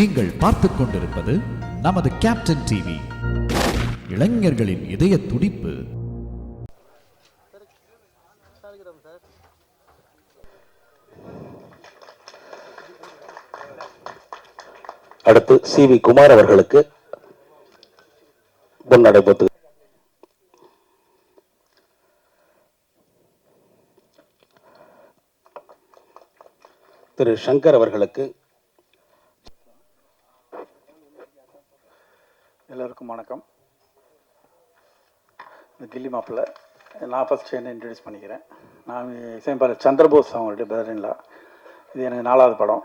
நீங்கள் பார்த்துக் கொண்டிருப்பது நமது கேப்டன் டிவி, இளைஞர்களின் இதய துடிப்பு. அடுத்து சி.வி. குமார் அவர்களுக்கு பொன் நடைபெற்று திரு சங்கர் அவர்களுக்கு. எல்லோருக்கும் வணக்கம். இந்த கில்லி மாப்பிள்ளை நான் ஃபஸ்ட்டு என்ன இன்ட்ரடியூஸ் பண்ணிக்கிறேன். நான் இசையமைப்பாளர் சந்திரபோஸ் அவங்களுடைய பிரதரின்லா. இது எனக்கு 4வது படம்.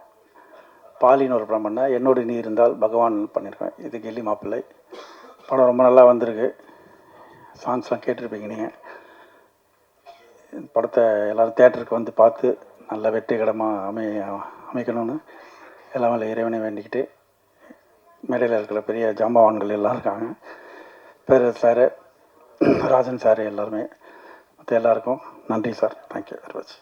பாலின்னு ஒரு படம் பண்ணேன். என்னோடு நீ இருந்தால் பகவான் பண்ணியிருக்கேன். இது கில்லி மாப்பிள்ளை படம் ரொம்ப நல்லா வந்திருக்கு. சாங்ஸ்லாம் கேட்டிருப்பீங்க நீங்கள். படத்தை எல்லோரும் தேட்டருக்கு வந்து பார்த்து நல்ல வெற்றிகரமாக அமைக்கணும்னு எல்லாம் இறைவனை வேண்டிக்கிட்டு, மேடையில் இருக்கிற பெரிய ஜாம்பவான்கள் எல்லாம் இருக்காங்க, பேர் சார், ராஜன் சார், எல்லாருமே, மற்ற எல்லாருக்கும் நன்றி சார். Thank you very much.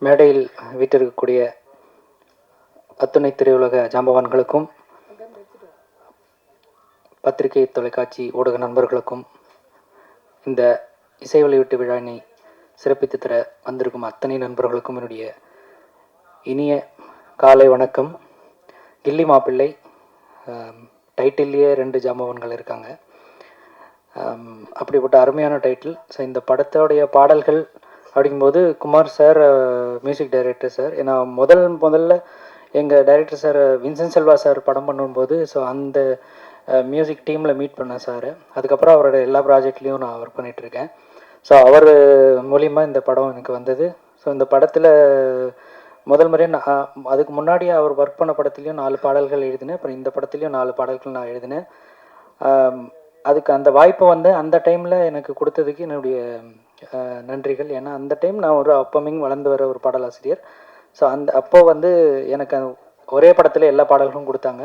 மேடையில் வீட்டிருக்கக்கூடிய அத்துணை திரையுலக ஜாம்பவான்களுக்கும், பத்திரிகை தொலைக்காட்சி ஊடக நண்பர்களுக்கும், இந்த இசை வெளியீட்டு விழாவினை சிறப்பித்து தர வந்திருக்கும் அத்தனை நண்பர்களுக்கும் என்னுடைய இனிய காலை வணக்கம். கில்லி மாப்பிள்ளை டைட்டில்லையே 2 ஜாம்பவான்கள் இருக்காங்க. அப்படிப்பட்ட அருமையான டைட்டில். ஸோ இந்த படத்தோடைய பாடல்கள் அப்படிங்கும்போது Kumar sir music director sir, ஏன்னா முதல்ல எங்கள் director sir Vincent Selva sir படம் பண்ணும்போது ஸோ அந்த மியூசிக் டீமில் மீட் பண்ணேன் சார். அதுக்கப்புறம் அவரோட எல்லா ப்ராஜெக்ட்லேயும் நான் ஒர்க் பண்ணிகிட்ருக்கேன். ஸோ அவர் மூலிமா இந்த படம் எனக்கு வந்தது. ஸோ இந்த படத்தில் முதல் முறையாக நான் அதுக்கு முன்னாடி அவர் ஒர்க் பண்ண படத்துலேயும் 4 பாடல்கள் எழுதினேன். அப்புறம் இந்த படத்துலேயும் 4 பாடல்கள் நான் எழுதினேன். அதுக்கு அந்த வாய்ப்பை வந்து அந்த டைமில் எனக்கு கொடுத்ததுக்கு என்னுடைய நன்றிகள். ஏன்னா அந்த டைம் நான் ஒரு அப்பமிங் வளர்ந்து வர ஒரு பாடலாசிரியர். ஸோ அப்போது வந்து எனக்கு ஒரே படத்தில் எல்லா பாடல்களும் கொடுத்தாங்க.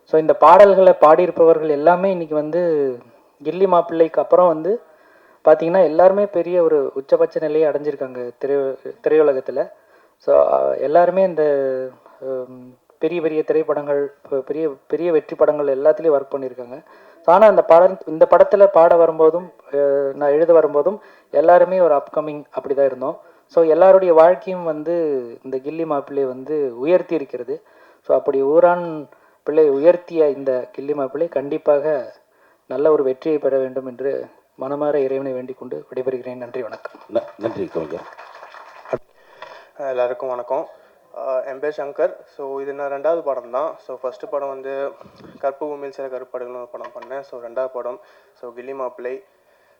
ஸோ இந்த பாடல்களை பாடியிருப்பவர்கள் எல்லாமே இன்றைக்கி வந்து கில்லி மாப்பிள்ளைக்கு அப்புறம் வந்து பார்த்திங்கன்னா எல்லாருமே பெரிய ஒரு உச்சபட்ச நிலையை அடைஞ்சிருக்காங்க திரையுலகத்தில். ஸோ எல்லாருமே இந்த பெரிய பெரிய திரைப்படங்கள், பெரிய பெரிய வெற்றி படங்கள் எல்லாத்துலேயும் ஒர்க் பண்ணியிருக்காங்க. ஸோ ஆனால் இந்த படத்தில் பாட வரும்போதும் நான் எழுத வரும்போதும் எல்லாருமே ஒரு அப்கமிங் அப்படி தான் இருந்தோம். ஸோ எல்லாருடைய வாழ்க்கையும் வந்து இந்த கில்லி மாப்பிள்ளை வந்து உயர்த்தி இருக்கிறது. ஸோ அப்படி ஊரான் பிள்ளை உயர்த்திய இந்த கில்லி மாப்பிள்ளை கண்டிப்பாக நல்ல ஒரு வெற்றியை பெற வேண்டும் என்று மனமாற இறைவனை வேண்டிக் கொண்டு விடைபெறுகிறேன். நன்றி, வணக்கம். நன்றி கவிஞர். எல்லாருக்கும் வணக்கம். என் பேர் சங்கர். ஸோ இது நான் 2வது படம் தான். ஸோ ஃபஸ்ட்டு படம் வந்து கற்பு பூமியில் சில கருப்படங்கள்னு ஒரு படம் பண்ணேன். ஸோ 2வது படம் ஸோ கில்லி மாப்பிள்ளை.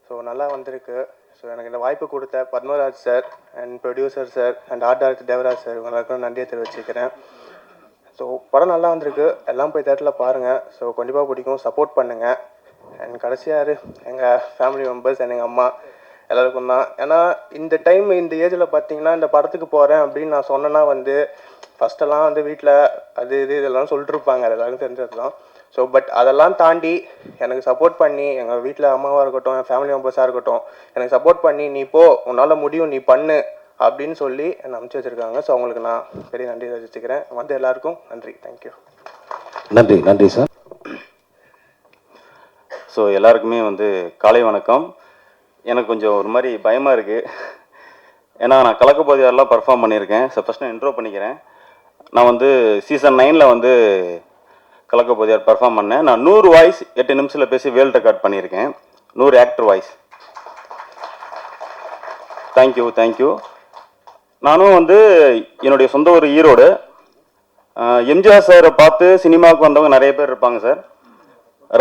ஸோ நல்லா வந்திருக்கு. ஸோ எனக்கு இந்த வாய்ப்பு கொடுத்த Padmaraj sir and producer sir and art director Devaraj sir இவங்களுக்கும் நன்றியை தெரிவிச்சுக்கிறேன். ஸோ படம் நல்லா வந்திருக்கு. எல்லாம் போய் தேட்டரில் பாருங்கள். ஸோ கண்டிப்பாக பிடிக்கும். சப்போர்ட் பண்ணுங்கள். அண்ட் கடைசியார் எங்கள் ஃபேமிலி மெம்பர்ஸ் அண்ட் எங்கள் அம்மா எல்லாருக்கும் தான். ஏன்னா இந்த டைம் இந்த ஏஜில் பார்த்தீங்கன்னா இந்த படத்துக்கு போகிறேன் அப்படின்னு நான் சொன்னேன்னா வந்து ஃபஸ்ட்டெல்லாம் வந்து வீட்டில் அது இதெல்லாம் சொல்லிட்டுருப்பாங்க, எல்லாருக்கும் தெரிஞ்சது தான். ஸோ பட் அதெல்லாம் தாண்டி எனக்கு சப்போர்ட் பண்ணி எங்கள் வீட்டில் அம்மாவாக இருக்கட்டும், என் ஃபேமிலி மெம்பர்ஸாக இருக்கட்டும், எனக்கு சப்போர்ட் பண்ணி நீ போ, உன்னால் முடியும், நீ பண்ணு அப்படின்னு சொல்லி என்னை அனுப்பிச்சி வச்சுருக்காங்க. ஸோ அவங்களுக்கு நான் பெரிய நன்றி தெரிவிச்சுக்கிறேன். வந்து எல்லாருக்கும் நன்றி. தேங்க்யூ. நன்றி. நன்றி சார். ஸோ எல்லாருக்குமே வந்து காலை வணக்கம். எனக்கு கொஞ்சம் ஒரு மாதிரி பயமாக இருக்குது. ஏன்னா நான் கலக்கப்போதியாரெலாம் பர்ஃபார்ம் பண்ணியிருக்கேன். ஸோ ஃபஸ்ட் நான் இன்ட்ரோ பண்ணிக்கிறேன். நான் வந்து சீசன் 9 வந்து கலக்கப்போதியார் பர்ஃபார்ம் பண்ணேன். நான் 100 வாய்ஸ் 8 நிமிஷத்தில் பேசி வேர்ல்டு ரெக்கார்ட் பண்ணியிருக்கேன். 100 ஆக்டர் வாய்ஸ். தேங்க்யூ. நானும் வந்து என்னுடைய சொந்த ஒரு ஈரோடு. எம்ஜிஆர் சாரை பார்த்து சினிமாவுக்கு வந்தவங்க நிறைய பேர் இருப்பாங்க சார்.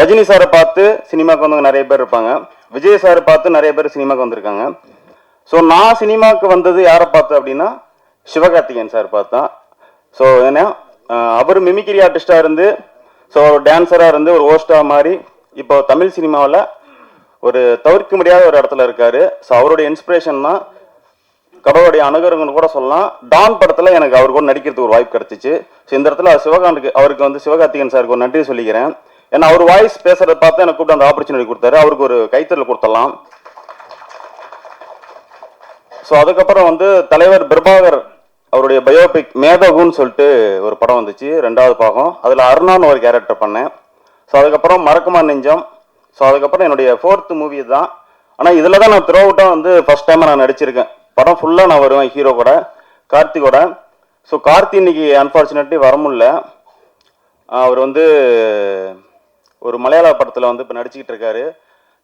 ரஜினி சாரை பார்த்து சினிமாவுக்கு வந்தவங்க நிறைய பேர் இருப்பாங்க. விஜய் சாரை பார்த்து நிறைய பேர் சினிமாவுக்கு வந்திருக்காங்க. ஸோ நான் சினிமாவுக்கு வந்தது யாரை பார்த்து அப்படின்னா சிவகார்த்திகேயன் சார் பார்த்தேன். ஸோ ஏன்னா அவர் மிமிக்ரி ஆர்டிஸ்டாக இருந்து, ஸோ டான்ஸராக இருந்து, ஒரு ஹோஸ்டாக மாதிரி இப்போ தமிழ் சினிமாவில் ஒரு தவிர்க்க முடியாத ஒரு இடத்துல இருக்கார். ஸோ அவருடைய இன்ஸ்பிரேஷன் தான் கடவுளுடைய அனுகிரகம்னு கூட சொல்லலாம். டான் படத்தில் எனக்கு அவர் கூட நடிக்கிறதுக்கு ஒரு வாய்ப்பு கிடச்சிச்சு. ஸோ இந்த இடத்துல அவருக்கு வந்து சிவகார்த்திகேயன் சாருக்கு ஒரு நன்றி சொல்லிக்கிறேன். ஏன்னா அவர் வாய்ஸ் பேசுறதை பார்த்து எனக்கு கூப்பிட்டு அந்த ஆப்பர்ச்சுனிட்டி கொடுத்தாரு. அவருக்கு ஒரு கைத்தறல் கொடுத்துடலாம். ஸோ அதுக்கப்புறம் வந்து தலைவர் பிரபாகர் அவருடைய பயோபிக் மேதகுன்னு சொல்லிட்டு ஒரு படம் வந்துச்சு, 2வது பாகம். அதில் அருணான்னு ஒரு கேரக்டர் பண்ணேன். ஸோ அதுக்கப்புறம் மறக்குமா நெஞ்சம். ஸோ அதுக்கப்புறம் என்னுடைய 4th மூவி தான். ஆனால் இதில் தான் நான் த்ரூ அவுட்டாக வந்து ஃபஸ்ட் டைமாக நான் நடிச்சிருக்கேன். படம் ஃபுல்லாக நான் வருவேன் ஹீரோ கூட, கார்த்திகோட. ஸோ கார்த்தி இன்னைக்கு அன்ஃபார்ச்சுனேட்லி வர முடியல. அவர் வந்து ஒரு மலையாள படத்தில் வந்து இப்போ நடிச்சுக்கிட்டு இருக்காரு.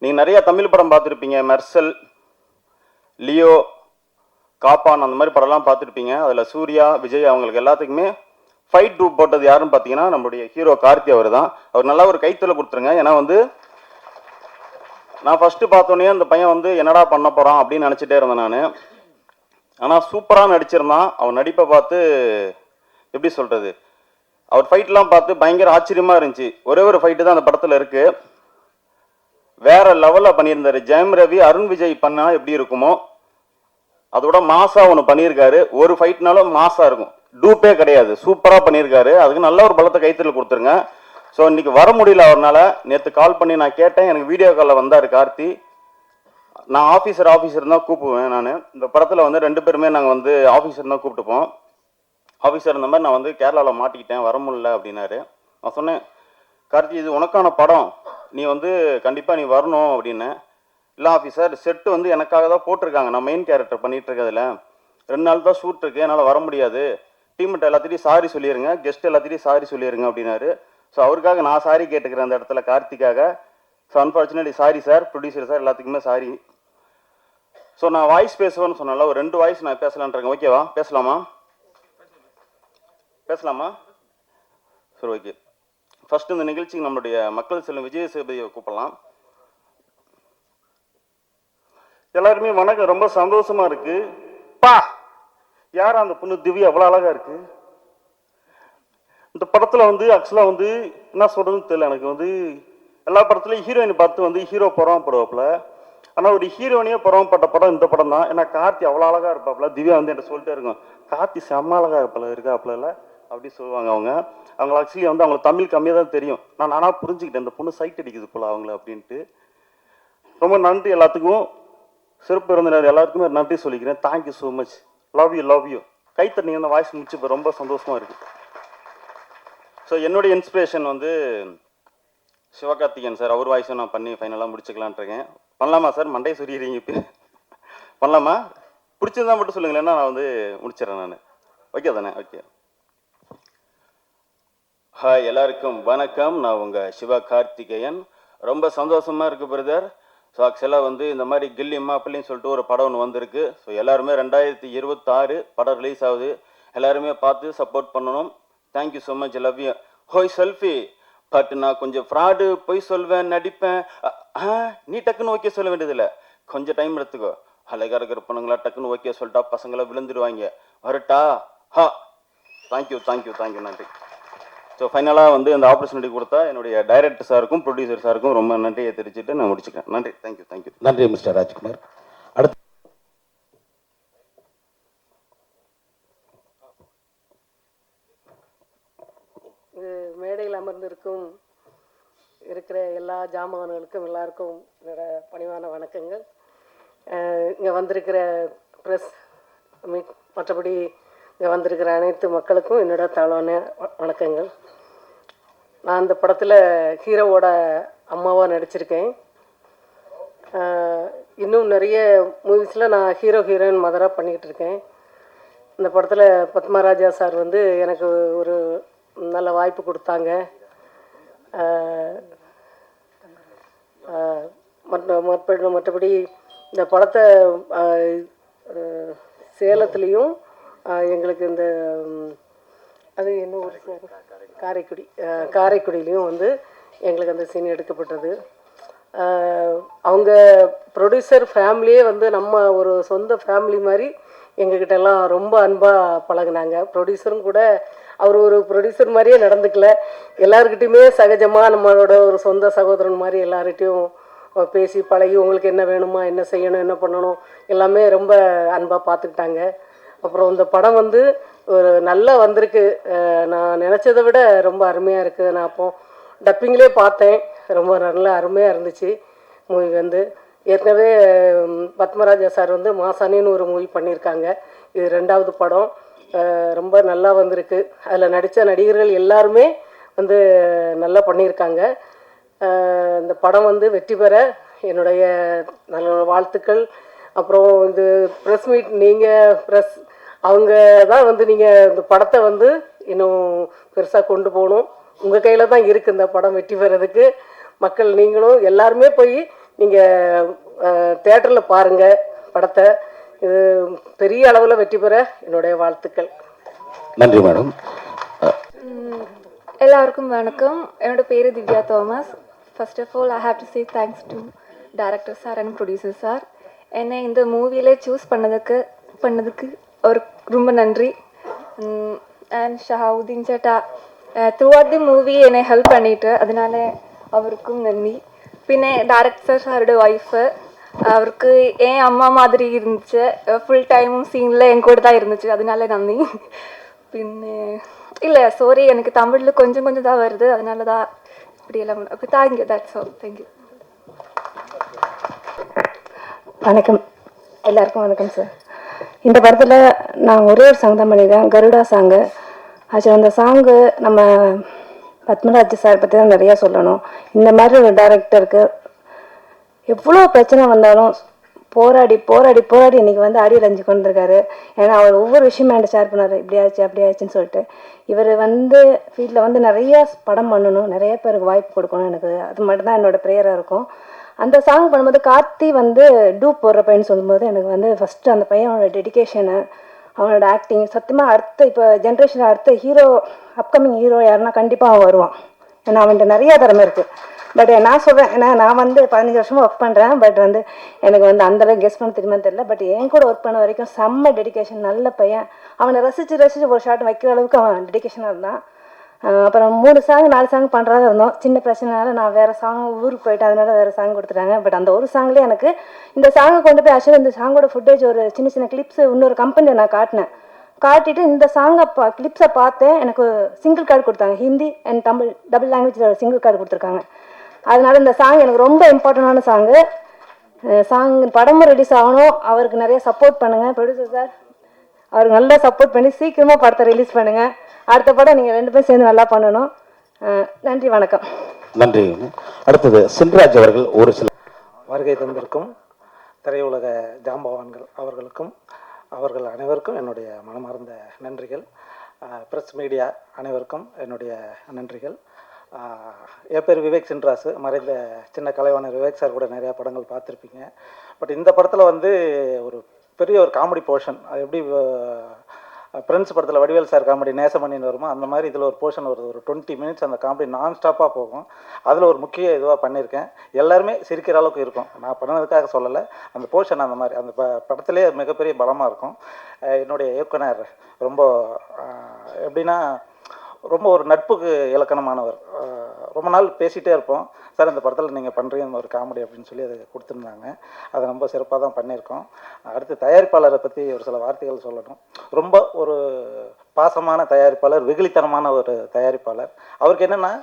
நீங்கள் நிறைய தமிழ் படம் பார்த்துருப்பீங்க, மெர்சல், லியோ, காப்பான், அந்த மாதிரி படம்லாம் பார்த்துருப்பீங்க. அதில் சூர்யா, விஜய் அவங்களுக்கு எல்லாத்துக்குமே ஃபைட் டூ போட்டது யாருன்னு பார்த்தீங்கன்னா நம்மளுடைய ஹீரோ கார்த்தி அவர் தான். அவர் நல்லா ஒரு கைத்தொலை கொடுத்துருங்க. ஏன்னா வந்து நான் ஃபஸ்ட்டு பார்த்தோன்னே அந்த பையன் வந்து என்னடா பண்ண போகிறான் அப்படின்னு நினச்சிட்டே இருந்தேன் நான். ஆனால் சூப்பராக நடிச்சிருந்தான். அவன் நடிப்பை பார்த்து எப்படி சொல்கிறது, அவர் ஃபைட்லாம் பார்த்து பயங்கர ஆச்சரியமாக இருந்துச்சு. ஒரே ஒரு ஃபைட்டு தான் அந்த படத்தில் இருக்குது, வேற லெவலில் பண்ணியிருந்தாரு. ஜெயம் ரவி, அருண் விஜய் பண்ணால் எப்படி இருக்குமோ அதோட மாசா ஒன்று பண்ணியிருக்காரு. ஒரு ஃபைட்னாலும் மாசா இருக்கும், டூப்பே கிடையாது, சூப்பராக பண்ணியிருக்காரு. அதுக்கு நல்ல ஒரு பலத்தை கைத்தறல் கொடுத்துருங்க. ஸோ இன்னைக்கு வர முடியல அவரால். நேற்று கால் பண்ணி நான் கேட்டேன், எனக்கு வீடியோ காலில் வந்தார் கார்த்தி. நான் ஆஃபீஸர் தான் கூப்பிடுவேன். நான் இந்த படத்தில் வந்து 2 பேருமே நாங்கள் வந்து ஆஃபீஸர் தான் கூப்பிட்டுப்போம். ஆஃபீஸர் இந்த மாதிரி நான் வந்து கேரளாவில் மாட்டிக்கிட்டேன், வர முடியல அப்படின்னாரு. நான் சொன்னேன், கார்த்தி இது உனக்கான படம், நீ வந்து கண்டிப்பாக நீ வரணும் அப்படின்னேன். இல்லை ஆஃபீஸர், செட்டு வந்து எனக்காக தான் போட்டிருக்காங்க, நான் மெயின் கேரக்டர் பண்ணிகிட்டு இருக்கதில்ல, 2 நாள் தான் ஷூட் இருக்குது, என்னால் வர முடியாது, டீம்கிட்ட எல்லாத்திட்டையும் சாரி சொல்லிடுங்க, கெஸ்ட் எல்லாத்திட்டையும் சாரி சொல்லிடுங்க அப்படின்னாரு. ஸோ அவருக்காக நான் சாரி கேட்டுக்கிறேன் அந்த இடத்துல, கார்த்திக்காக. So unfortunately sorry sir, producer sir, எல்லாத்துக்குமே சாரி. ஸோ நான் வாய்ஸ் பேசுவேன்னு சொன்னால ஒரு 2 வாய்ஸ் நான் பேசலான்ட்ருக்கேன். ஓகேவா? பேசலாமா? சரி, ஓகே. ஃபர்ஸ்ட் இந்த நிகழ்ச்சிக்கு நம்மளுடைய மக்கள் செல்லும் விஜய் சேதுபதியை கூப்பிடலாம். எல்லாருமே வணக்கம், ரொம்ப சந்தோஷமா இருக்கு. பா யார் அந்த பொண்ணு திவ்யா, அவ்வளோ அழகா இருக்கு. இந்த படத்துல வந்து ஆக்சுவலா வந்து என்ன சொல்றதுன்னு தெரியல எனக்கு. வந்து எல்லா படத்துலையும் ஹீரோயின் பார்த்து வந்து ஹீரோ பொறாமப்படுவாப்புல, ஆனால் ஒரு ஹீரோயினே பொறாமப்பட்ட படம் இந்த படம் தான். ஏன்னா கார்த்தி அவ்வளோ அழகா இருப்பாப்புல, திவ்யா வந்து என்கிட்ட சொல்லிட்டே இருக்கும், கார்த்தி செம்ம அழகா இருக்காப்புல அப்படி சொல்லுவாங்க அவங்க. ஆக்சுவலி வந்து அவங்களுக்கு தமிழ் கம்மியாக தான் தெரியும். நானாக புரிஞ்சுக்கிட்டேன், இந்த பொண்ணு சைட் அடிக்குது போல அவங்கள அப்படின்ட்டு. ரொம்ப நன்றி எல்லாத்துக்கும், சிறப்பு விருந்தினர் எல்லாருக்குமே நன்றி சொல்லிக்கிறேன். Thank you so much, love you. கைத்தண்ணி அந்த வாய்ஸ் முடிச்சு இப்போ ரொம்ப சந்தோஷமா இருக்கு. ஸோ என்னுடைய இன்ஸ்பிரேஷன் வந்து சிவகார்த்திகேயன் சார், அவர் வாய்ஸும் நான் பண்ணி ஃபைனலாக முடிச்சுக்கலான் இருக்கேன். பண்ணலாமா சார்? மண்டை சொல்லிடுறீங்க இப்போ, பண்ணலாமா? பிடிச்சிருந்தா மட்டும் சொல்லுங்களேன்னா நான் வந்து முடிச்சிடறேன் நான். ஓகே தானே? ஓகே. ஹாய் எல்லாருக்கும் வணக்கம், நான் உங்கள் சிவகார்த்திகேயன். ரொம்ப சந்தோஷமாக இருக்குது பிரதர். ஸோ ஆக்சுவலாக வந்து இந்த மாதிரி கில்லி மாப்பிள்ளைன்னு சொல்லிட்டு ஒரு படம் ஒன்று வந்திருக்கு. ஸோ எல்லாருமே 2026 படம் ரிலீஸ் ஆகுது, எல்லாருமே பார்த்து சப்போர்ட் பண்ணணும். Thank you so much, love you. ஹோய் செல்ஃபி, பட் நான் கொஞ்சம் ஃப்ராடு, பொய் சொல்வேன், நடிப்பேன். நீ டக்குன்னு ஓகே சொல்ல வேண்டியதில்லை, கொஞ்சம் டைம் எடுத்துக்கோ. அழகாக இருக்கிற பொண்ணுங்களா டக்குன்னு ஓகே சொல்லிட்டா பசங்களை விழுந்துடுவாங்க. வரட்டா? தேங்க்யூ, நன்றி. ஸோ ஃபைனலாக வந்து அந்த ஆப்பர்ச்சுனிட்டி கொடுத்தா என்னுடைய டைரக்டர் சாருக்கும் ப்ரொடியூசர் சாருக்கும் ரொம்ப நன்றியை தெரிவிச்சுட்டு நான் முடிச்சுக்கிறேன். நன்றி. தேங்க்யூ. நன்றி மிஸ்டர் ராஜ்குமார். அடுத்து மேடையில் அமர்ந்திருக்கும் இருக்கிற எல்லா ஜாமான்களுக்கும் எல்லாருக்கும் என்னோட பணிவான வணக்கங்கள். இங்கே வந்திருக்கிற ப்ரெஸ் மீட், மற்றபடி இங்கே வந்திருக்கிற அனைத்து மக்களுக்கும் என்னோட தாழ்வான வணக்கங்கள். நான் அந்த படத்தில் ஹீரோவோட அம்மாவாக நடிச்சிருக்கேன். இன்னும் நிறைய மூவிஸில் நான் ஹீரோயின் மதராக பண்ணிக்கிட்டு இருக்கேன். இந்த படத்தில் பத்மராஜா சார் வந்து எனக்கு ஒரு நல்ல வாய்ப்பு கொடுத்தாங்க. மற்றபடி இந்த படத்தை சேலத்துலேயும் எங்களுக்கு இந்த அது என்ன ஊர் சார், காரைக்குடியிலையும் வந்து எங்களுக்கு அந்த சீன் எடுக்கப்பட்டது. அவங்க ப்ரொடியூசர் ஃபேமிலியே வந்து நம்ம ஒரு சொந்த ஃபேமிலி மாதிரி எங்ககிட்ட எல்லாம் ரொம்ப அன்பாக பழகுனாங்க. ப்ரொடியூசரும் கூட அவர் ஒரு ப்ரொடியூசர் மாதிரியே நடந்துக்கல, எல்லாருக்கிட்டையுமே சகஜமாக நம்மளோட ஒரு சொந்த சகோதரன் மாதிரி எல்லார்கிட்டையும் பேசி பழகி உங்களுக்கு என்ன வேணுமா, என்ன செய்யணும், என்ன பண்ணணும் எல்லாமே ரொம்ப அன்பாக பார்த்துக்கிட்டாங்க. அப்புறம் இந்த படம் வந்து ஒரு நல்லா வந்திருக்கு, நான் நினச்சதை விட ரொம்ப அருமையாக இருக்குது. நான் அப்போ டப்பிங்லேயே பார்த்தேன், ரொம்ப நல்லா அருமையாக இருந்துச்சு மூவி. வந்து ஏற்கனவே பத்மராஜா சார் வந்து மாசானின்னு ஒரு மூவி பண்ணியிருக்காங்க, இது 2வது படம். ரொம்ப நல்லா வந்திருக்கு. அதில் நடித்த நடிகர்கள் எல்லாருமே வந்து நல்லா பண்ணியிருக்காங்க. இந்த படம் வந்து வெற்றி பெற என்னுடைய நல்ல வாழ்த்துக்கள். அப்புறம் இந்த ப்ரெஸ் மீட், நீங்கள் ப்ரெஸ் அவங்க தான் வந்து நீங்கள் இந்த படத்தை வந்து இன்னும் பெருசாக கொண்டு போகணும். உங்கள் கையில் தான் இருக்குது இந்த படம் வெற்றி பெறதுக்கு. மக்கள் நீங்களும் எல்லாருமே போய் நீங்கள் தேட்டரில் பாருங்கள் படத்தை. இது பெரிய அளவில் வெற்றி பெற என்னுடைய வாழ்த்துக்கள். நன்றி மேடம். எல்லாருக்கும் வணக்கம். என்னோட பேர் Divya Thomas. First of all I have to say thanks to director sir and producer sir. என்னை இந்த மூவியில் சூஸ் பண்ணதுக்கு ஒரு ரொம்ப நன்றி. அண்ட் ஷஹாவுதீன் சேட்டா த்ரூ அவுட் தி மூவி என்னை ஹெல்ப் பண்ணிட்டு, அதனால அவருக்கும் நன்றி. பின்ன டைரக்டர் சாரோட ஒய்ஃபு, அவருக்கு என் அம்மா மாதிரி இருந்துச்சு. ஃபுல் டைமும் சீனில் என் கூட தான் இருந்துச்சு, அதனால நன்றி. பின்ன இல்லை சாரி, எனக்கு தமிழில் கொஞ்சம் கொஞ்சம் தான் வருது, அதனால தான் இப்படியெல்லாம். Okay, thank you. That's all. Thank you. வணக்கம் எல்லாருக்கும். வணக்கம் சார். இந்த படத்தில் நான் ஒரே ஒரு சாங் தான் பண்ணியிருக்கேன், கருடா சாங்கு. ஆக்சுவலி அந்த சாங்கு நம்ம பத்மராஜ் சார் பற்றி தான் நிறையா சொல்லணும். இந்த மாதிரி ஒரு டைரக்டருக்கு எவ்வளோ பிரச்சனை வந்தாலும் போராடி போராடி போராடி இன்றைக்கி வந்து ஆடியோ ரஞ்சு கொண்டு இருக்காரு. ஏன்னா அவர் ஒவ்வொரு விஷயமும் என்கிட்ட ஷேர் பண்ணார், இப்படி ஆச்சு அப்படி ஆச்சுன்னு சொல்லிட்டு. இவர் வந்து ஃபீல்டில் வந்து நிறையா படம் பண்ணணும், நிறைய பேருக்கு வாய்ப்பு கொடுக்கணும். எனக்கு அது மட்டும்தான் என்னோடய ப்ரேயராக இருக்கும். அந்த சாங் பண்ணும்போது கார்த்தி வந்து டூப் போடுற பையன் சொல்லும்போது எனக்கு வந்து ஃபஸ்ட்டு அந்த பையனோட டெடிக்கேஷனு, அவனோட ஆக்டிங் சத்தியமாக அடுத்த இப்போ ஜென்ரேஷனில் அடுத்த ஹீரோ, அப்கமிங் ஹீரோ யாருன்னா கண்டிப்பாக அவன் வருவான். ஏன்னா அவன்கிட்ட நிறையா திறமை இருக்குது. பட் நான் சொல்கிறேன், ஏன்னா நான் வந்து 15 வருஷமாக ஒர்க் பண்ணுறேன். பட் வந்து எனக்கு வந்து அந்தளவுக்கு கெஸ் பண்ண தெரியுமா தெரியல. பட் என் கூட ஒர்க் பண்ண வரைக்கும் செம்ம டெடிக்கேஷன், நல்ல பையன். அவனை ரசித்து ஒரு ஷாட் வைக்கிற அளவுக்கு அவன் டெடிக்கேஷனாக இருந்தான். அப்புறம் 3 சாங் 4 சாங் பண்ணுறதா இருந்தோம். சின்ன பிரச்சனைனால நான் வேறு சாங் ஊருக்கு போயிட்டு அதனால வேறு சாங் கொடுத்துட்டாங்க. பட் அந்த ஒரு சாங்லேயே எனக்கு இந்த சாங்கை கொண்டு போய் ஆக்சுவலி இந்த சாங்கோட ஃபுட்டேஜ் ஒரு சின்ன சின்ன கிளிப்ஸ் இன்னொரு கம்பெனியை நான் காட்டிட்டு இந்த சாங்கை கிளிப்ஸை பார்த்தேன். எனக்கு சிங்கிள் கார்டு கொடுத்தாங்க, ஹிந்தி அண்ட் தமிழ் டபுள் லாங்குவேஜில் சிங்கிள் கார்டு கொடுத்துருக்காங்க. அதனால இந்த சாங் எனக்கு ரொம்ப இம்பார்ட்டண்டான சாங். படமும் ரிலீஸ் ஆகணும். அவருக்கு நிறைய சப்போர்ட் பண்ணுங்கள் ப்ரொடியூசர் சார். அவருக்கு நல்லா சப்போர்ட் பண்ணி சீக்கிரமாக படத்தை ரிலீஸ் பண்ணுங்கள். அடுத்த படம் நீங்கள் 2 பேரும் சேர்ந்து நல்லா பண்ணணும். நன்றி, வணக்கம். நன்றி. அடுத்தது சின்ராஜ் அவர்கள் ஒரு சில வருகை தந்திருக்கும் திரையுலக ஜாம்பவான்கள் அவர்களுக்கும் அவர்கள் அனைவருக்கும் என்னுடைய மனமார்ந்த நன்றிகள். ப்ரெஸ் மீடியா அனைவருக்கும் என்னுடைய நன்றிகள். என் பேர் விவேக் சின்ராசு. மறைந்த சின்ன கலைவாணர் விவேக் சார் கூட நிறையா படங்கள் பார்த்துருப்பீங்க. பட் இந்த படத்தில் வந்து ஒரு பெரிய ஒரு காமெடி போர்ஷன், அது எப்படி ஃப்ரெண்ட்ஸ் படத்தில் வடிவேல் சார் காமெடி நேசமணின்னு வருமோ அந்த மாதிரி இதில் ஒரு போர்ஷன் வருது. ஒரு 20 மினிட்ஸ் அந்த காமெடி நான் ஸ்டாப்பாக போகும். அதில் ஒரு முக்கிய இதுவாக பண்ணியிருக்கேன். எல்லாருமே சிரிக்கிற அளவுக்கு இருக்கும். நான் பண்ணதுக்காக சொல்லலை, அந்த போர்ஷன் அந்த மாதிரி அந்த படத்திலே மிகப்பெரிய பலமாக இருக்கும். என்னுடைய இயக்குனர் ரொம்ப எப்படின்னா ரொம்ப ஒரு நட்புக்கு இலக்கணமானவர். ரொம்ப நாள் பேசிகிட்டே இருப்போம், சார் இந்த படத்தில் நீங்கள் பண்ணுறீங்க ஒரு காமெடி அப்படின்னு சொல்லி அதை கொடுத்துருந்தாங்க. அதை ரொம்ப சிறப்பாக தான் பண்ணியிருக்கோம். அடுத்து தயாரிப்பாளரை பற்றி ஒரு சில வார்த்தைகள் சொல்லணும். ரொம்ப ஒரு பாசமான தயாரிப்பாளர், வெகுளித்தனமான ஒரு தயாரிப்பாளர். அவருக்கு என்னென்னா,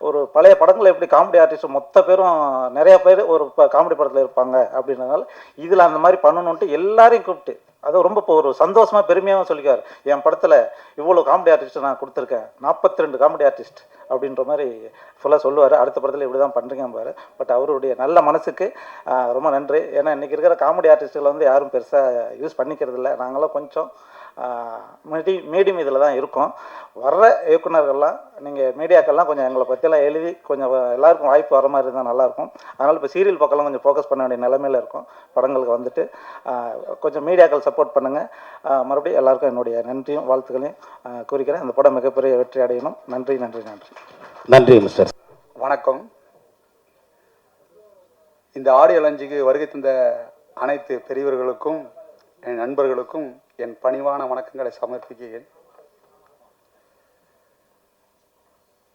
ஒரு பழைய படங்களில் எப்படி காமெடி ஆர்டிஸ்ட் மொத்த பேரும் நிறையா பேர் ஒரு காமெடி படத்தில் இருப்பாங்க அப்படின்றதுனால இதில் அந்த மாதிரி பண்ணணுன்ட்டு எல்லாரையும் கூப்பிட்டு அது ரொம்ப இப்போ ஒரு சந்தோஷமாக பெருமையாக சொல்லிக்கார். என் படத்தில் இவ்வளோ காமெடி ஆர்டிஸ்ட் நான் கொடுத்துருக்கேன், 42 காமெடி ஆர்டிஸ்ட் அப்படின்ற மாதிரி ஃபுல்லாக சொல்லுவார். அடுத்த படத்தில் இப்படி தான் பண்ணுறீங்க பாரு. பட் அவருடைய நல்ல மனசுக்கு ரொம்ப நன்றி. ஏன்னா இன்றைக்கி இருக்கிற காமெடி ஆர்டிஸ்ட்டுகளை வந்து யாரும் பெருசாக யூஸ் பண்ணிக்கிறது இல்லை. நாங்களாம் கொஞ்சம் மீடியம் இதில் தான் இருக்கோம். வர்ற இயக்குநர்கள்லாம் நீங்கள் மீடியாக்கள்லாம் கொஞ்சம் எங்களை பற்றியெல்லாம் எழுதி கொஞ்சம் எல்லாருக்கும் வாய்ப்பு வர மாதிரி இருந்தால் நல்லாயிருக்கும். அதனால் இப்போ சீரியல் பக்கம்லாம் கொஞ்சம் ஃபோக்கஸ் பண்ண வேண்டிய நிலைமையில் இருக்கும். படங்களுக்கு வந்துட்டு கொஞ்சம் மீடியாக்கள் சப்போர்ட் பண்ணுங்கள். மறுபடியும் எல்லாருக்கும் என்னுடைய நன்றியும் வாழ்த்துக்களையும் கூறிக்கிறேன். அந்த படம் மிகப்பெரிய வெற்றி அடையணும். நன்றி நன்றி நன்றி நன்றி மிஸ்டர். வணக்கம். இந்த ஆடியோ லஞ்சுக்கு வருகை தந்த அனைத்து பெரியவர்களுக்கும் என் நண்பர்களுக்கும் என் பணிவான வணக்கங்களை சமர்ப்பிக்கிறேன்.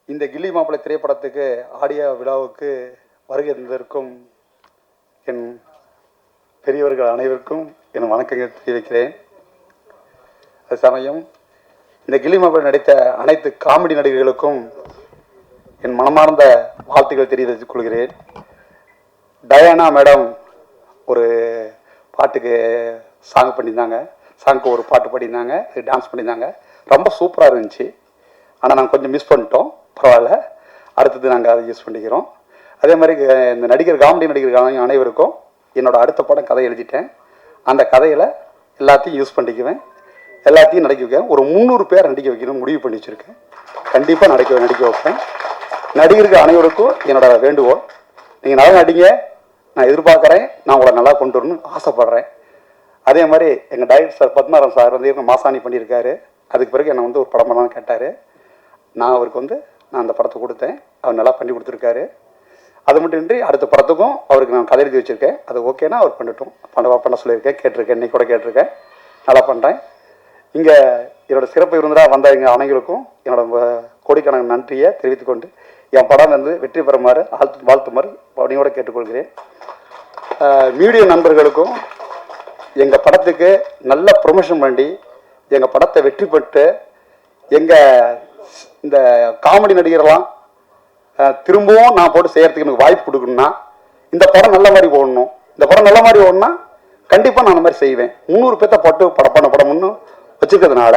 இந்த கில்லி மாப்பிள்ளை திரைப்படத்துக்கு ஆடியோ விழாவுக்கு வருகை தந்திருக்கும் என் பெரியவர்கள் அனைவருக்கும் என் வணக்கங்கள் தெரிவிக்கிறேன். அது சமயம் இந்த கில்லி மாப்பிள்ளை நடித்த அனைத்து காமெடி நடிகர்களுக்கும் என் மனமார்ந்த வாழ்த்துக்கள் தெரிவித்துக் கொள்கிறேன். டயானா மேடம் ஒரு பாட்டுக்கு சாங் பண்ணியிருந்தாங்க. சாங்க்கு ஒரு பாட்டு பாடியிருந்தாங்க, டான்ஸ் பண்ணியிருந்தாங்க. ரொம்ப சூப்பராக இருந்துச்சு. ஆனால் நாங்கள் கொஞ்சம் மிஸ் பண்ணிட்டோம். பரவாயில்ல, அடுத்தது நாங்கள் அதை யூஸ் பண்ணிக்கிறோம். அதே மாதிரி இந்த காமெடி நடிகர் அனைவருக்கும் என்னோட அடுத்த படம் கதை எழுதிட்டேன். அந்த கதையில் எல்லாத்தையும் யூஸ் பண்ணிக்குவேன், எல்லாத்தையும் நடிக்க வைக்கிறேன். ஒரு 300 பேர் நடிக்க வைக்கணும்னு முடிவு பண்ணி வச்சுருக்கேன். கண்டிப்பாக நடிக்க வைப்பேன். நடிகர்கள் அனைவருக்கும் என்னோட வேண்டுகோள், நீங்கள் நல்லா நடிங்க, நான் எதிர்பார்க்குறேன், நான் உங்களை நல்லா கொண்டு வரணும்னு ஆசைப்பட்றேன். அதே மாதிரி எங்கள் டைரக்டர் சார் பத்மநாபன் சார் வந்து மாசாணி பண்ணியிருக்காரு. அதுக்கு பிறகு என்னை வந்து ஒரு படம் பண்ணலான்னு கேட்டார். நான் அவருக்கு நான் அந்த படத்தை கொடுத்தேன். அவர் நல்லா பண்ணி கொடுத்துருக்காரு. அது மட்டும் இன்றி அடுத்த படத்துக்கும் அவருக்கு நான் கதை எழுதி வச்சுருக்கேன். அது ஓகேனா அவர் பண்ண சொல்லியிருக்கேன், கேட்டிருக்கேன், இன்னைக்கு கூட கேட்டிருக்கேன். நல்லா பண்ணுறேன். இங்கே என்னோட சிறப்பு விருந்தினராக வந்த எங்கள் அனைவருக்கும் என்னோட கோடிக்கணக்கான நன்றியை தெரிவித்துக்கொண்டு என் படம் வெற்றி பெறுமாறு வாழ்த்துமாறு பணியோட கேட்டுக்கொள்கிறேன். மீடியா நண்பர்களுக்கும் எங்கள் படத்துக்கு நல்ல ப்ரொமோஷன் பண்ணி எங்கள் படத்தை வெற்றி பெற்று எங்கள் இந்த காமெடி நடிகரெல்லாம் திரும்பவும் நான் போட்டு செய்கிறதுக்கு எனக்கு வாய்ப்பு கொடுக்கணும்னா இந்த படம் நல்ல மாதிரி ஓடணும். இந்த படம் நல்ல மாதிரி ஓடணும்னா கண்டிப்பாக நான் அந்த மாதிரி செய்வேன். 300 பேர்த்த போட்டு படம்னு வச்சுருக்கிறதுனால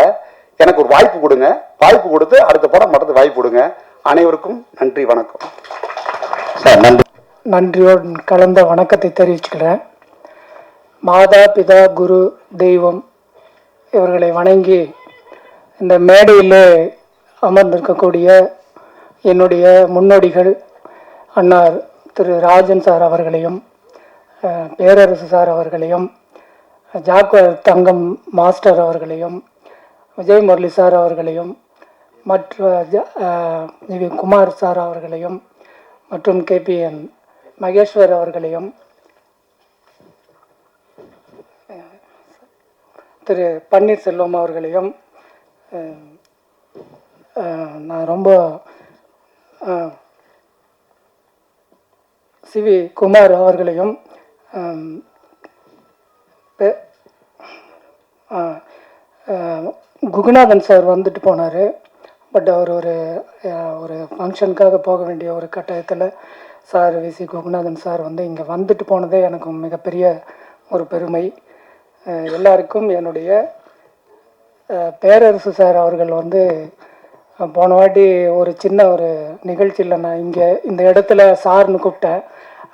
எனக்கு ஒரு வாய்ப்பு கொடுங்க. வாய்ப்பு கொடுத்து அடுத்த படம் படத்துக்கு வாய்ப்பு கொடுங்க. அனைவருக்கும் நன்றி, வணக்கம் சார். நன்றி. நன்றியோடு கலந்த வணக்கத்தை தெரிவிச்சுக்கிறேன். மாதா, பிதா, குரு, தெய்வம் இவர்களை வணங்கி இந்த மேடையில் அமர்ந்திருக்கக்கூடிய என்னுடைய முன்னோடிகள் அன்னார் திரு ராஜன் சார் அவர்களையும், பேரரசு சார் அவர்களையும், ஜாக்வர் தங்கம் மாஸ்டர் அவர்களையும், விஜய் முரளி சார் அவர்களையும், மற்ற குமார் சார் அவர்களையும், மற்றும் KPN மகேஸ்வர் அவர்களையும், திரு பன்னீர்செல்வம் அவர்களையும் நான் ரொம்ப சிவி குமார் அவர்களையும் குகுநாதன் சார் வந்துட்டு போனார். பட் அவர் ஒரு ஃபங்க்ஷனுக்காக போக வேண்டிய ஒரு கட்டாயத்தில் சார் விசி குகுநாதன் சார் இங்கே வந்துட்டு போனதே எனக்கு மிகப்பெரிய ஒரு பெருமை. எல்லாருக்கும் என்னுடைய பேரரசு சார் அவர்கள் போன வாட்டி ஒரு சின்ன ஒரு நிகழ்ச்சியில் நான் இங்கே இந்த இடத்துல சார்னு கூப்பிட்டேன்.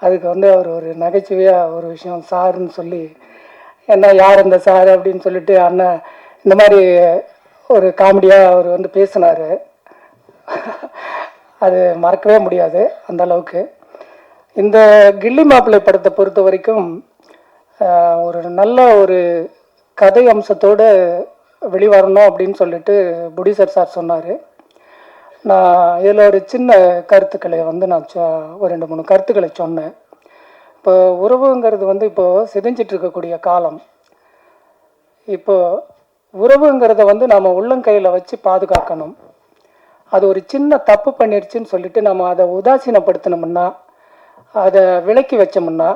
அதுக்கு அவர் ஒரு நகைச்சுவையாக ஒரு விஷயம் சார்னு சொல்லி, என்ன யார் இந்த சார் அப்படின்னு சொல்லிட்டு அண்ணன் இந்த மாதிரி ஒரு காமெடியாக அவர் பேசினார். அது மறக்கவே முடியாது அந்த அளவுக்கு. இந்த கில்லி மாப்பிள்ளை படத்தை பொறுத்த வரைக்கும் ஒரு நல்ல ஒரு கதை அம்சத்தோடு வெளிவரணும் அப்படின்னு சொல்லிட்டு புடிசர் சார் சொன்னார். நான் இதில் ஒரு சின்ன கருத்துக்களை நான் ஒரு 2-3 கருத்துக்களை சொன்னேன். இப்போ உறவுங்கிறது இப்போது சிதைஞ்சிட்டு இருக்கக்கூடிய காலம். இப்போது உறவுங்கிறத நாம் உள்ளங்கையில் வச்சு பாதுகாக்கணும். அது ஒரு சின்ன தப்பு பண்ணிடுச்சுன்னு சொல்லிட்டு நம்ம அதை உதாசீனப்படுத்தினோம்னா, அதை விலக்கி வச்சோம்னா,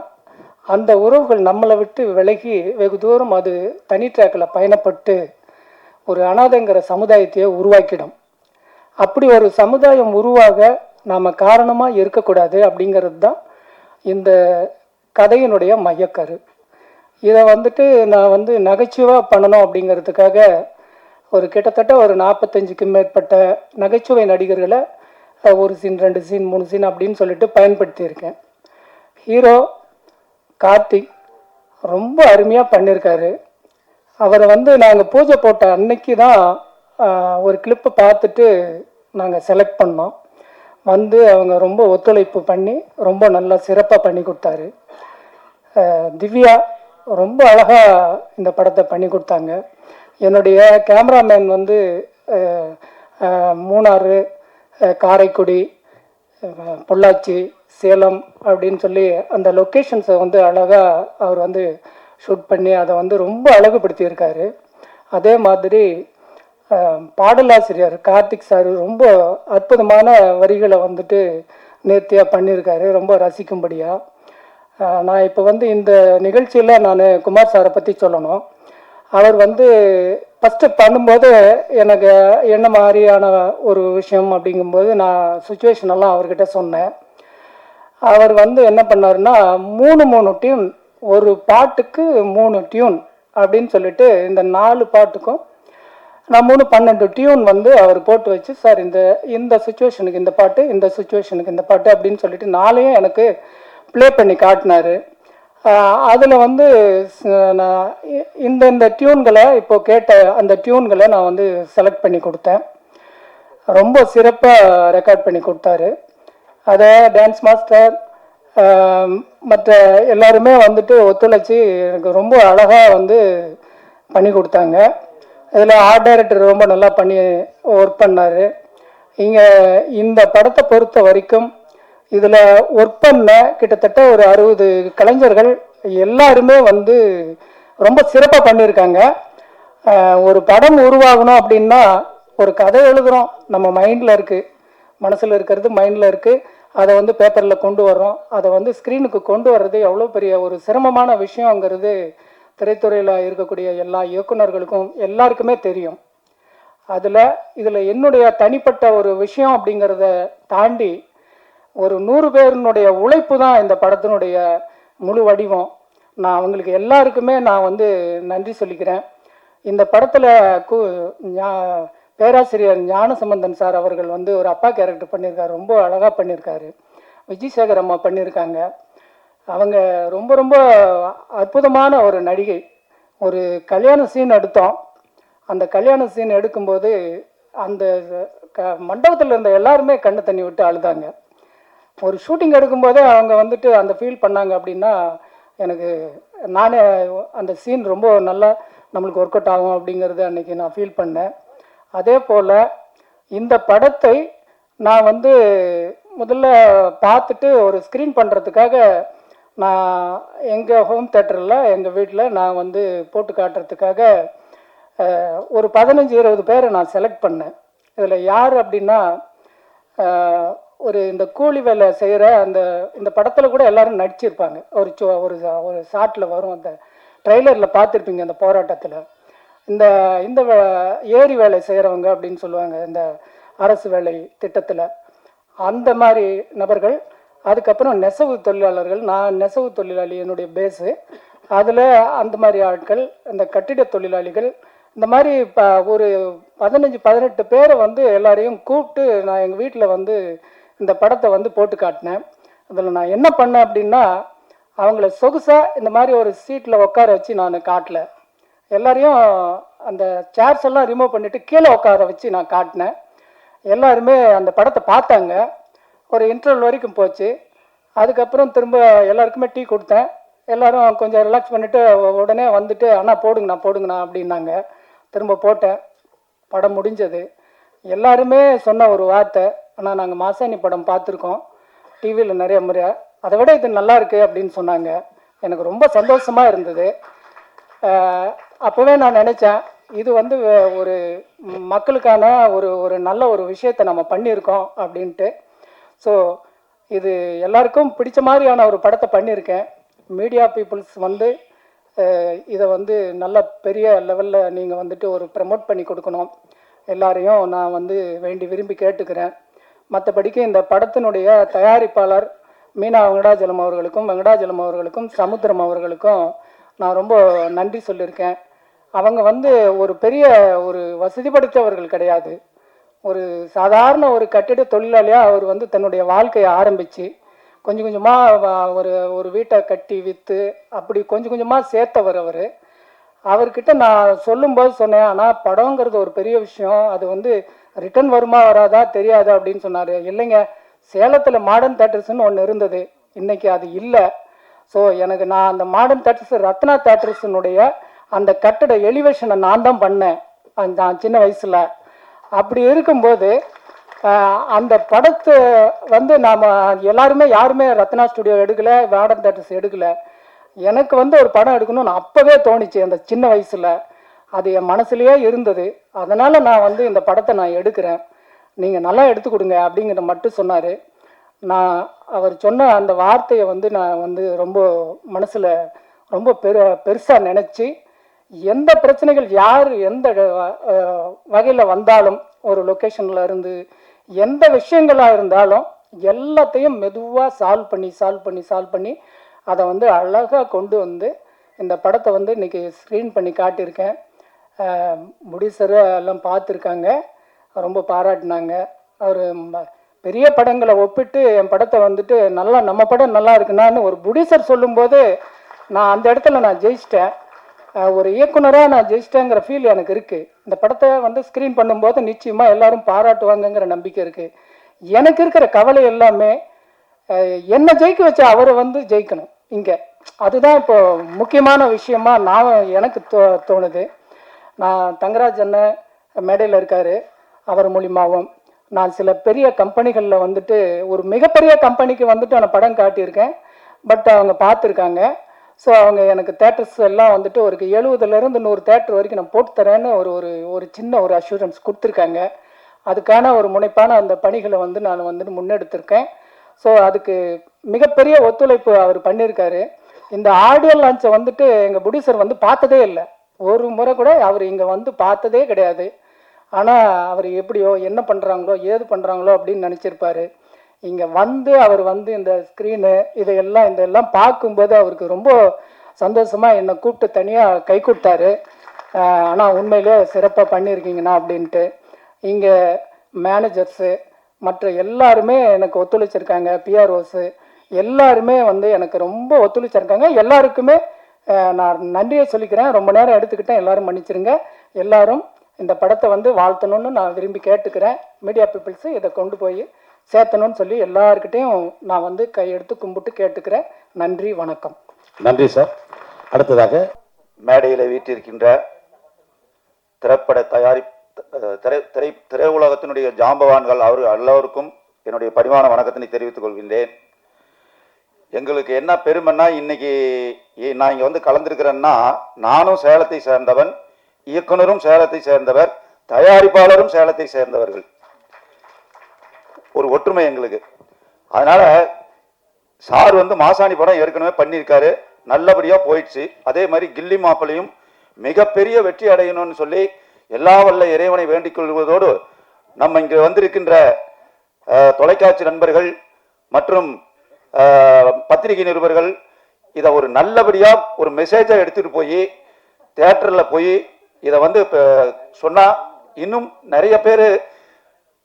அந்த உறவுகள் நம்மளை விட்டு விலகி வெகு தூரம் அது தனி ட்ராக்கில் பயணப்பட்டு ஒரு அனாதைங்கிற சமுதாயத்தையே உருவாக்கிடும். அப்படி ஒரு சமுதாயம் உருவாக நாம் காரணமாக இருக்கக்கூடாது அப்படிங்கிறது தான் இந்த கதையினுடைய மையக்கரு. இதை நான் நகைச்சுவாக பண்ணணும் அப்படிங்கிறதுக்காக கிட்டத்தட்ட ஒரு 45க்கும் மேற்பட்ட நகைச்சுவை நடிகர்களை ஒரு சீன், 2 சீன், 3 சீன் அப்படின்னு சொல்லிட்டு பயன்படுத்தியிருக்கேன். ஹீரோ கார்த்திக் ரொம்ப அருமையாக பண்ணியிருக்காரு. அவரை நாங்கள் பூஜை போட்ட அன்னைக்கு தான் ஒரு கிளிப்பை பார்த்துட்டு நாங்கள் செலக்ட் பண்ணோம். அவங்க ரொம்ப ஒத்துழைப்பு பண்ணி ரொம்ப நல்லா சிறப்பாக பண்ணி கொடுத்தாரு. திவ்யா ரொம்ப அழகாக இந்த படத்தை பண்ணி கொடுத்தாங்க. என்னுடைய கேமராமேன் மூணாறு, காரைக்குடி, பொள்ளாச்சி, சேலம் அப்படின்னு சொல்லி அந்த லொக்கேஷன்ஸை அழகாக அவர் ஷூட் பண்ணி அதை ரொம்ப அழகுபடுத்தியிருக்காரு. அதே மாதிரி பாடலாசிரியர் கார்த்திக் சார் ரொம்ப அற்புதமான வரிகளை நேர்த்தியாக பண்ணியிருக்காரு, ரொம்ப ரசிக்கும்படியாக. நான் இப்போ இந்த நிகழ்ச்சியில் நான் குமார் சாரை பற்றி சொல்லணும். அவர் ஃபஸ்ட்டு பண்ணும்போது எனக்கு என்ன மாதிரியான ஒரு விஷயம் அப்படிங்கும்போது நான் சுச்சுவேஷனெல்லாம் அவர்கிட்ட சொன்னேன். அவர் என்ன பண்ணாருன்னா 3 டியூன், ஒரு பாட்டுக்கு 3 டியூன் அப்படின்னு சொல்லிட்டு இந்த 4 பாட்டுக்கும் நான் 12 டியூன் வந்து அவர் போட்டு வச்சு, சார் இந்த சுச்சுவேஷனுக்கு இந்த பாட்டு, இந்த சுச்சுவேஷனுக்கு இந்த பாட்டு அப்படின்னு சொல்லிட்டு 4ஐயும் எனக்கு ப்ளே பண்ணி காட்டினார். அதில் வந்து நான் இந்த டியூன்களை இப்போ கேட்ட அந்த டியூன்களை நான் வந்து செலக்ட் பண்ணி கொடுத்தேன். ரொம்ப சிறப்பாக ரெக்கார்ட் பண்ணி கொடுத்தாரு. அதை டான்ஸ் மாஸ்டர் மற்ற எல்லாருமே வந்துட்டு ஒத்துழைச்சி எனக்கு ரொம்ப அழகாக வந்து பண்ணி கொடுத்தாங்க. இதில் ஆர்ட் டைரக்டர் ரொம்ப நல்லா பண்ணி ஒர்க் பண்ணார். இங்கே இந்த படத்தை பொறுத்த வரைக்கும் இதில் ஒர்க் பண்ண கிட்டத்தட்ட ஒரு 60 கலைஞர்கள் எல்லாருமே வந்து ரொம்ப சிறப்பாக பண்ணியிருக்காங்க. ஒரு படம் உருவாகணும் அப்படின்னா ஒரு கதை எழுதுகிறோம், நம்ம மைண்டில் இருக்குது, மனசில் இருக்கிறது மைண்டில் இருக்குது, அதை வந்து பேப்பரில் கொண்டு வர்றோம், அதை வந்து ஸ்க்ரீனுக்கு கொண்டு வர்றது எவ்வளோ பெரிய ஒரு சிரமமான விஷயங்கிறது திரைத்துறையில் இருக்கக்கூடிய எல்லா இயக்குநர்களுக்கும் எல்லாருக்குமே தெரியும். இதில் என்னுடைய தனிப்பட்ட ஒரு விஷயம் அப்படிங்கிறத தாண்டி ஒரு 100 பேருனுடைய உழைப்பு தான் இந்த படத்தினுடைய முழு வடிவம். நான் அவங்களுக்கு எல்லாருக்குமே நான் வந்து நன்றி சொல்லிக்கிறேன். இந்த படத்தில் பேராசிரியர் ஞானசம்பந்தன் சார் அவர்கள் வந்து ஒரு அப்பா கேரக்டர் பண்ணியிருக்காரு, ரொம்ப அழகாக பண்ணியிருக்காரு. விஜய்சேகர் அம்மா பண்ணியிருக்காங்க. அவங்க ரொம்ப ரொம்ப அற்புதமான ஒரு நடிகை. ஒரு கல்யாண சீன் எடுத்தோம். அந்த கல்யாண சீன் எடுக்கும்போது அந்த மண்டபத்தில் இருந்த எல்லாருமே கண்ணு தண்ணி விட்டு அழுதாங்க. ஒரு ஷூட்டிங் எடுக்கும்போதே அவங்க வந்துட்டு அந்த ஃபீல் பண்ணாங்க அப்படின்னா எனக்கு நானே அந்த சீன் ரொம்ப நல்லா நம்மளுக்கு ஒர்க் அவுட் ஆகும் அப்படிங்கிறது அன்றைக்கி நான் ஃபீல் பண்ணேன். அதே போல் இந்த படத்தை நான் வந்து முதல்ல பார்த்துட்டு ஒரு ஸ்க்ரீன் பண்ணுறதுக்காக நான் எங்கள் ஹோம் தேட்டரில் எங்கள் வீட்டில் நான் வந்து போட்டு காட்டுறதுக்காக ஒரு 15-20 பேரை நான் செலக்ட் பண்ணேன். இதில் யார் அப்படின்னா ஒரு இந்த கூலி வேலை செய்கிற இந்த படத்தில் கூட எல்லோரும் நடிச்சிருப்பாங்க. ஒரு ஷாட்டில் வரும், அந்த ட்ரெய்லரில் பார்த்துருப்பீங்க. அந்த போராட்டத்தில் இந்த ஏரி வேலை செய்கிறவங்க அப்படின்னு சொல்லுவாங்க, இந்த அரசு வேலை திட்டத்தில், அந்த மாதிரி நபர்கள். அதுக்கப்புறம் நெசவு தொழிலாளர்கள், நான் நெசவு தொழிலாளி என்னுடைய பேஸு. அதில் அந்த மாதிரி ஆட்கள், இந்த கட்டிட தொழிலாளிகள், இந்த மாதிரி ஒரு 15-18 பேரை வந்து எல்லாரையும் கூப்பிட்டு நான் எங்கள் வீட்டில் வந்து இந்த படத்தை வந்து போட்டு காட்டினேன். அதில் நான் என்ன பண்ணேன் அப்படின்னா, அவங்கள சொகுசாக இந்த மாதிரி ஒரு சீட்டில் உட்கார வச்சு நான் காட்டல. எல்லாரையும் அந்த சேர்ஸ் எல்லாம் ரிமூவ் பண்ணிவிட்டு கீழே உட்கார வச்சு நான் காட்டினேன். எல்லாருமே அந்த படத்தை பார்த்தாங்க. ஒரு இன்டர்வல் வரைக்கும் போச்சு. அதுக்கப்புறம் திரும்ப எல்லாருக்குமே டீ கொடுத்தேன். எல்லோரும் கொஞ்சம் ரிலாக்ஸ் பண்ணிவிட்டு உடனே வந்துட்டு அண்ணா போடுங்கண்ணா அப்படின்னாங்க. திரும்ப போட்டேன். படம் முடிஞ்சது. எல்லாருமே சொன்ன ஒரு வார்த்தை, ஆனால் நாங்கள் மாசாணி படம் பார்த்துருக்கோம் டிவியில் நிறைய முறை, அதை விட இது நல்லா இருக்குது அப்படின்னு சொன்னாங்க. எனக்கு ரொம்ப சந்தோஷமாக இருந்தது. அப்போவே நான் நினச்சேன், இது வந்து ஒரு மக்களுக்கான ஒரு நல்ல ஒரு விஷயத்தை நம்ம பண்ணியிருக்கோம் அப்படின்ட்டு. ஸோ இது எல்லாருக்கும் பிடிச்ச மாதிரியான ஒரு படத்தை பண்ணியிருக்கேன். மீடியா பீப்புள்ஸ் வந்து இதை வந்து நல்ல பெரிய லெவலில் நீங்கள் வந்துட்டு ஒரு ப்ரமோட் பண்ணி கொடுக்கணும், எல்லாரையும் நான் வந்து வேண்டி விரும்பி கேட்டுக்கிறேன். மற்றபடிக்கு இந்த படத்தினுடைய தயாரிப்பாளர் மீனா வெங்கடாஜலம் அவர்களுக்கும் சமுத்திரம் அவர்களுக்கும் நான் ரொம்ப நன்றி சொல்லியிருக்கேன். அவங்க வந்து ஒரு பெரிய ஒரு வசதி படைத்தவர்கள் கிடையாது. ஒரு சாதாரண ஒரு கட்டிட தொழிலாளியாக அவர் வந்து தன்னுடைய வாழ்க்கையை ஆரம்பித்து கொஞ்சம் கொஞ்சமாக ஒரு வீட்டை கட்டி விற்று அப்படி கொஞ்சம் கொஞ்சமாக சேர்த்தவர் அவர். அவர்கிட்ட நான் சொல்லும்போது சொன்னேன், ஆனால் படங்கிறது ஒரு பெரிய விஷயம், அது வந்து ரிட்டர்ன் வருமா வராதா தெரியாது அப்படின்னு சொன்னார். இல்லைங்க, சேலத்தில் மாடர்ன் தேட்டர்ஸ்ன்னு ஒன்று இருந்தது, இன்றைக்கி அது இல்லை. ஸோ நான் அந்த மாடர்ன் தேட்டர்ஸ் ரத்னா தேட்டர்ஸினுடைய அந்த கட்டட எலிவேஷனை நான் தான் பண்ணேன் நான் சின்ன வயசில். அப்படி இருக்கும்போது அந்த படத்தை வந்து நாம் எல்லாருமே யாருமே ரத்னா ஸ்டுடியோ எடுக்கலை, மாடர்ன் தேட்டர்ஸ் எடுக்கலை. எனக்கு வந்து ஒரு படம் எடுக்கணும்னு அப்போவே தோணிச்சு அந்த சின்ன வயசில். அது என் மனசுலேயே இருந்தது. அதனால் நான் வந்து இந்த படத்தை நான் எடுக்கிறேன், நீங்கள் நல்லா எடுத்து கொடுங்க அப்படிங்கிற மட்டும் சொன்னார். நான் அவர் சொன்ன அந்த வார்த்தையை வந்து நான் வந்து ரொம்ப மனசில் ரொம்ப பெருசாக நினச்சி, எந்த பிரச்சனைகள் யார் எந்த வகையில் வந்தாலும், ஒரு லொக்கேஷனில் இருந்து எந்த விஷயங்களாக இருந்தாலும் எல்லாத்தையும் மெதுவாக சால்வ் பண்ணி அதை வந்து அழகாக கொண்டு வந்து இந்த படத்தை வந்து இன்றைக்கி ஸ்க்ரீன் பண்ணி காட்டியிருக்கேன். முடிசர் எல்லாம் பார்த்துருக்காங்க, ரொம்ப பாராட்டினாங்க. அவர் பெரிய படங்களை ஒப்பிட்டு என் படத்தை வந்துட்டு நல்லா நம்ம படம் நல்லா இருக்குன்னான்னு ஒரு புடிசர் சொல்லும்போது நான் அந்த இடத்துல நான் ஜெயிச்சிட்டேன். ஒரு இயக்குனராக நான் ஜெயிச்சிட்டேங்கிற ஃபீல் எனக்கு இருக்குது. இந்த படத்தை வந்து ஸ்க்ரீன் பண்ணும்போது நிச்சயமாக எல்லோரும் பாராட்டுவாங்கங்கிற நம்பிக்கை இருக்குது. எனக்கு இருக்கிற கவலை எல்லாமே என்னை ஜெயிக்க வச்ச அவரை வந்து ஜெயிக்கணும் இங்கே. அதுதான் இப்போ முக்கியமான விஷயமா எனக்கு தோணுது. நான் தங்கராஜ் அண்ணன் மேடையில் இருக்கார், அவர் மூலிமாவும் நான் சில பெரிய கம்பெனிகளில் வந்துட்டு ஒரு மிகப்பெரிய கம்பெனிக்கு வந்துட்டு நான் படம் காட்டியிருக்கேன். பட் அவங்க பார்த்துருக்காங்க. ஸோ அவங்க எனக்கு தேட்டர்ஸ் எல்லாம் வந்துட்டு ஒரு 70லேருந்து 100 தேட்டர் வரைக்கும் நான் போட்டு தரேன்னு ஒரு சின்ன ஒரு அஷூரன்ஸ் கொடுத்துருக்காங்க. அதுக்கான ஒரு முனைப்பான அந்த பணிகளை வந்து நான் வந்துட்டு முன்னெடுத்திருக்கேன். ஸோ அதுக்கு மிகப்பெரிய ஒத்துழைப்பு அவர் பண்ணியிருக்காரு. இந்த ஆடியோ லான்ச்சை வந்துட்டு எங்கள் புடிசர் வந்து பார்த்ததே இல்லை, ஒரு முறை கூட அவர் இங்கே வந்து பார்த்ததே கிடையாது. ஆனால் அவர் எப்படியோ என்ன பண்ணுறாங்களோ ஏது பண்ணுறாங்களோ அப்படின்னு நினச்சிருப்பார். இங்கே வந்து அவர் வந்து இந்த ஸ்க்ரீனு இதெல்லாம் பார்க்கும்போது அவருக்கு ரொம்ப சந்தோஷமாக என்னை கூப்பிட்டு தனியாக கை கொடுத்தாரு. ஆனால் உண்மையிலே சிறப்பாக பண்ணியிருக்கீங்கண்ணா அப்படின்ட்டு. இங்கே மேனேஜர்ஸு மற்ற எல்லாருமே எனக்கு ஒத்துழைச்சிருக்காங்க, பிஆர்ஓஸு எல்லாருமே வந்து எனக்கு ரொம்ப ஒத்துழைச்சிருக்காங்க. எல்லாருக்குமே நான் நன்றியை சொல்லிக்கிறேன். ரொம்ப நேரம் எடுத்துக்கிட்டேன், எல்லோரும் மன்னிச்சிருங்க. எல்லாரும் இந்த படத்தை வந்து வாழ்த்தணும்னு நான் விரும்பி கேட்டுக்கிறேன். மீடியா பீப்புள்ஸு இதை கொண்டு போய் சேர்த்தணும்னு சொல்லி எல்லாருக்கிட்டையும் நான் வந்து கையெடுத்து கும்பிட்டு கேட்டுக்கிறேன். நன்றி, வணக்கம். நன்றி சார். அடுத்ததாக மேடையில் வீட்டிருக்கின்ற திரைப்பட திரையுலகத்தினுடைய ஜாம்பவான்கள் அவர்கள் எல்லோருக்கும் என்னுடைய பணிவான வணக்கத்தினை தெரிவித்துக் கொள்கின்றேன். எங்களுக்கு என்ன பெருமைன்னா, இன்னைக்கு நான் இங்கே வந்து கலந்துருக்கிறேன்னா, நானும் சேலத்தை சேர்ந்தவன், இயக்குனரும் சேலத்தை சேர்ந்தவர், தயாரிப்பாளரும் சேலத்தை சேர்ந்தவர்கள். ஒரு ஒற்றுமை எங்களுக்கு. அதனால சார் வந்து மாசாணி படம் ஏற்கனவே பண்ணியிருக்காரு, நல்லபடியாக போயிடுச்சு. அதே மாதிரி கில்லி மாப்பிளையும் மிகப்பெரிய வெற்றி அடையணும்னு சொல்லி எல்லா வல்ல இறைவனை வேண்டிக் கொள்வதோடு, நம்ம இங்கே வந்திருக்கின்ற தொலைக்காட்சி நண்பர்கள் மற்றும் பத்திரிகை நிருபர்கள் இதை ஒரு நல்லபடியாக ஒரு மெசேஜை எடுத்துகிட்டு போய் தியேட்டரில் போய் இதை வந்து சொன்னால் இன்னும் நிறைய பேர்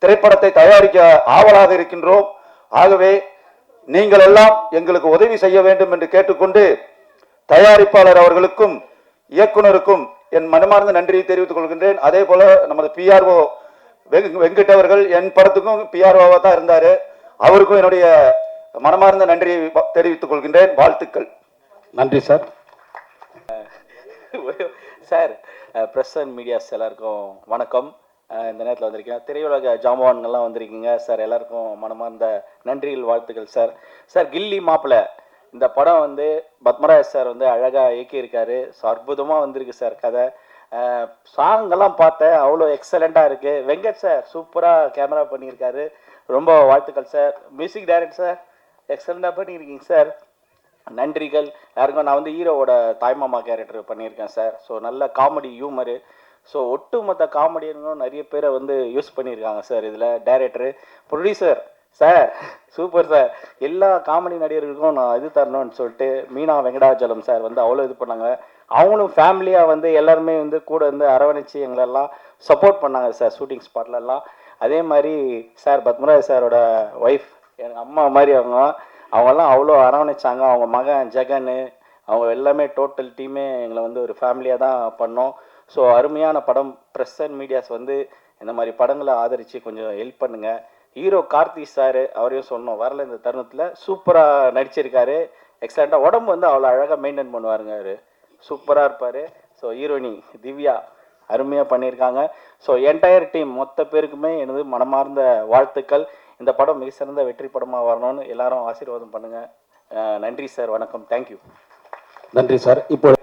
திரைப்படத்தை தயாரிக்க ஆவலாக இருக்கின்றோம். ஆகவே நீங்கள் எல்லாம் எங்களுக்கு உதவி செய்ய வேண்டும் என்று கேட்டுக்கொண்டு, தயாரிப்பாளர் அவர்களுக்கும் இயக்குனருக்கும் என் மனமார்ந்த நன்றியை தெரிவித்துக் கொள்கின்றேன். அதே போல நமது பிஆர்ஓ வெங்கட் அவர்கள் என் படத்துக்கும் பிஆர்ஓவா தான் இருந்தார், அவருக்கும் என்னுடைய மனமார்ந்த நன்றியை தெரிவித்துக் கொள்கின்றேன். வாழ்த்துக்கள். நன்றி sir. Sir, press and medias எல்லாருக்கும் வணக்கம். இந்த நேரத்தில் வந்திருக்கேன். திரையுலக ஜாம்பவான்கள்லாம் வந்திருக்கீங்க சார், எல்லாருக்கும் மனமார்ந்த நன்றிகள், வாழ்த்துக்கள் சார். சார், கில்லி மாப்பிள்ளை இந்த படம் வந்து பத்மராஜ் சார் வந்து அழகாக இயக்கியிருக்காரு. ஸோ அற்புதமாக வந்திருக்கு சார் கதை. சாங்கெல்லாம் பார்த்தேன், அவ்வளோ எக்ஸலண்ட்டாக இருக்குது. வெங்கட் சார் சூப்பராக கேமரா பண்ணியிருக்காரு, ரொம்ப வாழ்த்துக்கள் சார். மியூசிக் டைரக்டர் சார் எக்ஸலண்ட்டாக பண்ணியிருக்கீங்க சார், நன்றிகள். யாருக்கும் நான் வந்து ஹீரோவோட தாய்மாமா கேரக்டர் பண்ணியிருக்கேன் சார். ஸோ நல்ல காமெடி ஹியூமரு. ஸோ ஒட்டுமொத்த காமெடியனும் நிறைய பேரை வந்து யூஸ் பண்ணியிருக்காங்க சார் இதில். Director, producer sir super sir. எல்லா காமெடி நடிகர்களுக்கும் நான் இது தரணும்னு சொல்லிட்டு மீனா வெங்கடாஜலம் சார் வந்து அவ்வளோ இது பண்ணாங்க. அவங்களும் ஃபேமிலியாக வந்து எல்லாருமே வந்து கூட வந்து அரவணைச்சி எங்களெல்லாம் சப்போர்ட் பண்ணாங்க சார் ஷூட்டிங் ஸ்பாட்லலாம். அதே மாதிரி சார் பத்மராஜ் சாரோட ஒய்ஃப் எனக்கு அம்மா மாதிரி அவங்கெல்லாம் அவ்வளோ அரவணைச்சாங்க. அவங்க மகன் ஜெகன், அவங்க எல்லாமே டோட்டல் டீமே எங்களை வந்து ஒரு ஃபேமிலியாக தான் பண்ணோம். ஸோ அருமையான படம். ப்ரெஸ் அண்ட் மீடியாஸ் வந்து இந்த மாதிரி படங்களை ஆதரித்து கொஞ்சம் ஹெல்ப் பண்ணுங்கள். ஹீரோ கார்த்தி சார், அவரையும் சொன்னோம் வரல இந்த தருணத்தில், சூப்பராக நடிச்சிருக்காரு, எக்ஸலண்ட்டாக. உடம்பு வந்து அவ்வளோ அழகாக மெயின்டைன் பண்ணுவாருங்க, அவர் சூப்பராக இருப்பார். ஸோ ஹீரோயினி திவ்யா அருமையாக பண்ணியிருக்காங்க. ஸோ என்டையர் டீம் மொத்த பேருக்குமே எனது மனமார்ந்த வாழ்த்துக்கள். இந்த படம் மிக சிறந்த வெற்றி படமாக வரணும்னு எல்லாரும் ஆசீர்வாதம் பண்ணுங்கள். நன்றி சார், வணக்கம், தேங்க்யூ. நன்றி சார். இப்போ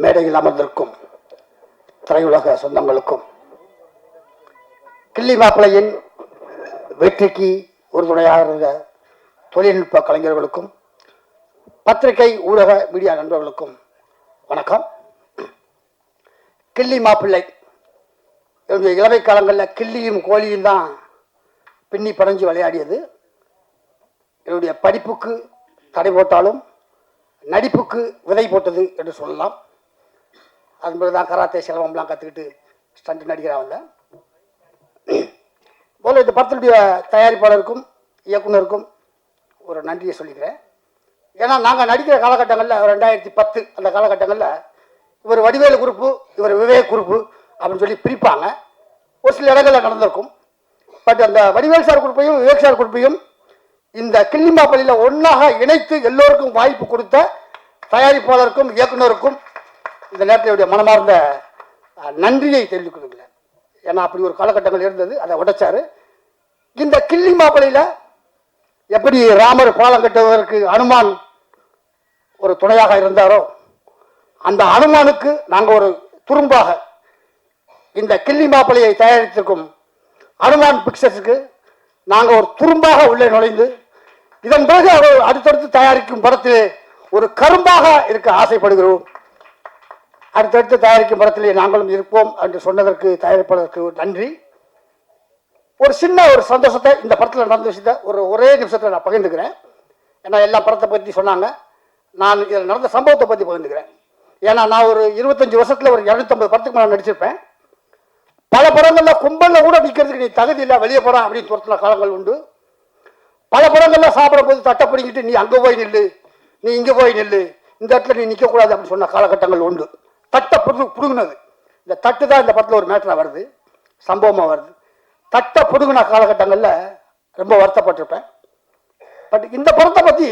மேடையில் அமர்ந்திருக்கும் திரையுலக சொந்தங்களுக்கும் கிள்ளி மாப்பிள்ளையின் வெற்றிக்கு உறுதுணையாக இருந்த தொழில்நுட்ப கலைஞர்களுக்கும் பத்திரிகை ஊடக மீடியா நண்பர்களுக்கும் வணக்கம். கிள்ளி மாப்பிள்ளை என்னுடைய இளமை காலங்களில் கிள்ளியும் கோழியும் தான் பின்னி படைஞ்சு விளையாடியது. என்னுடைய படிப்புக்கு தடை போட்டாலும் நடிப்புக்கு விதை போட்டது என்று சொல்லலாம். அது மாதிரி தான் கராத்தே சிலம்பம்லாம் கற்றுக்கிட்டு ஸ்டண்ட் நடிகராக வந்தேன். முதல்ல இந்த படத்தினுடைய தயாரிப்பாளருக்கும் இயக்குனருக்கும் ஒரு நன்றியை சொல்லிக்கிறேன். ஏன்னா நாங்கள் நடிக்கிற காலகட்டங்களில் 2010 அந்த காலகட்டங்களில் இவர் வடிவேலு குரூப்பு, இவர் விவேக் குரூப்பு அப்படின்னு சொல்லி பிரிப்பாங்க. ஒரு சில இடங்களில் நடந்திருக்கும். பட் அந்த வடிவேல் சார் குரூப்பையும் விவேக் சார் குரூப்பையும் இந்த கிள்ளி மாப்பிள்ளையில் ஒன்றாக இணைத்து எல்லோருக்கும் வாய்ப்பு கொடுத்த தயாரிப்பாளருக்கும் இயக்குனருக்கும் இந்த நேரத்தில் மனமார்ந்த நன்றியை தெரிவித்துக் கொள்கிறேன். ஏன்னா அப்படி ஒரு காலகட்டங்கள் இருந்தது, அதை உடைச்சாரு. இந்த கிள்ளி மாப்பிள்ளையில் எப்படி ராமர் பாலம் கட்டுவதற்கு அனுமான் ஒரு துணையாக இருந்தாரோ, அந்த அனுமானுக்கு நாங்கள் ஒரு துரும்பாக இந்த கிள்ளி மாப்பிள்ளையை தயாரித்திருக்கும் அனுமான் பிக்சர்ஸுக்கு நாங்கள் ஒரு துரும்பாக உள்ளே நுழைந்து இதன் பிறகு அவர் அடுத்தடுத்து தயாரிக்கும் படத்திலே ஒரு கரும்பாக இருக்க ஆசைப்படுகிறோம். அடுத்தடுத்து தயாரிக்கும் படத்திலே நாங்களும் இருப்போம் என்று சொன்னதற்கு தயாரிப்பாளருக்கு நன்றி. ஒரு சின்ன ஒரு சந்தோஷத்தை இந்த படத்தில் நடந்த விஷயத்தை ஒரே நிமிஷத்தில் நான் பகிர்ந்துக்கிறேன். ஏன்னா எல்லா படத்தை பற்றி சொன்னாங்க, நான் இதில் நடந்த சம்பவத்தை பற்றி பகிர்ந்துக்கிறேன். ஏன்னா நான் ஒரு 25 வருஷத்தில் ஒரு 250 படத்துக்கு மேலே நடிச்சிருப்பேன். பல படங்களில் கும்பலில் கூட நிற்கிறதுக்கு நீ தகுதி இல்லை, வெளியே போகிறான் அப்படின்னு துரத்தின காலங்கள் உண்டு. பல படங்களில் சாப்பிடும் போது தட்டை பிடிங்கிட்டு நீ அங்கே போய் நில்லு, நீ இங்கே போய் நில்லு, இந்த இடத்துல நீ நிற்கக்கூடாது அப்படின்னு சொன்ன காலகட்டங்கள் உண்டு. தட்டை பிடுங்கினது, இந்த தட்டு தான் இந்த படத்தில் ஒரு மேட்டராக வருது, சம்பவமாக வருது. தட்டை பிடுங்கின காலகட்டங்களில் ரொம்ப வருத்தப்பட்டிருப்பேன். பட் இந்த படத்தை பற்றி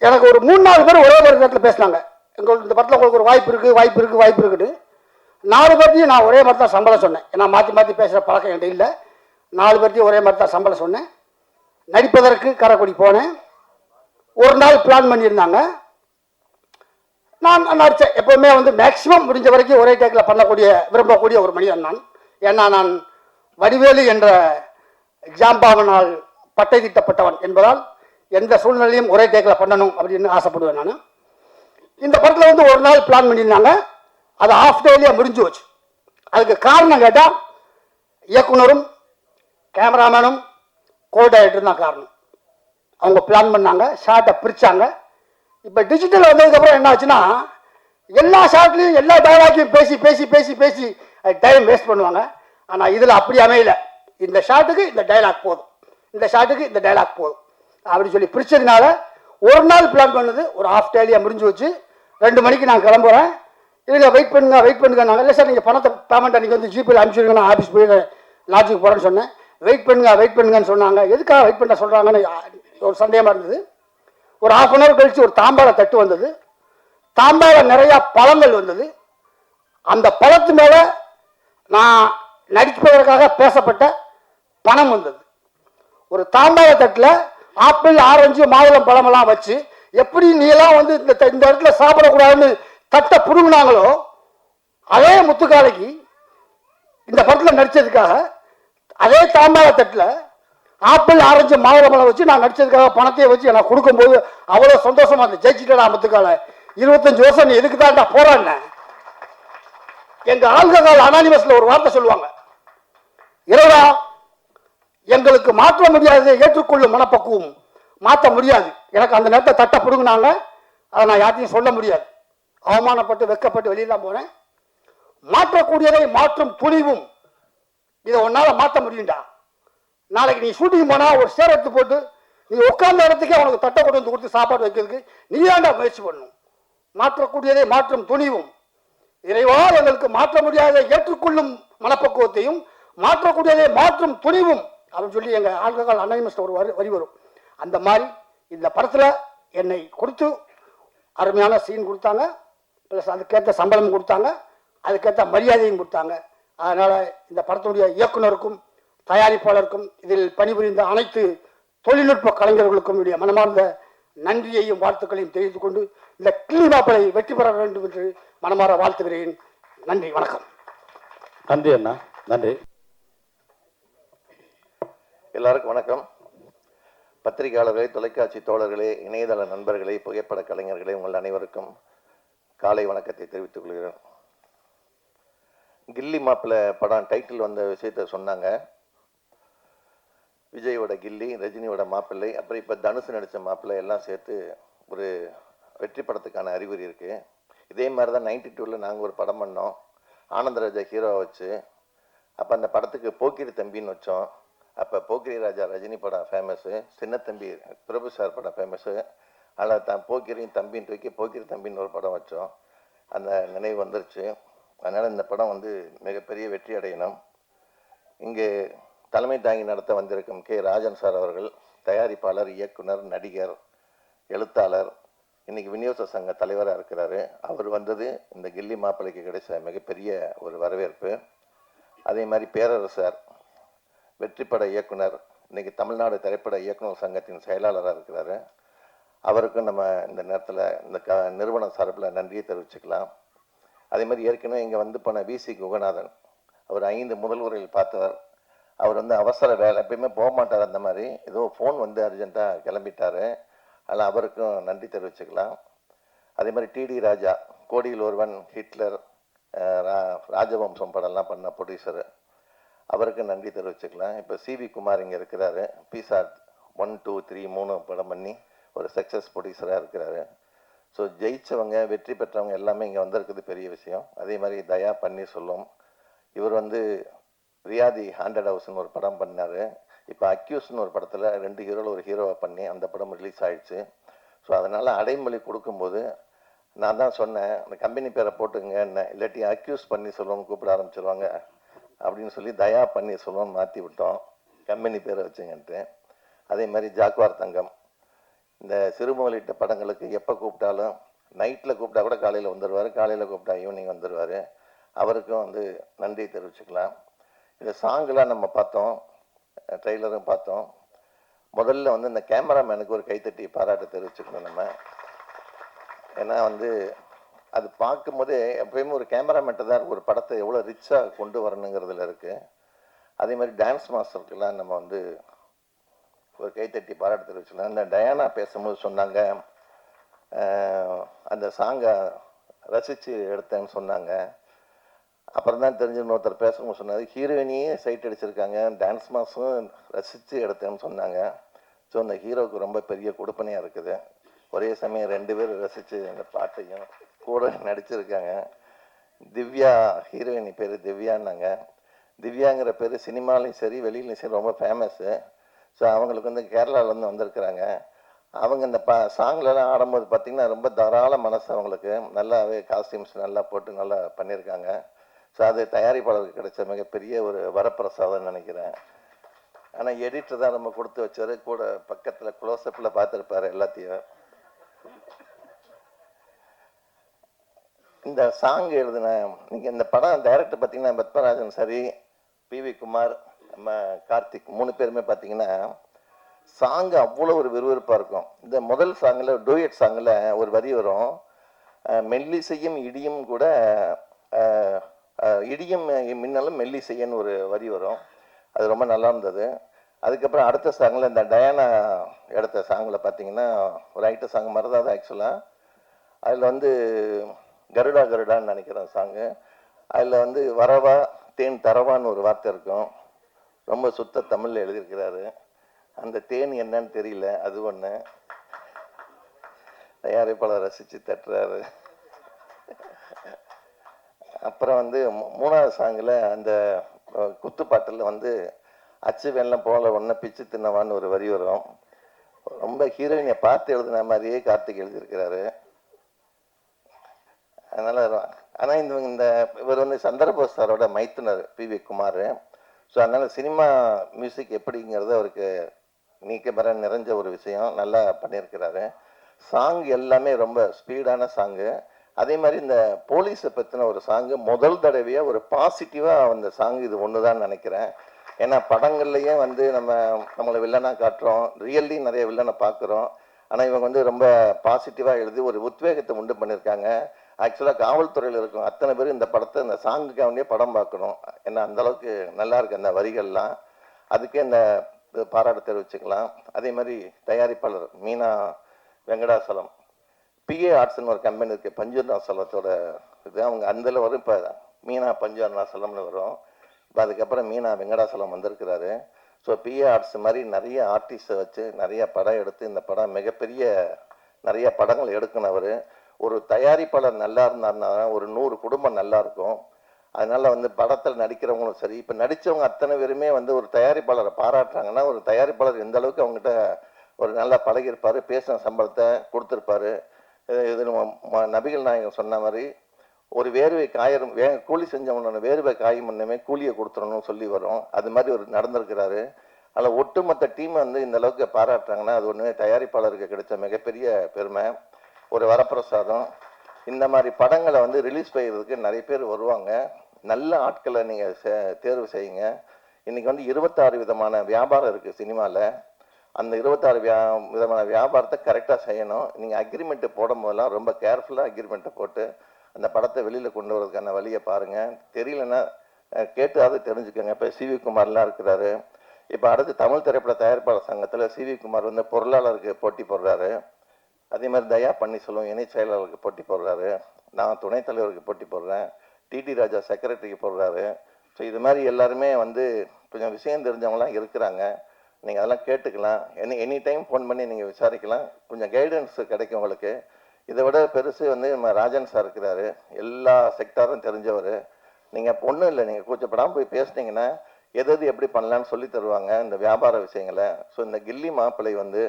எனக்கு ஒரு 3-4 பேர் ஒரே ஒரு நேரத்தில் பேசினாங்க. இந்த படத்தில் உங்களுக்கு ஒரு வாய்ப்பு இருக்குன்னு 4 பேர்த்தையும் நான் ஒரே மாதிரி தான் சம்பளம் சொன்னேன். ஏன்னா மாற்றி மாற்றி பேசுகிற பழக்கம் என்கிட்ட இல்லை. 4 பேர்த்தையும் ஒரே மாதிரி தான் சம்பளம் சொன்னேன். நடிப்பதற்கு காரைக்குடி போனேன். ஒரு நாள் பிளான் பண்ணியிருந்தாங்க. நான் நடித்தேன். எப்போவுமே மேக்சிமம் முடிஞ்ச வரைக்கும் ஒரே டேக்கில் விரும்பக்கூடிய ஒரு மனிதன் நான். ஏன்னா நான் வடிவேலு என்ற ஜாம்பாவனால் பட்டை திட்டப்பட்டவன் என்பதால் எந்த சூழ்நிலையும் ஒரே டேக்கில் பண்ணணும் அப்படின்னு ஆசைப்படுவேன் நான். இந்த படத்தில் ஒரு நாள் பிளான் பண்ணியிருந்தாங்க. அது ஆஃப் டேலியாக முடிஞ்சு வச்சு. அதுக்கு காரணம் கேட்டால் இயக்குனரும் கேமராமேனும் கோ டைரக்டரும் தான் காரணம். அவங்க பிளான் பண்ணாங்க, ஷார்ட்டை பிரித்தாங்க. இப்போ டிஜிட்டல் வந்ததுக்கப்புறம் என்ன ஆச்சுன்னா, எல்லா ஷார்ட்லையும் எல்லா டைலாக்கையும் பேசி பேசி பேசி பேசி டைம் வேஸ்ட் பண்ணுவாங்க. ஆனால் இதில் அப்படி அமையல. இந்த ஷார்ட்டுக்கு இந்த டைலாக் போதும், இந்த ஷார்ட்டுக்கு இந்த டைலாக் போதும் அப்படின்னு சொல்லி பிரித்ததுனால ஒரு நாள் பிளான் பண்ணது ஒரு ஆஃப் டேலியாக முடிஞ்சு வச்சு 2 மணிக்கு நான் கிளம்புறேன். இல்லைங்க வெயிட் பண்ணுங்க நாங்கள். இல்லை சார் நீங்கள் பணத்தை பேமெண்ட் அன்றைக்கி ஜிபேயில் அனுப்பிச்சிருங்க, நான் ஆஃபீஸ் போய் லாட்ஜுக்கு போகிறேன்னு சொன்னேன். வெயிட் பண்ணுங்கன்னு சொன்னாங்க. எதுக்காக வெயிட் பண்ண சொல்கிறாங்கன்னு ஒரு சந்தேகமாக இருந்தது. ஒரு 1/2 அன் ஹவர் கழித்து ஒரு தாம்பாள தட்டு வந்தது. தாம்பாள நிறையா பழங்கள் வந்தது. அந்த பழத்து மேலே நான் நடிப்பதற்காக பேசப்பட்ட பணம் வந்தது. ஒரு தாம்பாள தட்டில் ஆப்பிள், ஆரஞ்சு, மாதுளம் பழமெல்லாம் வச்சு எப்படி நீலாம் இந்த இடத்துல சாப்பிடக்கூடாதுன்னு தட்டை புடுங்கினாங்களோ, அதே முத்துக்காலைக்கு இந்த படத்தில் நடித்ததுக்காக அதே தாம்பாள தட்டில் ஆப்பிள், ஆரஞ்சு, மாதுளம்பழம் வச்சு நான் நடித்ததுக்காக பணத்தையே வச்சு எனக்கு கொடுக்கும்போது அவ்வளோ சந்தோஷமா இருந்தது. ஜெயிச்சுட்டா முத்துக்காலை, 25 வருஷம் நீ எதுக்கு தான்டா போறான்னு. எங்கள் ஆல்கஹால் அனானிமஸில் ஒரு வார்த்தை சொல்லுவாங்க, இறைவா எங்களுக்கு மாற்ற முடியாது, ஏற்றுக்கொள்ளும் மனப்பக்குவம் மாற்ற முடியாது. எனக்கு அந்த நேரத்தை தட்டை பிடுங்கினாங்க. அதை நான் யார்ட்டையும் சொல்ல முடியாது. அவமானப்பட்டு வெக்கப்பட்டு வெளியில் தான் போனேன். மாற்றக்கூடியதை மாற்றும் துணிவும் இதை உன்னால் மாற்ற முடியும்டா. நாளைக்கு நீ ஷூட்டிங் போனால் ஒரு சேர் எடுத்து போட்டு நீ உட்கார்ந்த இடத்துக்கே அவனுக்கு தட்டை கொண்டு வந்து கொடுத்து சாப்பாடு வைக்கிறதுக்கு நீ ஏன்டா முயற்சி பண்ணணும். மாற்றக்கூடியதை மாற்றும் துணிவும், இறைவா எங்களுக்கு மாற்ற முடியாத ஏற்றுக்கொள்ளும் மனப்பக்குவத்தையும் மாற்றக்கூடியதை மாற்றும் துணிவும் அப்படின்னு சொல்லி எங்கள் ஆல்கஹால் அனானிமஸ் ஒரு வரி வரும். அந்த மாதிரி இந்த படத்தில் என்னை கொடுத்து அருமையான சீன் கொடுத்தாங்க. ப்ளஸ் அதுக்கேற்ற சம்பளம் கொடுத்தாங்க, அதுக்கேற்ற மரியாதையும் கொடுத்தாங்க. அதனால் இந்த படத்துடைய இயக்குனருக்கும் தயாரிப்பாளருக்கும் இதில் பணிபுரிந்த அனைத்து தொழில்நுட்ப கலைஞர்களுக்கும் என்னுடைய மனமார்ந்த நன்றியையும் வாழ்த்துக்களையும் தெரிவித்துக் கொண்டு இந்த கிள்ளி மாப்பிளை வெற்றி பெற வேண்டும் என்று மனமாற வாழ்த்துகிறேன். நன்றி, வணக்கம். நன்றி அண்ணா, நன்றி. எல்லாருக்கும் வணக்கம். பத்திரிகையாளர்களே, தொலைக்காட்சி தோழர்களே, இணையதள நண்பர்களே, புகைப்பட கலைஞர்களே, உங்கள் அனைவருக்கும் காலை வணக்கத்தை தெரிவித்துக் கொள்கிறேன். கில்லி மாப்பிள்ளை படம் டைட்டில் வந்த விஷயத்த சொன்னாங்க. விஜயோட கில்லி, ரஜினியோட மாப்பிள்ளை, அப்புறம் இப்போ தனுஷ் நடித்த மாப்பிள்ளை எல்லாம் சேர்த்து ஒரு வெற்றி படத்துக்கான அறிகுறி இருக்குது. இதே மாதிரி தான் 92ல் நாங்கள் ஒரு படம் பண்ணோம், ஆனந்தராஜா ஹீரோவை வச்சு. அப்போ அந்த படத்துக்கு போக்கிரி தம்பின்னு வச்சோம். அப்போ போக்கிரி ராஜா ரஜினி படம் ஃபேமஸ்ஸு, சின்னத்தம்பி பிரபு சார் படம் ஃபேமஸ்ஸு. அதில் தான் போக்கிரியும் தம்பின்னு தூக்கி போக்கிரி தம்பின்னு ஒரு படம் வச்சோம். அந்த நினைவு வந்துருச்சு. அதனால் இந்த படம் மிகப்பெரிய வெற்றி அடையணும். இங்கே தலைமை தாங்கி நடத்த வந்திருக்கும் கே. ராஜன் சார் அவர்கள் தயாரிப்பாளர், இயக்குனர், நடிகர், எழுத்தாளர், இன்றைக்கி விநியோக சங்க தலைவராக இருக்கிறாரு. அவர் வந்தது இந்த கில்லி மாப்பிள்ளைக்கு கிடைச்ச மிகப்பெரிய ஒரு வரவேற்பு. அதே மாதிரி பேரரசர் வெற்றிப்பட இயக்குனர், இன்றைக்கி தமிழ்நாடு திரைப்பட இயக்குனர் சங்கத்தின் செயலாளராக இருக்கிறாரு. அவருக்கும் நம்ம இந்த நேரத்தில் இந்த நிறுவனம் சார்பில் நன்றியை தெரிவிச்சுக்கலாம். அதே மாதிரி ஏற்கனவே இங்கே போன விசி குகநாதன், அவர் 5 முதல்வரையில் பார்த்தவர். அவர் அவசர வேலை, எப்பயுமே போக மாட்டார். அந்த மாதிரி ஏதோ ஃபோன் அர்ஜென்ட்டாக கிளம்பிட்டார். அதில் அவருக்கும் நன்றி தெரிவிச்சுக்கலாம். அதே மாதிரி டிடி ராஜா, கோடியில் ஒருவன், ஹிட்லர், ராஜவம்சம் படம்லாம் பண்ண ப்ரொடியூசரு, அவருக்கு நன்றி தெரிவிச்சுக்கலாம். இப்போ சிவி குமார் இங்கே இருக்கிறாரு. பிசாட் 1, 2, 3, 3 படம் பண்ணி ஒரு சக்ஸஸ் ப்ரொடியூசராக இருக்கிறாரு. ஸோ ஜெயித்தவங்க, வெற்றி பெற்றவங்க எல்லாமே இங்கே வந்திருக்குது பெரிய விஷயம். அதே மாதிரி தயா பன்னீர்செல்வம், இவர் ரியாதி ஹாண்டட் ஹவுஸ்னு ஒரு படம் பண்ணார். இப்போ அக்யூஸ்னு ஒரு படத்தில் 2 ஹீரோவில் ஒரு ஹீரோவை பண்ணி அந்த படம் ரிலீஸ் ஆகிடுச்சு. ஸோ அதனால் அடைமொழி கொடுக்கும்போது நான் தான் சொன்னேன், அந்த கம்பெனி பேரை போட்டுங்க, என்ன இல்லாட்டி அக்யூஸ் பன்னீர்செல்வம் கூப்பிட ஆரம்பிச்சிருவாங்க அப்படின்னு சொல்லி தயா பன்னீர்செல்வம் மாற்றி விட்டோம், கம்பெனி பேரை வச்சுங்கன்ட்டு. அதே மாதிரி ஜாக்வார் தங்கம், இந்த சிறுமுகலிட்ட படங்களுக்கு எப்போ கூப்பிட்டாலும் நைட்டில் கூப்பிட்டா கூட காலையில் வந்துடுவார், காலையில் கூப்பிட்டா ஈவினிங் வந்துடுவார். அவருக்கும் நன்றி தெரிவிச்சுக்கலாம். இந்த சாங்கெலாம் நம்ம பார்த்தோம், ட்ரெய்லரும் பார்த்தோம். முதல்ல இந்த கேமராமேனுக்கு ஒரு கைத்தட்டி பாராட்டு தெரிவிச்சுக்கணும் நம்ம. ஏன்னா அது பார்க்கும்போதே எப்பயுமே ஒரு கேமராமேன்ட்ட தான் ஒரு படத்தை எவ்வளோ ரிச்சாக கொண்டு வரணுங்கிறதுல இருக்குது. அதே மாதிரி டான்ஸ் மாஸ்டருக்கெல்லாம் நம்ம ஒரு கைத்தட்டி பாராட்டு தெரிவிச்சுக்கலாம். இந்த டயானா பேசும்போது சொன்னாங்க, அந்த சாங்கை ரசித்து எடுத்தேன்னு சொன்னாங்க. அப்புறம் தான் தெரிஞ்சு ஒருத்தர் பேசும்போது சொன்னார், ஹீரோயினியே சைட் அடிச்சிருக்காங்க, டான்ஸ் மாஸும் ரசித்து எடுத்தேன்னு சொன்னாங்க. ஸோ அந்த ஹீரோவுக்கு ரொம்ப பெரிய கொடுப்பனையாக இருக்குது. ஒரே சமயம் 2 பேர் ரசித்து அந்த பாட்டையும் கூட நடிச்சிருக்காங்க. திவ்யா, ஹீரோயினி பேர் திவ்யான்னாங்க. திவ்யாங்கிற பேர் சினிமாலையும் சரி வெளியிலையும் சரி ரொம்ப ஃபேமஸ்ஸு. ஸோ அவங்களுக்கு கேரளாவிலேருந்து வந்திருக்கிறாங்க. அவங்க இந்த சாங்லலாம் ஆடும்போது பார்த்திங்கன்னா ரொம்ப தாராள மனசு அவங்களுக்கு. நல்லாவே காஸ்டியூம்ஸ் நல்லா போட்டு நல்லா பண்ணியிருக்காங்க. ஸோ அது தயாரிப்பாளருக்கு கிடைச்ச மிகப்பெரிய ஒரு வரப்பிரசாதம்னு நினைக்கிறேன். ஆனால் எடிட்டர் தான் நம்ம கொடுத்து வச்சார், கூட பக்கத்தில் க்ளோஸ்அப்பில் பார்த்துருப்பார் எல்லாத்தையும். இந்த சாங் எழுதின நீங்கள் இந்த படம் டைரக்டர் பார்த்தீங்கன்னா பத்மராஜன் சரி, பிவி குமார், நம்ம கார்த்திக் 3 பேருமே பார்த்தீங்கன்னா சாங்கு அவ்வளோ ஒரு விறுவிறுப்பாக இருக்கும். இந்த முதல் சாங்கில் டூயட் சாங்கில் ஒரு வரி வரும், மெல்லிசையும் இடியும் கூட இடியும் மின்னலும் மெல்லிசையன்னு ஒரு வரி வரும். அது ரொம்ப நல்லா இருந்தது. அதுக்கப்புறம் அடுத்த சாங்கில் இந்த டயானா எடுத்த சாங்கில் பார்த்தீங்கன்னா ஒரு ஐட்ட சாங் மாதிரி தான் அது ஆக்சுவலாக. அதில் கருடா கருடான்னு நினைக்கிறேன் சாங்கு. அதில் வரவா தேன் தரவான்னு ஒரு வார்த்தை இருக்கும். ரொம்ப சுத்த தமிழில் எழுதியிருக்கிறாரு. அந்த தேன் என்னன்னு தெரியல, அது ஒன்று. தயாரிப்பாளர் ரசித்து தட்டுறாரு. அப்புறம் 3ஆவது சாங்கில் அந்த குத்துப்பாட்டில் அச்சு வெள்ளம் போல ஒன்றை பிச்சு தின்னவான்னு ஒரு வரி வரும். ரொம்ப ஹீரோயினை பார்த்து எழுதின மாதிரியே கார்த்திக் எழுதியிருக்கிறாரு. அதனால் ஆனால் இந்த இவர் சந்திரபோஸ் சாரோட மைத்துனர் பிவி குமார். ஸோ அதனால் சினிமா மியூசிக் எப்படிங்கிறது அவருக்கு நீக்க நிறைஞ்ச ஒரு விஷயம், நல்லா பண்ணியிருக்கிறாரு. சாங் எல்லாமே ரொம்ப ஸ்பீடான சாங்கு. அதே மாதிரி இந்த போலீஸை பற்றின ஒரு சாங்கு முதல் தடவையாக ஒரு பாசிட்டிவாக அந்த சாங் இது ஒன்று தான் நினைக்கிறேன். ஏன்னா படங்கள்லேயே வந்து நம்மளை வில்லனாக காட்டுறோம், ரியல்லி நிறைய வில்லனை பார்க்குறோம். ஆனால் இவங்க வந்து ரொம்ப பாசிட்டிவாக எழுதி ஒரு உத்வேகத்தை உண்டு பண்ணியிருக்காங்க. ஆக்சுவலாக காவல்துறையில் இருக்கும் அத்தனை பேர் இந்த படத்தை இந்த சாங்குக்காக படம் பார்க்கணும். ஏன்னா அந்தளவுக்கு நல்லா இருக்கு அந்த வரிகள்லாம். அதுக்கே இந்த பாராட்டு தெரிவிச்சுக்கலாம். அதே மாதிரி தயாரிப்பாளர் மீனா வெங்கடாசலம், பிஏ ஆர்ட்ஸ்னு ஒரு கம்பெனி இருக்குது, பஞ்சூர்ணாசலத்தோட இது. அவங்க அதில் வரும். இப்போ மீனா பஞ்சூர்ணாசலம்னு வரும். இப்போ அதுக்கப்புறம் மீனா வெங்கடாசலம் வந்திருக்கிறாரு. ஸோ பிஏ ஆர்ட்ஸ் மாதிரி நிறைய ஆர்டிஸ்ட்டை வச்சு நிறைய படம் எடுத்து இந்த படம் மிகப்பெரிய நிறைய படங்கள் எடுக்கணும். ஒரு தயாரிப்பாளர் நல்லா இருந்தாருன்னா ஒரு 100 குடும்பம் நல்லா இருக்கும். அதனால வந்து படத்தில் நடிக்கிறவங்களும் சரி, இப்போ நடித்தவங்க அத்தனை பேருமே வந்து ஒரு தயாரிப்பாளரை பாராட்டுறாங்கன்னா ஒரு தயாரிப்பாளர் எந்த அளவுக்கு அவங்ககிட்ட ஒரு நல்லா பழகியிருப்பார், பேசின சம்பளத்தை கொடுத்துருப்பாரு. இது நபிகள் நாயகம் சொன்ன மாதிரி ஒரு வேர்வை காயரும் கூலி செஞ்சவங்களோட வேர்வை காயும் முன்னமே கூலியை கொடுத்துடணும்னு சொல்லி வரும். அது மாதிரி ஒரு நடந்திருக்கிறாரு. அதில் ஒட்டுமொத்த டீம் வந்து இந்த அளவுக்கு பாராட்டுறாங்கன்னா அது ஒன்று தயாரிப்பாளருக்கு கிடைச்ச மிகப்பெரிய பெருமை, ஒரு வரப்பிரசாதம். இந்த மாதிரி படங்களை வந்து ரிலீஸ் செய்கிறதுக்கு நிறைய பேர் வருவாங்க. நல்ல ஆட்களை நீங்கள் தேர்வு செய்யுங்க. இன்றைக்கி வந்து 26 விதமான வியாபாரம் இருக்குது சினிமாவில். அந்த 26 விதமான வியாபாரத்தை கரெக்டாக செய்யணும். நீங்கள் அக்ரிமெண்ட்டு போடும் போதெல்லாம் ரொம்ப கேர்ஃபுல்லாக அக்ரிமெண்ட்டை போட்டு அந்த படத்தை வெளியில் கொண்டு வரதுக்கான வழியை பாருங்கள். தெரியலன்னா கேட்டாவது தெரிஞ்சுக்கோங்க. இப்போ சிவி குமார்லாம் இருக்கிறாரு. இப்போ அடுத்து தமிழ் திரைப்பட தயாரிப்பாளர் சங்கத்தில் சிவி குமார் வந்து பொருளாளருக்கு போட்டி போடுறாரு. அதே மாதிரி தயா பன்னீர்செல்வம் இணை செயலாளருக்கு போட்டி போடுறாரு. நான் துணைத் தலைவருக்கு போட்டி போடுறேன். டிடி ராஜா செக்ரட்டரிக்கு போடுறாரு. ஸோ இது மாதிரி எல்லாருமே வந்து கொஞ்சம் விஷயம் தெரிஞ்சவங்களாம் இருக்கிறாங்க. நீங்கள் அதெல்லாம் கேட்டுக்கலாம். எனி டைம் ஃபோன் பண்ணி நீங்கள் விசாரிக்கலாம். கொஞ்சம் கைடன்ஸ் கிடைக்கும் உங்களுக்கு. இதை விட பெருசு வந்து நம்ம ராஜன் சார் இருக்கிறாரு. எல்லா செக்டாரும் தெரிஞ்சவர். நீங்கள் ஒன்றும் இல்லை, நீங்கள் கூச்சப்படாமல் போய் பேசுனீங்கன்னா எது எப்படி பண்ணலான்னு சொல்லி தருவாங்க இந்த வியாபார விஷயங்களை. ஸோ இந்த கில்லி மாப்பிள்ளை வந்து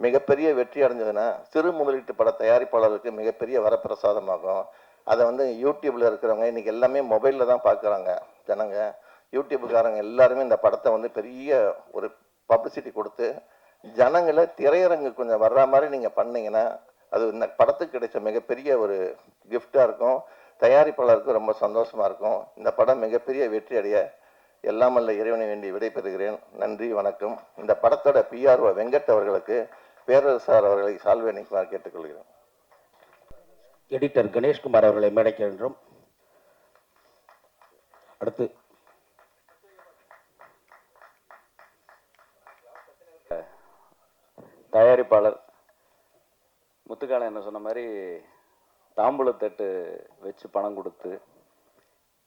மிகப்பெரிய வெற்றி அடைஞ்சதுன்னா சிறு முதலீட்டு பட தயாரிப்பாளருக்கு மிகப்பெரிய வரப்பிரசாதமாகும். அதை வந்து யூடியூப்பில் இருக்கிறவங்க இன்றைக்கி எல்லாமே மொபைலில் தான் பார்க்குறாங்க ஜனங்க. யூடியூப்புக்காரங்க எல்லாருமே இந்த படத்தை வந்து பெரிய ஒரு பப்ளிசிட்டி கொடுத்து ஜனங்களை திரையரங்கு கொஞ்சம் வர்ற மாதிரி நீங்கள் பண்ணிங்கன்னா அது இந்த படத்துக்கு கிடைச்ச மிகப்பெரிய ஒரு கிஃப்டாக இருக்கும். தயாரிப்பாளருக்கு ரொம்ப சந்தோஷமாக இருக்கும். இந்த படம் மிகப்பெரிய வெற்றி அடைய எல்லாமல்ல இறைவனை வேண்டி விடைபெறுகிறேன். நன்றி, வணக்கம். இந்த படத்தோட பிஆர்ஓ வெங்கட் அவர்களுக்கு பேரரசார் அவர்களை சால்வை அணிக்குமாறு கேட்டுக்கொள்கிறேன். எடிட்டர் கணேஷ்குமார் அவர்களை மேடைக்க வேண்டும். அடுத்து தயாரிப்பாளர் முத்துக்கால என்ன சொன்ன மாதிரி தாம்பூலத்தட்டு வச்சு பணம் கொடுத்து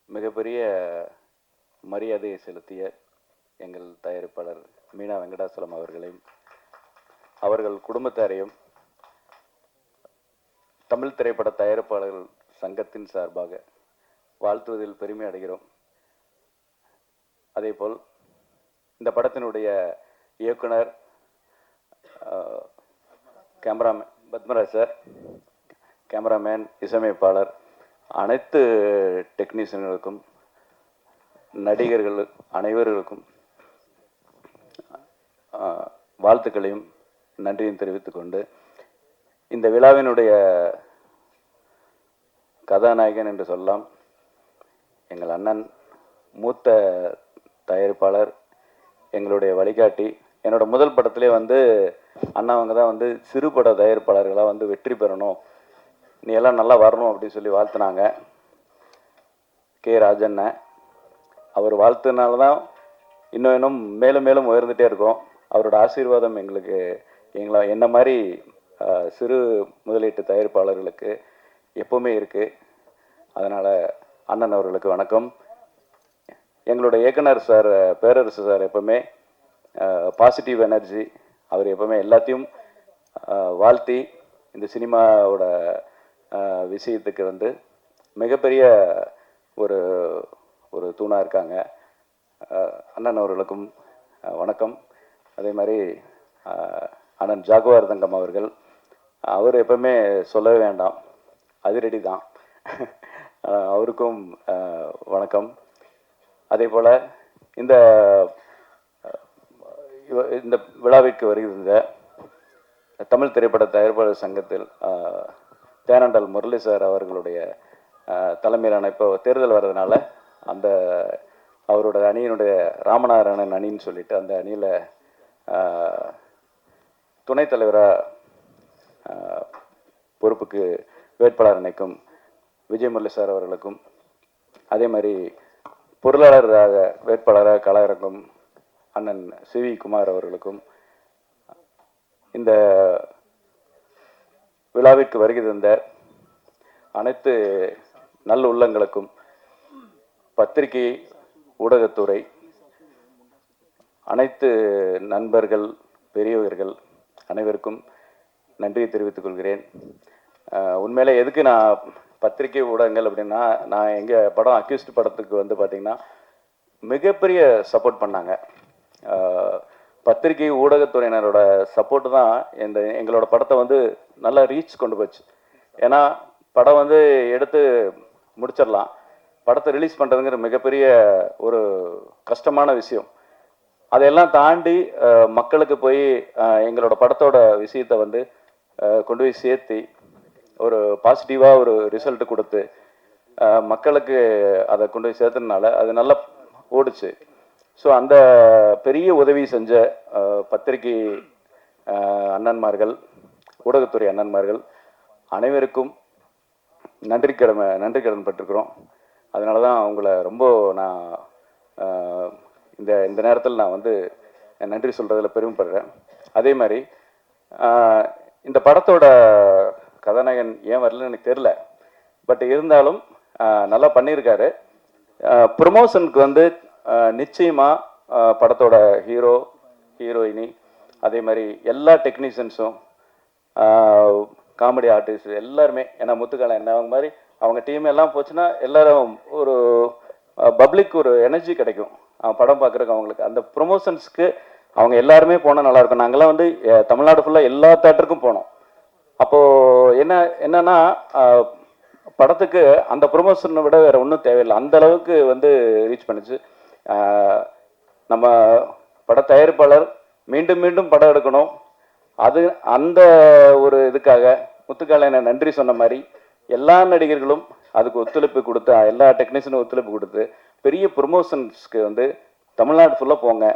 மிகப்பெரிய மரியாதையை செலுத்திய எங்கள் தயாரிப்பாளர் மீனா வெங்கடாசலம் அவர்களையும் அவர்கள் குடும்பத்தாரையும் தமிழ் திரைப்பட தயாரிப்பாளர்கள் சங்கத்தின் சார்பாக வாழ்த்துவதில் பெருமை அடைகிறோம். அதேபோல் இந்த படத்தினுடைய இயக்குனர் கேமராமேன் பத்மராஜ் சார், கேமராமேன், இசையமைப்பாளர், அனைத்து டெக்னீஷியன்களுக்கும், நடிகர்கள் அனைவர்களுக்கும் வாழ்த்துக்களையும் நன்றியும் தெரிவித்துக்கொண்டு இந்த விழாவினுடைய கதாநாயகன் என்று சொல்லலாம் எங்கள் அண்ணன், மூத்த தயாரிப்பாளர், எங்களுடைய வழிகாட்டி. என்னோட முதல் படத்திலே வந்து அண்ணாவங்க தான் வந்து சிறு பட தயாரிப்பாளர்களாக வந்து வெற்றி பெறணும், நீ எல்லாம் நல்லா வரணும் அப்படின்னு சொல்லி வாழ்த்துனாங்க. கே ராஜண்ண அவர் வாழ்த்துனால தான் இன்னும் மேலும் மேலும் உயர்ந்துகிட்டே இருக்கோம். அவரோட ஆசீர்வாதம் எங்களுக்கு என்ன மாதிரி சிறு முதலீட்டு தயாரிப்பாளர்களுக்கு எப்போவுமே இருக்குது. அதனால் அண்ணன் அவர்களுக்கு வணக்கம். எங்களுடைய இயக்குனர் சார் பேரரசு சார் எப்போவுமே பாசிட்டிவ் எனர்ஜி. அவர் எப்போவுமே எல்லாத்தையும் வாழ்த்தி இந்த சினிமாவோட விஷயத்துக்கு வந்து மிகப்பெரிய ஒரு ஒரு தூணாக இருக்காங்க. அண்ணன் அவர்களுக்கும் வணக்கம். அதே மாதிரி அண்ணன் ஜாகுவார் தங்கம் அவர்கள், அவர் எப்பவுமே சொல்லவே வேண்டாம், அதிரடி தான். அவருக்கும் வணக்கம். அதே போல் இந்த விழாவிற்கு வருகின்ற தமிழ் திரைப்பட தயாரிப்பாளர் சங்கத்தில் தேனாண்டல் முரளி சார் அவர்களுடைய தலைமையிலான இப்போ தேர்தல் வர்றதுனால அவரோட அணியினுடைய ராமநாராயணன் அணின்னு சொல்லிட்டு அந்த அணியில் துணைத் தலைவராக பொறுப்புக்கு வேட்பாளர் நினைக்கும் விஜய் முரளி சார் அவர்களுக்கும், அதே மாதிரி பொருளாளராக வேட்பாளராக களமிறங்கும் அண்ணன் சிவி குமார் அவர்களுக்கும், இந்த விழாவிற்கு வருகை தந்த அனைத்து நல்ல உள்ளங்களுக்கும், பத்திரிகை ஊடகத்துறை, அனைத்து நண்பர்கள், பெரியவர்கள் அனைவருக்கும் நன்றியை தெரிவித்துக் கொள்கிறேன். உண்மையிலே எதுக்கு நான் பத்திரிகை ஊடகங்கள் அப்படின்னா, நான் எங்கள் படம் அக்யூஸ்ட் படத்துக்கு வந்து பார்த்திங்கன்னா மிகப்பெரிய சப்போர்ட் பண்ணாங்க. பத்திரிகை ஊடகத்துறையினரோட சப்போர்ட்டு தான் எங்களோட படத்தை வந்து நல்லா ரீச் கொண்டு போச்சு. ஏன்னா படம் வந்து எடுத்து முடிச்சிடலாம், படத்தை ரிலீஸ் பண்ணுறதுங்கிற மிகப்பெரிய ஒரு கஷ்டமான விஷயம். அதையெல்லாம் தாண்டி மக்களுக்கு போய் எங்களோட படத்தோட விஷயத்தை வந்து கொண்டு போய் சேர்த்து ஒரு பாசிட்டிவாக ஒரு ரிசல்ட் கொடுத்து மக்களுக்கு அதை கொண்டு போய் சேர்த்ததுனால அது நல்லா ஓடுச்சு. ஸோ அந்த பெரிய உதவி செஞ்ச பத்திரிகை அண்ணன்மார்கள், ஊடகத்துறை அண்ணன்மார்கள் அனைவருக்கும் நன்றி கடன் பட்டிருக்கிறோம். அதனால தான் அவங்கள ரொம்ப நான் இந்த நேரத்தில் நான் வந்து நன்றி சொல்கிறதில் பெருமைப்படுறேன். அதே மாதிரி இந்த படத்தோட கதாநாயகன் ஏன் வரலன்னு எனக்கு தெரில, பட் இருந்தாலும் நல்லா பண்ணியிருக்காரு. ப்ரொமோஷனுக்கு வந்து நிச்சயமாக படத்தோட ஹீரோ, ஹீரோயினி, அதே மாதிரி எல்லா டெக்னீஷியன்ஸும், காமெடி ஆர்டிஸ்ட் எல்லாருமே, ஏன்னா முத்துக்காலம் என்ன அவங்க மாதிரி அவங்க டீம் எல்லாம் போச்சுன்னா எல்லாரும் ஒரு பப்ளிக் ஒரு எனர்ஜி கிடைக்கும் படம் பார்க்குறக்கு. அவங்களுக்கு அந்த ப்ரொமோஷன்ஸ்க்கு அவங்க எல்லாருமே போனால் நல்லாயிருக்கும். நாங்கள்லாம் வந்து தமிழ்நாடு ஃபுல்லாக எல்லா தேட்டருக்கும் போனோம். அப்போது என்னன்னா படத்துக்கு அந்த ப்ரொமோஷனை விட வேறு ஒன்றும் தேவையில்லை, அந்த அளவுக்கு வந்து ரீச் பண்ணிச்சு. நம்ம பட தயாரிப்பாளர் மீண்டும் மீண்டும் படம் எடுக்கணும், அது அந்த ஒரு இதுக்காக முத்துக்காலையனை நன்றி சொன்ன மாதிரி எல்லா நடிகர்களும் அதுக்கு ஒத்துழைப்பு கொடுத்து, எல்லா டெக்னீஷியனும் ஒத்துழைப்பு கொடுத்து பெரிய ப்ரொமோஷன்ஸ்க்கு வந்து தமிழ்நாடு ஃபுல்லாக போங்க.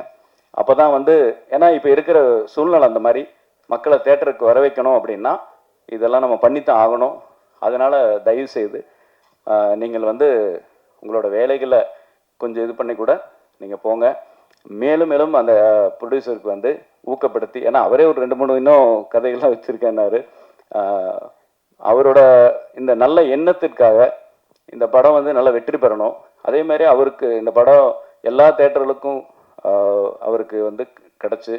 அப்போ தான் வந்து, ஏன்னா இப்போ இருக்கிற சூழ்நிலை அந்த மாதிரி மக்களை தேட்டருக்கு வர வைக்கணும் அப்படின்னா இதெல்லாம் நம்ம பண்ணித்தான் ஆகணும். அதனால் தயவு செய்து நீங்கள் வந்து உங்களோட வேலைகளை கொஞ்சம் இது பண்ணி கூட நீங்கள் போங்க. மேலும் மேலும் அந்த ப்ரொடியூசருக்கு வந்து ஊக்கப்படுத்தி, ஏன்னா அவரே ஒரு 2-3 இன்னும் கதைகள்லாம் வச்சுருக்கேன்னாரு. அவரோட இந்த நல்ல எண்ணத்திற்காக இந்த படம் வந்து நல்லா வெற்றி பெறணும். அதே மாதிரி அவருக்கு இந்த படம் எல்லா தேட்டர்களுக்கும் அவருக்கு வந்து கிடச்சி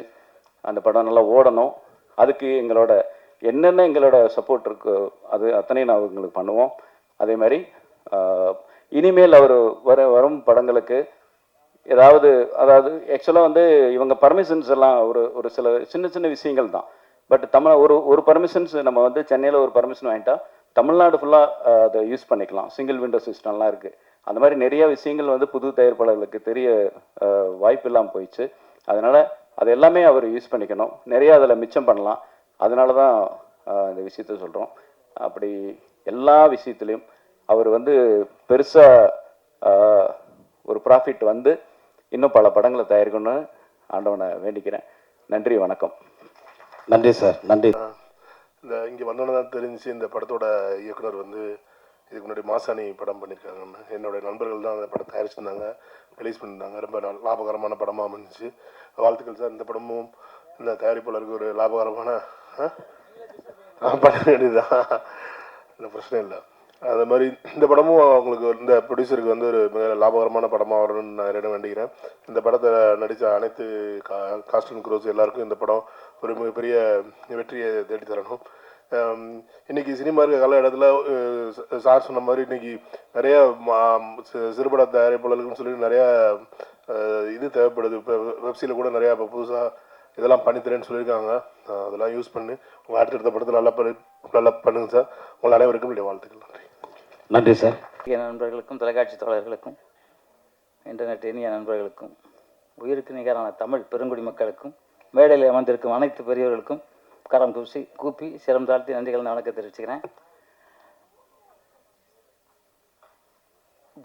அந்த படம் நல்லா ஓடணும். அதுக்கு எங்களோட சப்போர்ட் இருக்கு, அது அத்தனையும் நான் உங்களுக்கு பண்ணுவோம். அதே மாதிரி இனிமேல் அவர் வரும் படங்களுக்கு அதாவது ஆக்சுவலாக வந்து இவங்க பர்மிஷன்ஸ் எல்லாம் ஒரு சில சின்ன சின்ன விஷயங்கள் தான். பட் ஒரு பர்மிஷன்ஸ் நம்ம வந்து சென்னையில் ஒரு பர்மிஷன் வாங்கிட்டா தமிழ்நாடு ஃபுல்லாக அதை யூஸ் பண்ணிக்கலாம். சிங்கிள் விண்டோ சிஸ்டம்லாம் இருக்குது. அந்த மாதிரி நிறைய விஷயங்கள் வந்து புது தயாரிப்பாளர்களுக்கு தெரிய வாய்ப்பு இல்லாமல் போயிடுச்சு. அதனால் அது எல்லாமே அவர் யூஸ் பண்ணிக்கணும், நிறையா அதில் மிச்சம் பண்ணலாம். அதனால தான் இந்த விஷயத்த சொல்கிறோம். அப்படி எல்லா விஷயத்துலேயும் அவர் வந்து பெருசாக ஒரு ப்ராஃபிட் வந்து இன்னும் பல படங்களை தயாரிக்கணும்னு ஆண்டவனை வேண்டிக்கிறேன். நன்றி, வணக்கம். நன்றி சார், நன்றி. இங்கே வந்தோன்னு தான் தெரிஞ்சிச்சு இந்த படத்தோட இயக்குனர் வந்து இதுக்கு முன்னாடி மாசாணி படம் பண்ணியிருக்காங்கன்னு. என்னுடைய நண்பர்கள் தான் அந்த படம் தயாரிச்சிருந்தாங்க, ரிலீஸ் பண்ணியிருந்தாங்க. ரொம்ப லாபகரமான படமாக அமைஞ்சிச்சு. வாழ்த்துக்கள் சார். இந்த படமும் இந்த தயாரிப்பாளருக்கு ஒரு லாபகரமான பண்ண வேண்டியதுதான், இந்த பிரச்சனை இல்லை. அது மாதிரி இந்த படமும் அவங்களுக்கு இந்த ப்ரொடியூசருக்கு வந்து ஒரு மிக லாபகரமான படமாக வரணும்னு நான் இடம் வேண்டிக்கிறேன். இந்த படத்தை நடித்த அனைத்து காஸ்ட் அண்ட் க்ரூஸ் எல்லாருக்கும் இந்த படம் ஒரு மிகப்பெரிய வெற்றியை தேடி தரணும். இன்றைக்கி சினிமா இருக்க காலகட்டத்தில் சார் சொன்ன மாதிரி இன்றைக்கி நிறையா சிறுபட தயாரிப்பாளர்களுக்குன்னு சொல்லி நிறையா இது தேவைப்படுது. இப்போ வெப்சைட்டில் கூட நிறையா இப்போ புதுசாக இதெல்லாம் பண்ணித்தரேன்னு சொல்லியிருக்காங்க. அதெல்லாம் யூஸ் பண்ணி உங்கள் அடுத்தடுத்த படத்தில் நல்லா பண்ணுங்க சார். உங்கள் அனைவருக்கும் என்னுடைய வாழ்த்துக்கள். நன்றி. நன்றி சார். என் நண்பர்களுக்கும், தொலைக்காட்சி தோழர்களுக்கும், இன்டர்நெட் இனிய நண்பர்களுக்கும், உயிருக்கு நிகரான தமிழ் பெருங்குடி மக்களுக்கும், மேடையில் அமர்ந்திருக்கும் அனைத்து பெரியவர்களுக்கும் கரம் கூப்பி சிரம் தாழ்த்தி நன்றிகள் வணக்கம் தெரிவிச்சுக்கிறேன்.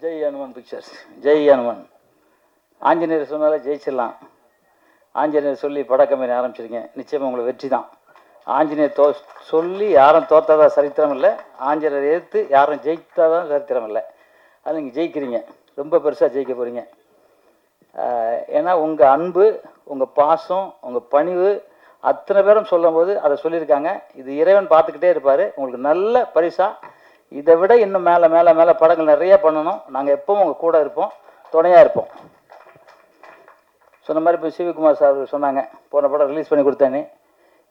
ஜெய் ஹனுமான் பிக்சர்ஸ், ஜெய் ஹனுமான். ஆஞ்சநேயர் சொன்னாலே ஜெயிச்சிடலாம். ஆஞ்சநேயர் சொல்லி பட கம்பெனி ஆரம்பிச்சிருங்க, நிச்சயமாக உங்களுக்கு வெற்றி தான். ஆஞ்சநேயர் சொல்லி யாரும் தோற்றதா சரித்திரம் இல்லை, ஆஞ்சநேயர் எதிர்த்து யாரும் ஜெயித்தாதான் சரித்திரம் இல்லை. அது நீங்கள் ஜெயிக்கிறீங்க, ரொம்ப பெருசாக ஜெயிக்க போகிறீங்க. ஏன்னா உங்கள் அன்பு, உங்கள் பாசம், உங்கள் பணிவு அத்தனை பேரும் சொல்லும்போது அதை சொல்லியிருக்காங்க. இது இறைவன் பார்த்துக்கிட்டே இருப்பார். உங்களுக்கு நல்ல பரிசாக இதை விட இன்னும் மேலே மேலே மேலே படங்கள் நிறைய பண்ணணும். நாங்கள் எப்பவும் உங்கள் கூட இருப்போம், துணையாக இருப்போம். சொன்ன மாதிரி இப்போ சிவகுமார் சார் சொன்னாங்க, போன படம் ரிலீஸ் பண்ணி கொடுத்தேன்னு,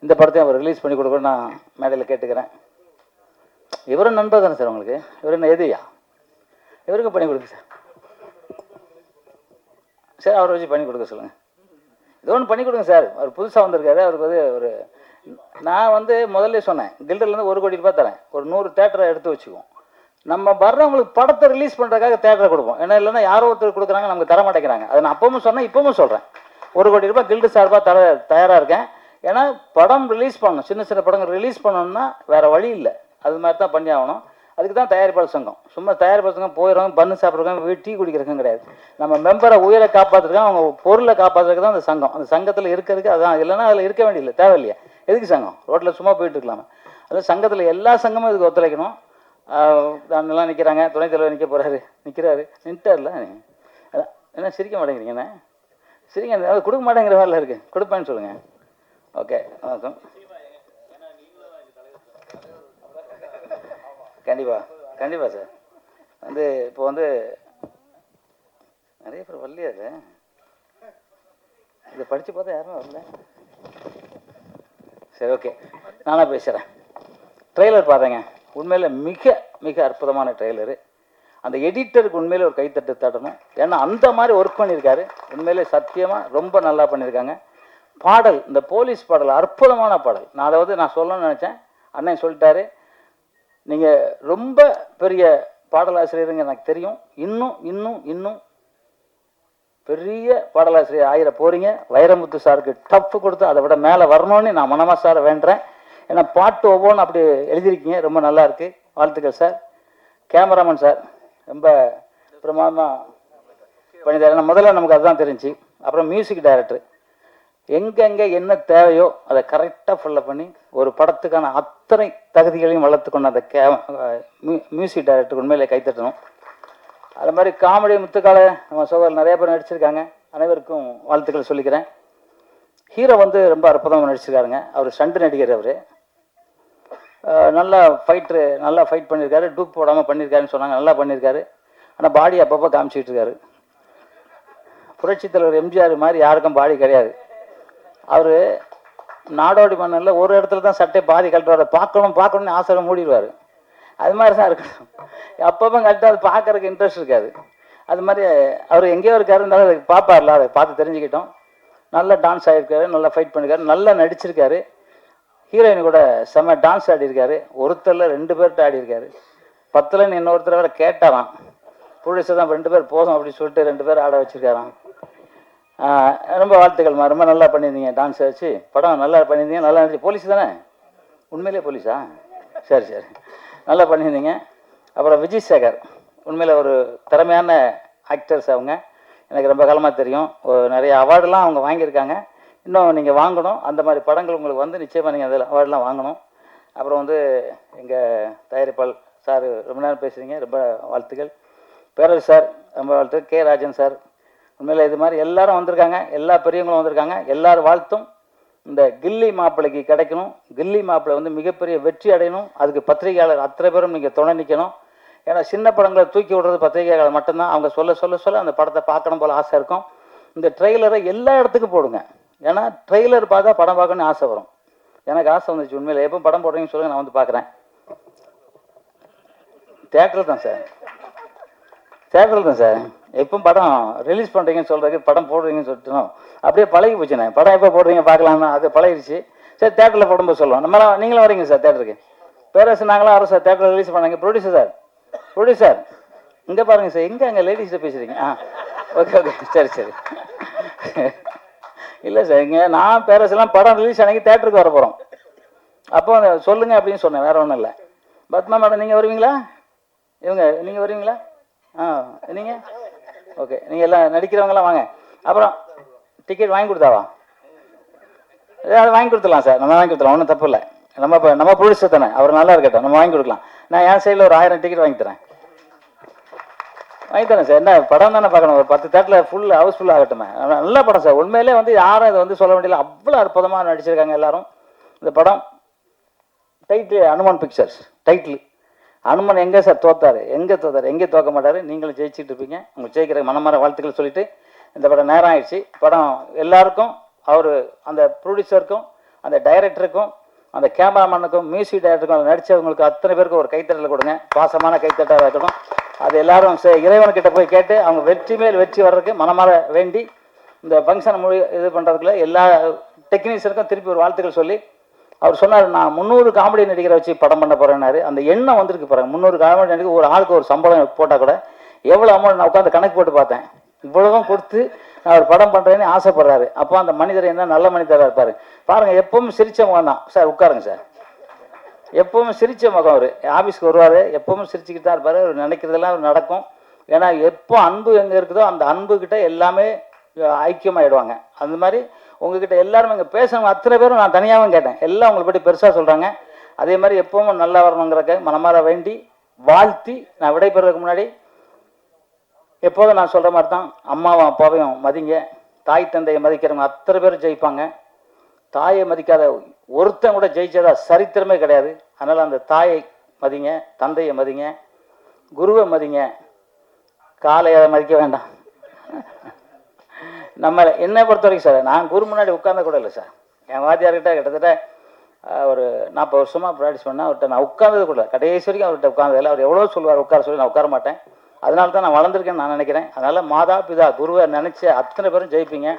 இந்த படத்தையும் அவர் ரிலீஸ் பண்ணி கொடுக்க நான் மேடையில் கேட்டுக்கிறேன். இவரும் நண்பர் தானே சார் உங்களுக்கு? இவர் என்ன எதிரியா? இவருக்கும் பண்ணி கொடுங்க சார். சார் அவரை வச்சு பண்ணி கொடுக்க சொல்லுங்கள். இது ஒன்று பண்ணி கொடுங்க சார். அவர் புதுசாக வந்திருக்காரு. அவருக்கு வந்து ஒரு நான் வந்து முதல்ல சொன்னேன், கில்டர்லேருந்து 1 கோடி ரூபாய் தரேன், ஒரு 100 தேட்டரை எடுத்து வச்சுக்குவோம். நம்ம வர்றவங்களுக்கு படத்தை ரிலீஸ் பண்ணுறதுக்காக தேட்டரை கொடுப்போம். ஏன்னா இல்லைன்னா யாரோ ஒருத்தர் கொடுக்குறாங்க, நமக்கு தர மாட்டேங்கிறாங்க. அதை நான் அப்பவும் சொன்னேன், இப்பவும் சொல்கிறேன். 1 கோடி ரூபாய் கில்டு சார்பாக தயாராக இருக்கேன். ஏன்னா படம் ரிலீஸ் பண்ணணும், சின்ன சின்ன படங்கள் ரிலீஸ் பண்ணணும்னா வேறு வழி இல்லை. அது மாதிரி தான் பண்ணி ஆகணும். அதுக்கு தான் தயாரிப்பாளர் சங்கம். சும்மா தயாரிப்பாளர் சங்கம் போயிடுறவங்க, பன்னு சாப்பிட்றவங்க, டீ குடிக்கிறதுக்கும் கிடையாது. நம்ம மெம்பரை உயிரை காப்பாற்றுறதுக்கு, அவங்க பொருளை காப்பாற்றுறதுக்கு தான் அந்த சங்கம். அந்த சங்கத்தில் இருக்கிறதுக்கு அதுதான். இல்லைன்னா அதில் இருக்க வேண்டியதில்லை, தேவையில்லையா? எதுக்கு சங்கம்? ரோட்டில் சும்மா போயிட்டு இருக்கலாமா? அது சங்கத்தில் எல்லா சங்கமும் இதுக்கு ஒத்துழைக்கணும். எல்லாம் நிற்கிறாங்க, துணைத் தலைவர் நிற்க போகிறாரு, நின்ட்டார்ல. என்ன சிரிக்க மாட்டேங்கிறீங்கண்ணே? சிரிங்க, அது கொடுக்க மாட்டேங்கிற வேலை இருக்குது. கொடுப்பேன்னு சொல்லுங்கள். ஓகே, வணக்கம். கண்டிப்பாக சார். வந்து இப்போ வந்து நிறைய பேர் வரலையா? அது இதை படித்து பார்த்தா யாரும் வரல. சரி, ஓகே, நானாக பேசுகிறேன். ட்ரெய்லர் பார்த்தேங்க, உண்மையில் மிக மிக அற்புதமான ட்ரெய்லரு. அந்த எடிட்டருக்கு உண்மையிலே ஒரு கைத்தட்டு தட்டணும். ஏன்னா அந்த மாதிரி ஒர்க் பண்ணியிருக்காரு. உண்மையிலே சத்தியமாக ரொம்ப நல்லா பண்ணியிருக்காங்க. பாடல், இந்த போலீஸ் பாடல் அற்புதமான பாடல். நான் அதாவது நான் சொல்லணும்னு நினச்சேன், அண்ணன் சொல்லிட்டாரு. நீங்கள் ரொம்ப பெரிய பாடலாசிரியருங்க, எனக்கு தெரியும். இன்னும் இன்னும் இன்னும் பெரிய பாடலாசிரியர் ஆயிர போகிறீங்க. வைரமுத்து சாருக்கு டஃப் கொடுத்து அதை விட மேலே வரணும்னு நான் மனமா சாரை வேண்டுறேன். ஏன்னா பாட்டு ஒவ்வொன்றும் அப்படி எழுதியிருக்கீங்க, ரொம்ப நல்லா இருக்குது. வாழ்த்துக்கள் சார். கேமராமேன் சார் ரொம்ப பிரமாதமாக பண்ணிட்டார். ஏன்னா முதல்ல நமக்கு அதுதான் தெரிஞ்சு. அப்புறம் மியூசிக் டைரக்டர் எங்கெங்கே என்ன தேவையோ அதை கரெக்டாக ஃபாலோ பண்ணி ஒரு படத்துக்கான அத்தனை தகுதிகளையும் வளர்த்து கொண்ட அந்த மியூசிக் டைரக்டருக்கு உண்மையிலே கைத்தட்டணும். அது மாதிரி காமெடி முத்துக்கால நம்ம சோதரில் நிறைய பேர் நடிச்சிருக்காங்க. அனைவருக்கும் வாழ்த்துக்கள் சொல்லிக்கிறேன். ஹீரோ வந்து ரொம்ப அற்புதமாக நடிச்சிருக்காருங்க. அவர் ஸ்டண்ட் நடிகர். அவர் நல்லா ஃபைட் பண்ணியிருக்காரு. டூப் போடாமல் பண்ணியிருக்காருன்னு சொன்னாங்க. நல்லா பண்ணியிருக்காரு. ஆனால் பாடி அப்பப்போ காமிச்சிக்கிட்டு இருக்காரு. புரட்சித் தலைவர் எம்ஜிஆர் மாதிரி யாருக்கும் பாடி கிடையாது. அவர் நாடோடி மன்னரில் ஒரு இடத்துல தான் சட்டை பாதி கழட்டுவார். பார்க்கணும்னு ஆசை மூடிடுவார். அது மாதிரி தான் இருக்கணும். அப்பப்போ கழட்டு அது பார்க்கறதுக்கு இன்ட்ரெஸ்ட் இருக்காது. அது மாதிரி அவர் எங்கேயோ இருக்காரு, இருந்தாலும் அதை பார்ப்பார்ல, அதை பார்த்து தெரிஞ்சுக்கிட்டோம். நல்லா டான்ஸ் ஆகிருக்காரு, நல்லா ஃபைட் பண்ணியிருக்காரு, நல்லா நடிச்சிருக்காரு. ஹீரோயின் கூட செம்ம டான்ஸ் ஆடிருக்காரு. ஒருத்தரில் 2 பேர்கிட்ட ஆடிருக்காரு. 10ல் இன்னொருத்தர் வேறு கேட்டாராம். ப்ரொடியூசர் தான் 2 பேர் போதும் அப்படின்னு சொல்லிட்டு 2 பேர் ஆட வச்சுருக்காராம். ரொம்ப வாழ்த்துக்கள்மா, ரொம்ப நல்லா பண்ணியிருந்தீங்க. டான்ஸ் வச்சு படம் நல்லா பண்ணியிருந்தீங்க. நல்லா இருந்துச்சு. போலீஸ் தானே? உண்மையிலே போலீஸா? சரி, நல்லா பண்ணியிருந்தீங்க. அப்புறம் விஜய் சேகர் உண்மையில் ஒரு திறமையான ஆக்டர்ஸ். அவங்க எனக்கு ரொம்ப காலமாக தெரியும். நிறைய அவார்டெலாம் அவங்க வாங்கியிருக்காங்க. இன்னும் நீங்கள் வாங்கணும். அந்த மாதிரி படங்கள் உங்களுக்கு வந்து நிச்சயமாக நீங்கள் அதில் அவார்டெலாம் வாங்கணும். அப்புறம் வந்து எங்கள் தயாரிப்பாளர் சார் ரொம்ப நேரம் பேசுகிறீங்க, ரொம்ப வாழ்த்துக்கள். பேரரசு சார் ரொம்ப வாழ்த்துக்கள். கே ராஜன் சார் உண்மையில் இது மாதிரி எல்லாரும் வந்திருக்காங்க. எல்லா பெரியவங்களும் வந்திருக்காங்க. எல்லாரும் வாழ்த்தும் இந்த கில்லி மாப்பிள்ளைக்கு கிடைக்கணும். கில்லி மாப்பிள்ளை வந்து மிகப்பெரிய வெற்றி அடையணும். அதுக்கு பத்திரிகையாளர் அத்தனை பேரும் நீங்கள் துணை நிற்கணும். ஏன்னா சின்ன படங்களை தூக்கி விடுறது பத்திரிகையாளர் மட்டும்தான். அவங்க சொல்ல அந்த படத்தை பார்க்கணும் போல் ஆசை இருக்கும். இந்த ட்ரெய்லரை எல்லா இடத்துக்கும் போடுங்க. ஏன்னா ட்ரெய்லர் பார்த்தா படம் பார்க்கணும்னு ஆசை வரும். எனக்கு ஆசை வந்துச்சு உண்மையில். எப்போ படம் போடுறீங்கன்னு சொல்லுங்கள், நான் வந்து பார்க்குறேன். தேட்டரில் தான் சார். எப்போ படம் ரிலீஸ் பண்ணுறீங்கன்னு சொல்கிறதுக்கு படம் போடுறீங்கன்னு சொல்லிட்டோம். அப்படியே பழகி போச்சுண்ணே. படம் எப்போ போடுறீங்க பார்க்கலாம்னா அது பழகிடுச்சு. சரி, தேட்டரில் போடும்போது சொல்லுவோம். நம்மளாம் நீங்களும் வரீங்க சார் தேட்டருக்கு? பேரரசு நாங்களாம் வரோம் சார். தேட்டரில் ரிலீஸ் பண்ணாங்க. ப்ரொடியூசர் இங்கே பாருங்கள் சார். அங்கே லேடிஸ்கிட்ட பேசுகிறீங்க? ஓகே, சரி. இல்லை சார், இங்கே நான் பேரரசுலாம் படம் ரிலீஸ் அன்னைக்கு தேட்டருக்கு வர போகிறோம். அப்போ சொல்லுங்கள் அப்படின்னு சொன்னேன், வேறு ஒன்றும் இல்லை. பத்மா மேடம் நீங்கள் வருவீங்களா? நீங்கள் வருவீங்களா? நீங்கள் ஓகே, நீங்கள் எல்லாம் நடிக்கிறவங்களாம் வாங்க. அப்புறம் டிக்கெட் வாங்கி கொடுத்தாவா? அதை வாங்கி கொடுத்துடலாம் சார், நம்ம வாங்கி கொடுத்துலாம், ஒன்றும் தப்பு இல்லை. நம்ம ப்ரொடியூசர் தானே, அவர் நல்லா இருக்கட்டும், நம்ம வாங்கி கொடுக்கலாம். நான் என் சைடில் ஒரு 1000 டிக்கெட் வாங்கி தரேன் சார். என்ன படம் தானே பார்க்கணும், ஒரு 10 தேட்டரில் ஃபுல் ஹவுஸ்ஃபுல் ஆகட்டுமே. நல்ல படம் சார், உண்மையிலே வந்து யாரும் இதை வந்து சொல்ல வேண்டியதில்லை, அவ்வளோ அற்புதமாக நடிச்சிருக்காங்க எல்லாரும். இந்த படம் title Hanuman pictures title. Hanuman எங்கே சார் தோத்தாரு, எங்கே தோக்க மாட்டார். நீங்களும் ஜெயிச்சுட்டு இருப்பீங்க, உங்களுக்கு ஜெயிக்கிற மனமார வாழ்த்துக்கள் சொல்லிட்டு இந்த படம் நேரம் ஆயிடுச்சு. படம் எல்லாருக்கும், அவர் அந்த ப்ரொடியூசருக்கும், அந்த டைரக்டருக்கும், அந்த கேமராமேனுக்கும், மியூசிக் டைரக்டருக்கும், நடித்தவங்களுக்கு அத்தனை பேருக்கும் ஒரு கைத்தட்டல் கொடுங்க, பாசமான கைத்தட்டாக இருக்கட்டும். அது எல்லாரும் இறைவன்கிட்ட போய் கேட்டு அவங்க வெற்றி மேல் வெற்றி வர்றதுக்கு மனமாற வேண்டி இந்த ஃபங்க்ஷனை இது பண்ணுறதுக்குள்ள எல்லா டெக்னீஷியனுக்கும் திருப்பி ஒரு வாழ்த்துக்கள் சொல்லி அவர் சொன்னார், நான் 300 காமெடி நடிகரை வச்சு படம் பண்ண போகிறேன்னாரு. அந்த எண்ணம் வந்திருக்கு பாருங்க. 300 காமெடி நடிகர், ஒரு ஆளுக்கு ஒரு சம்பளம் போட்டால் கூட எவ்வளோ அமௌண்ட், நான் உட்காந்து கணக்கு போட்டு பார்த்தேன். இவ்வளவும் கொடுத்து நான் ஒரு படம் பண்ணுறேன்னு ஆசைப்படுறாரு. அப்போ அந்த மனிதர் என்ன நல்ல மனிதராக இருப்பார் பாருங்கள். எப்பவும் சிரிச்ச முகம் தான் சார். உட்காருங்க சார். எப்பவும் சிரிச்ச முகம். அவர் ஆஃபீஸ்க்கு வருவார், எப்பவும் சிரிச்சுக்கிட்டு தான் இருப்பார். அவர் நினைக்கிறதெல்லாம் அவர் நடக்கும். ஏன்னா எப்போ அன்பு எங்கே இருக்குதோ அந்த அன்புக்கிட்ட எல்லாமே ஐக்கியமாகிடுவாங்க. அந்த மாதிரி உங்ககிட்ட எல்லாரும் இங்கே பேசணும் அத்தனை பேரும் நான் தனியாகவும் கேட்டேன், எல்லாம் உங்களை பற்றி பெருசாக சொல்கிறாங்க. அதே மாதிரி எப்பவும் நல்லா வரணுங்கிறக்க மனமாற வேண்டி வாழ்த்தி நான் விடைபெறதுக்கு முன்னாடி எப்போதும் நான் சொல்கிற மாதிரி தான், அம்மாவும் அப்பாவையும் மதிங்க. தாய் தந்தையை மதிக்கிறவங்க அத்தனை பேரும் ஜெயிப்பாங்க. தாயை மதிக்காத ஒருத்தன் கூட ஜெயிச்சதா சரித்திரமே கிடையாது. அதனால் அந்த தாயை மதிங்க, தந்தையை மதிங்க, குருவை மதிங்க, காலையை மதிக்க வேண்டாம். நம்ம என்னை பொறுத்த வரைக்கும் சார், நான் குரு முன்னாடி உட்கார்ந்த கூட இல்லை சார். என் வாத்தியார்கிட்ட கிட்டத்தட்ட ஒரு 40 வருஷமாக ப்ராக்டிஸ் பண்ணேன். அவர்கிட்ட நான் உட்கார்ந்தது கூட கடைசி வரைக்கும் அவர்கிட்ட உட்கார்ந்ததில்லை. அவர் எவ்வளோ சொல்லுவார் உட்கார சொல்லி, நான் உட்கார மாட்டேன். அதனால தான் நான் வளர்ந்துருக்கேன்னு நான் நினைக்கிறேன். அதனால் மாதா பிதா குருவை நினச்சி அத்தனை பேரும் ஜெயிப்பீங்க.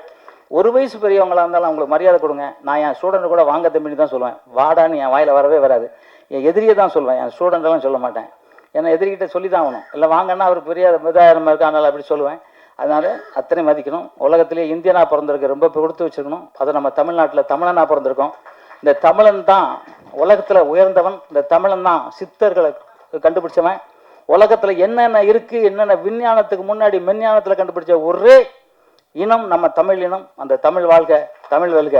ஒரு வயசு பெரியவங்களாக இருந்தாலும் அவங்களுக்கு மரியாதை கொடுங்க. நான் என் ஸ்டூடெண்ட் கூட வாங்க தம்பின்னு தான் சொல்லுவேன், வாடான்னு என் வாயில் வரவே வராது. என் எதிரியை தான் சொல்லுவேன், என் ஸ்டூடெண்ட்டெல்லாம் சொல்ல மாட்டேன். ஏன்னா எதிரிகிட்ட சொல்லி தான் ஆகணும், இல்லை வாங்கன்னா அவர் பெரிய மிதாயிரம் இருக்கா, அதனால் அப்படி சொல்லுவேன். அதனால் அத்தனை மதிக்கணும். உலகத்திலே இந்தியனாக பிறந்திருக்கு, ரொம்ப கொடுத்து வச்சுருக்கணும். அதை நம்ம தமிழ்நாட்டில் தமிழனாக பிறந்திருக்கோம். இந்த தமிழன் தான் உலகத்தில் உயர்ந்தவன். இந்த தமிழன் தான் சித்தர்களை கண்டுபிடிச்சவன். உலகத்தில் என்னென்ன இருக்குது, என்னென்ன விஞ்ஞானத்துக்கு முன்னாடி மெஞ்ஞானத்தில் கண்டுபிடிச்ச ஒரே இனம் நம்ம தமிழ் இனம். அந்த தமிழ் வாழ்க, தமிழ் வெல்க.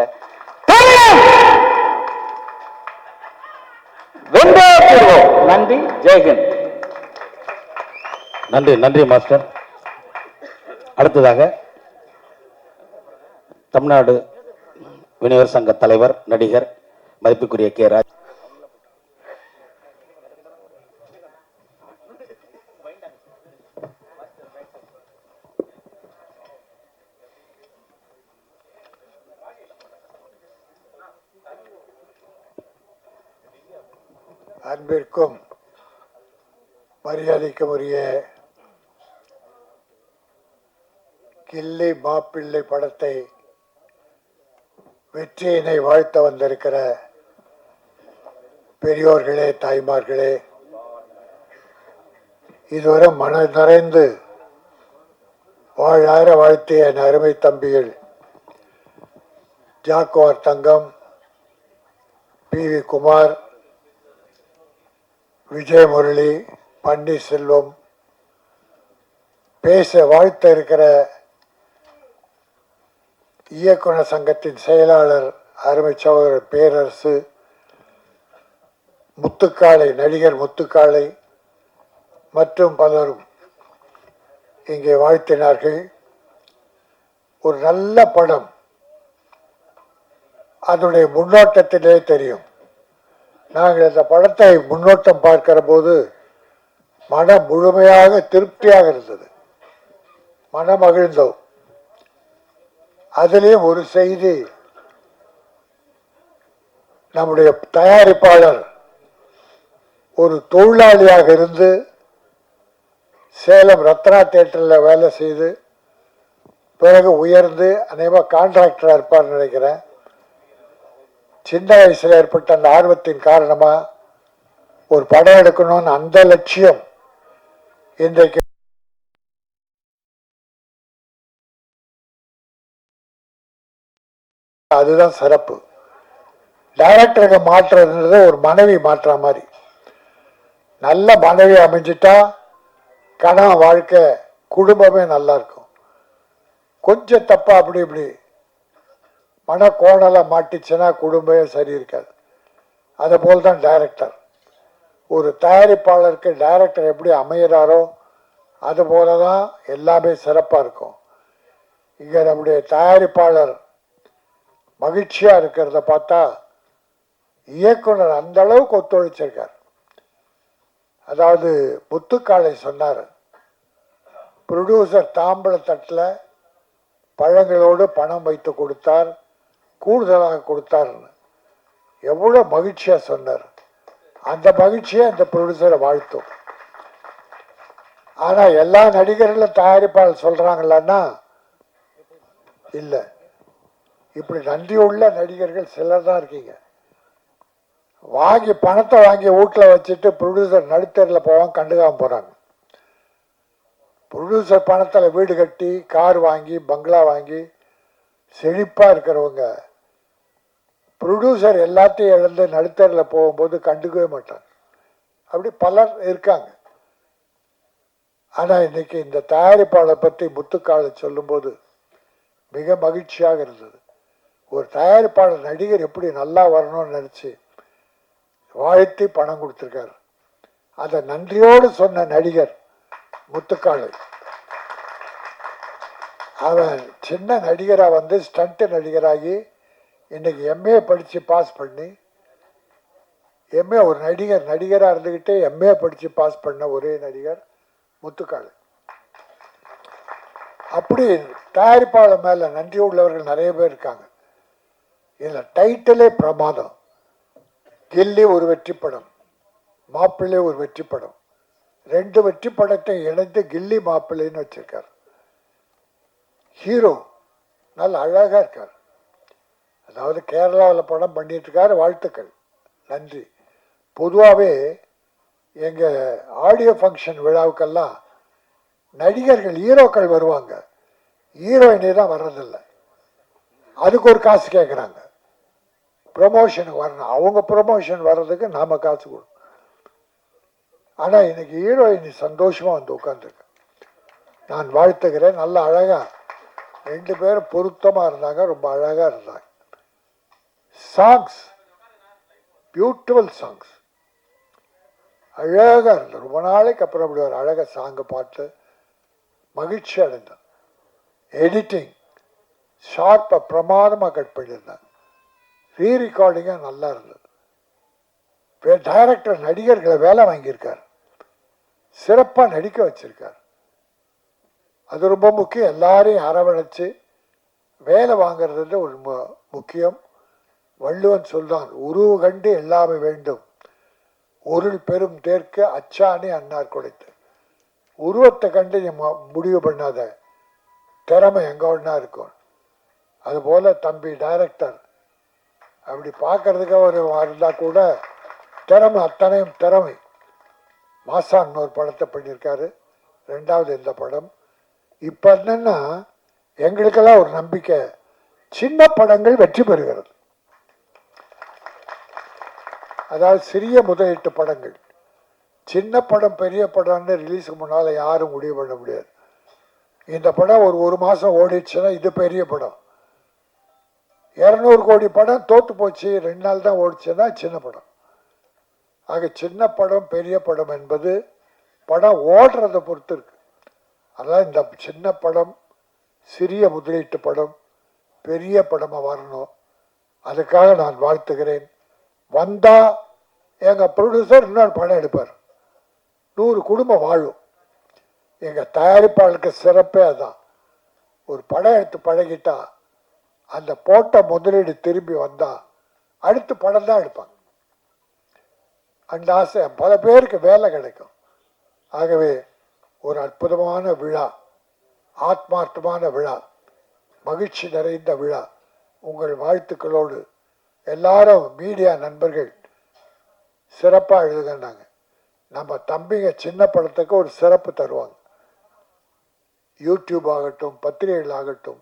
நன்றி, ஜெய்ஹிந்த். நன்றி மாஸ்டர். அடுத்ததாக தமிழ்நாடு விநியோகர் சங்க தலைவர், நடிகர், மதிப்புக்குரிய கே. ராஜ். அன்பிற்கும் மரியாதைக்கும் உரிய கில்லி மாப்பிள்ளை படத்தை வெற்றியினை வாழ்த்த வந்திருக்கிற பெரியோர்களே, தாய்மார்களே, இதுவரை மன நிறைந்து வாழார வாழ்த்திய என் அருமை தம்பிகள் ஜாக்குவார் தங்கம், PV குமார், விஜய் முரளி, பன்னீர்செல்வம், பேச வாழ்த்த இருக்கிற இயக்குனர் சங்கத்தின் செயலாளர் அருமை சகோதரர் பேரரசு, முத்துக்காளை, நடிகர் முத்துக்காளை மற்றும் பலரும் இங்கே வாழ்த்தினார்கள். ஒரு நல்ல படம் அதனுடைய முன்னோட்டத்திலே தெரியும். நாங்கள் இந்த படத்தை முன்னோட்டம் பார்க்கிற போது மனம் முழுமையாக திருப்தியாக இருந்தது, மனம் மகிழ்ந்தோம். அதிலேயும் ஒரு செய்தி, நம்முடைய தயாரிப்பாளர் ஒரு தொழிலாளியாக இருந்து சேலம் ரத்னா தியேட்டரில் வேலை செய்து பிறகு உயர்ந்து அநேகமாக கான்ட்ராக்டராக இருப்பார்னு நினைக்கிறேன். சின்ன வயசில் ஏற்பட்ட அந்த ஆர்வத்தின் காரணமாக ஒரு படம் எடுக்கணும்னு அந்த லட்சியம் இன்றைக்கு அதுதான் சிறப்பு. டைரக்டருக்கு மாற்றுறது ஒரு மனைவி மாற்ற மாதிரி. நல்ல மனைவி அமைஞ்சிட்டா கணவன் வாழ்க்கை, குடும்பமே நல்லா இருக்கும். கொஞ்சம் தப்பா அப்படி இப்படி மனக்கோணலை மாட்டிச்சுன்னா குடும்பமே சரி இருக்காது. அதை போல் தான் டைரக்டர். ஒரு தயாரிப்பாளருக்கு டைரக்டர் எப்படி அமையிறாரோ அது போல தான் எல்லாமே சிறப்பாக இருக்கும். இங்கே நம்முடைய தயாரிப்பாளர் மகிழ்ச்சியாக இருக்கிறத பார்த்தா இயக்குனர் அந்த அளவுக்கு ஒத்துழைச்சிருக்கார். அதாவது முத்துக்காளை சொன்னார், ப்ரொடியூசர் தாம்பழ தட்டில் பழங்களோடு பணம் வைத்து கொடுத்தார், கூடுதலாக கொடுத்தார்னு எவ்வளோ மகிழ்ச்சியாக சொன்னார். அந்த மகிழ்ச்சியை அந்த ப்ரொடியூசரை வாழ்த்தும். ஆனால் எல்லா நடிகர்களும் தயாரிப்பாளர் சொல்கிறாங்களான்னா இல்லை. இப்படி நன்றியுள்ள நடிகர்கள் சிலர் தான் இருக்கீங்க. வாங்கி பணத்தை வாங்கி வீட்டில் வச்சுட்டு ப்ரொடியூசர் நடுத்தரில் போவாங்க, கண்டுக்காம போகிறாங்க. ப்ரொடியூசர் பணத்தில் வீடு கட்டி கார் வாங்கி பங்களா வாங்கி செழிப்பாக இருக்கிறவங்க ப்ரொடியூசர் எல்லாத்தையும் இழந்து நடுத்தரில் போகும்போது கண்டுக்கவே மாட்டாங்க. அப்படி பலர் இருக்காங்க. ஆனால் இன்னைக்கு இந்த தயாரிப்பாளர் பற்றி முத்துக்காலை சொல்லும்போது மிக மகிழ்ச்சியாக இருந்தது. ஒரு தயாரிப்பாளர் நடிகர் எப்படி நல்லா வரணும்னு நினச்சி வாழ்த்தி பணம் கொடுத்துருக்காரு. அதை நன்றியோடு சொன்ன நடிகர் முத்துக்காளை. அவன் சின்ன நடிகராக வந்து ஸ்டண்ட் நடிகராகி இன்னைக்கு எம்ஏ படித்து பாஸ் பண்ணி எம்ஏ ஒரு நடிகராக இருந்துக்கிட்டே எம்ஏ படித்து பாஸ் பண்ண ஒரே நடிகர் முத்துக்காளை. அப்படி தயாரிப்பாளர் மேலே நன்றி உள்ளவர்கள் நிறைய பேர் இருக்காங்க. இதில் டைட்டிலே பிரமாதம். கில்லி ஒரு வெற்றி படம், மாப்பிள்ளை ஒரு வெற்றி படம். 2 வெற்றி படத்தை இணைந்து கில்லி மாப்பிள்ளைன்னு வச்சிருக்கார். ஹீரோ நல்ல அழகாக இருக்கார். அதாவது கேரளாவில் படம் பண்ணிட்டு இருக்காரு. வாழ்த்துக்கள், நன்றி. பொதுவாகவே எங்கள் ஆடியோ ஃபங்க்ஷன் விழாவுக்கெல்லாம் நடிகர்கள் ஹீரோக்கள் வருவாங்க, ஹீரோயினே தான் வர்றதில்லை. அதுக்கு ஒரு காசு கேட்குறாங்க. ப்ரொமோஷனுக்கு வரணும், அவங்க ப்ரொமோஷன் வர்றதுக்கு நாம் காசு கொடுக்கணும். ஆனால் இன்னைக்கு ஹீரோயினி சந்தோஷமாக வந்து உட்காந்துருக்கு. நான் வாழ்த்துக்கிறேன். நல்ல அழகாக 2 பேரும் பொருத்தமாக இருந்தாங்க, ரொம்ப அழகாக இருந்தாங்க. சாங்ஸ் பியூட்டிஃபுல் சாங்ஸ், அழகாக இருந்தது. ரொம்ப நாளைக்கு அப்புறம் அப்படி ஒரு அழகாக சாங்கை பார்த்து மகிழ்ச்சி அடைந்தேன். எடிட்டிங் ஷார்ப்பாக பிரமாதமாக கட் பண்ணியிருந்தாங்க. ரீரெக்கார்டிங்காக நல்லா இருந்தது. டைரக்டர் நடிகர்களை வேலை வாங்கியிருக்கார், சிறப்பாக நடிக்க வச்சிருக்கார். அது ரொம்ப முக்கியம். எல்லாரையும் அரவணைச்சு வேலை வாங்கிறது ஒரு முக்கியம். வள்ளுவன் சொல்றான், உருவு கண்டு எல்லாமே வேண்டும், ஒருள் பெரும் தேர்க்க அச்சாணி அன்னார் கொடுத்து. உருவத்தை கண்டு நீ முடிவு பண்ணாத, திறமை எங்க ஒன்றா இருக்கும். அதுபோல் தம்பி டைரக்டர் அப்படி பார்க்கறதுக்கு ஒரு இருந்தால் கூட திறமை, அத்தனையும் திறமை. மாசான் ஒரு படத்தை பண்ணியிருக்காரு, 2வது இந்த படம். இப்போ என்னன்னா எங்களுக்கெல்லாம் ஒரு நம்பிக்கை, சின்ன படங்கள் வெற்றி பெறுகிறது. அதாவது சிறிய முதலீட்டு படங்கள். சின்ன படம் பெரிய படம்னு ரிலீஸுக்கு முன்னால் யாரும் முடிவு பண்ண முடியாது. இந்த படம் ஒரு மாதம் ஓடிடுச்சுன்னா இது பெரிய படம். 200 கோடி படம் தோற்று போச்சு, 2 நாள் தான் ஓடிச்சுன்னா சின்ன படம். ஆக சின்ன படம் பெரிய படம் என்பது படம் ஓடுறதை பொறுத்து இருக்கு. அதனால் இந்த சின்ன படம் சிறிய முதலீட்டு படம் பெரிய படமாக வரணும். அதுக்காக நான் வாழ்த்துகிறேன். வந்தால் எங்கள் ப்ரொடியூசர் இன்னொரு படம் எடுப்பார், 100 குடும்பம் வாழும். எங்கள் தயாரிப்பாளருக்கு சிறப்பே அதுதான். ஒரு படம் எடுத்து பழகிட்டா அந்த போட்ட முதலீடு திரும்பி வந்தால் அடுத்த படம் தான் எடுப்பாங்க. அந்த ஆசை பல பேருக்கு வேலை கிடைக்கும். ஆகவே ஒரு அற்புதமான விழா, ஆத்மார்த்தமான விழா, மகிழ்ச்சி நிறைந்த விழா. உங்கள் வாழ்த்துக்களோடு எல்லாரும் மீடியா நண்பர்கள் சிறப்பாக எழுதுகிறாங்க. நம்ம தம்பிங்க சின்ன படத்துக்கு ஒரு சிறப்பு தருவாங்க. யூடியூப் ஆகட்டும், பத்திரிகைகள் ஆகட்டும்,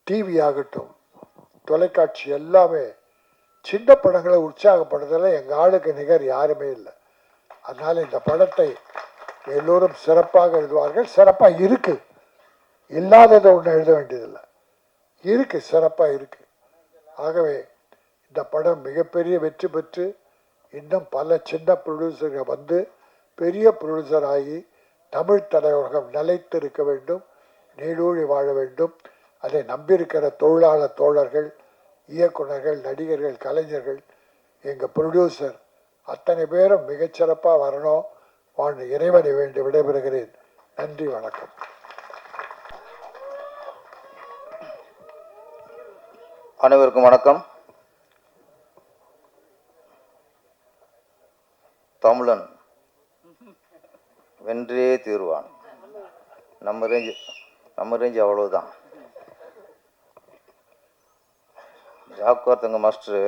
டிவி ஆகட்டும், தொலைக்காட்சி எல்லாமே சின்ன படங்களை உற்சாகப்படுறதில் எங்கள் ஆளுக்கு நிகர் யாருமே இல்லை. அதனால் இந்த படத்தை எல்லோரும் சிறப்பாக எழுதுவார்கள். சிறப்பாக இருக்கு. இல்லாததை ஒன்று எழுத வேண்டியதில்லை, இருக்கு, சிறப்பாக இருக்கு. ஆகவே இந்த படம் மிகப்பெரிய வெற்றி பெற்று இன்னும் பல சின்ன ப்ரொடியூசர்கள் வந்து பெரிய ப்ரொடியூசர் ஆகி தமிழ் தலைவர்கள் நிலைத்திருக்க வேண்டும், நீடூழி வாழ வேண்டும். அதை நம்பியிருக்கிற தொழிலாளர் தோழர்கள், இயக்குநர்கள், நடிகர்கள், கலைஞர்கள், எங்கள் ப்ரொடியூசர் அத்தனை பேரும் மிகச்சிறப்பாக வரணும். வாழ்ந்து இறைவனை வேண்டி விடைபெறுகிறேன். நன்றி, வணக்கம். அனைவருக்கும் வணக்கம். தமிழன் வென்றே தீர்வான். நம்ம ரேஞ்சு அவ்வளவுதான். ஜாக்குவார் தங்க மாஸ்டரு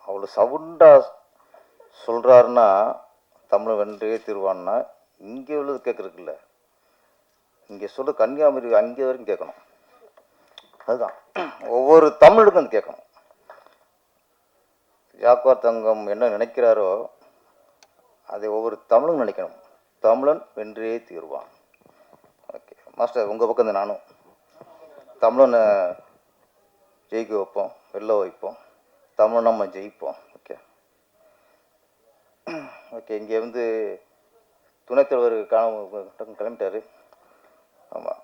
அவ்வளோ சவுண்டாக சொல்கிறாருன்னா தமிழ் வென்றே தீர்வான்னா இங்கே உள்ளது கேட்குறதுக்கு இல்லை, இங்கே சொல்ல கன்னியாகுமரி அங்கே வரைக்கும் கேட்கணும். அதுதான் ஒவ்வொரு தமிழுக்கும் அது கேட்கணும். ஜாக்குவார் தங்கம் என்ன நினைக்கிறாரோ அதை ஒவ்வொரு தமிழும் நினைக்கணும். தமிழன் வென்றே தீர்வான். ஓகே மாஸ்டர், உங்கள் பக்கம் தான் நானும் தமிழனை ஜெயிக்க வைப்போம், வெளில வைப்போம், தமிழ் நம்ம ஜெயிப்போம். Okay okay. இங்கே வந்து துணைத் தலைவர் கிளம்பிட்டாரு. ஆமாம்,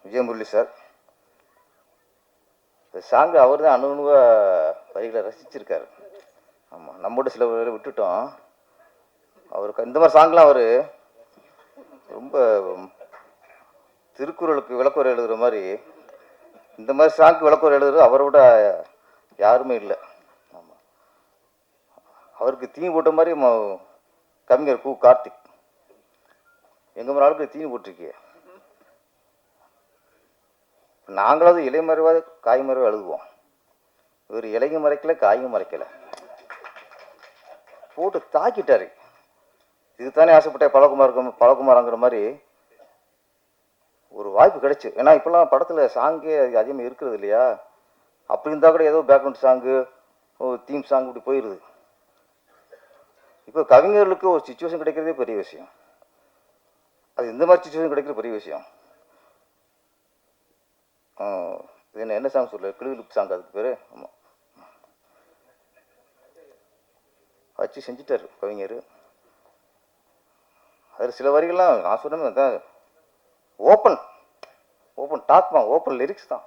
விஜயமுரளி சார் இந்த சாங்கு அவர் தான் அணுகுவாக வரிகளை ரசிச்சிருக்காரு. ஆமாம், நம்மோட சில வரிகளை விட்டுட்டோம். அவருக்கு இந்த மாதிரி சாங்லாம் அவர் ரொம்ப திருக்குறளுக்கு விளக்குரை எழுதுகிற மாதிரி இந்த மாதிரி சாங்கு விளக்குரை எழுதுறது அவரை விட யாருமே இல்லை. ஆமாம், அவருக்கு தீனி போட்ட மாதிரி கவிஞர் கு கார்த்திக் எங்கள் மாதிரி ஆளுக்கு தீனி போட்டிருக்கிய. நாங்களாவது இலை மறைவாது காய் மறைவாக எழுதுவோம். இவர் இலையும் மறைக்கல, காயும் மறைக்கலை, போட்டு தாக்கிட்டாரு. இதுதானே ஆசைப்பட்ட பழகுமாரங்கிற மாதிரி ஒரு வாய்ப்பு கிடைச்சு. ஏன்னா இப்போல்லாம் படத்தில் சாங்கே அதிகமாக இருக்கிறது இல்லையா. அப்படி இருந்தால் கூட ஏதோ பேக்ரவுண்ட் சாங்கு, தீம் சாங் இப்படி போயிடுது. இப்போ கவிஞர்களுக்கு ஒரு சுச்சுவேஷன் கிடைக்கிறதே பெரிய விஷயம். அது இந்த மாதிரி சுச்சுவேஷன் கிடைக்கிறது பெரிய விஷயம். இது என்ன சாங் சொல்ல, கிளிலுப் சாங் அதுக்கு பேர். ஆமாம், வச்சு செஞ்சிட்டார் கவிஞர். அதில் சில வரிகள்லாம் நான் சொன்னேன் ஓப்பன் லிரிக்ஸ் தான்.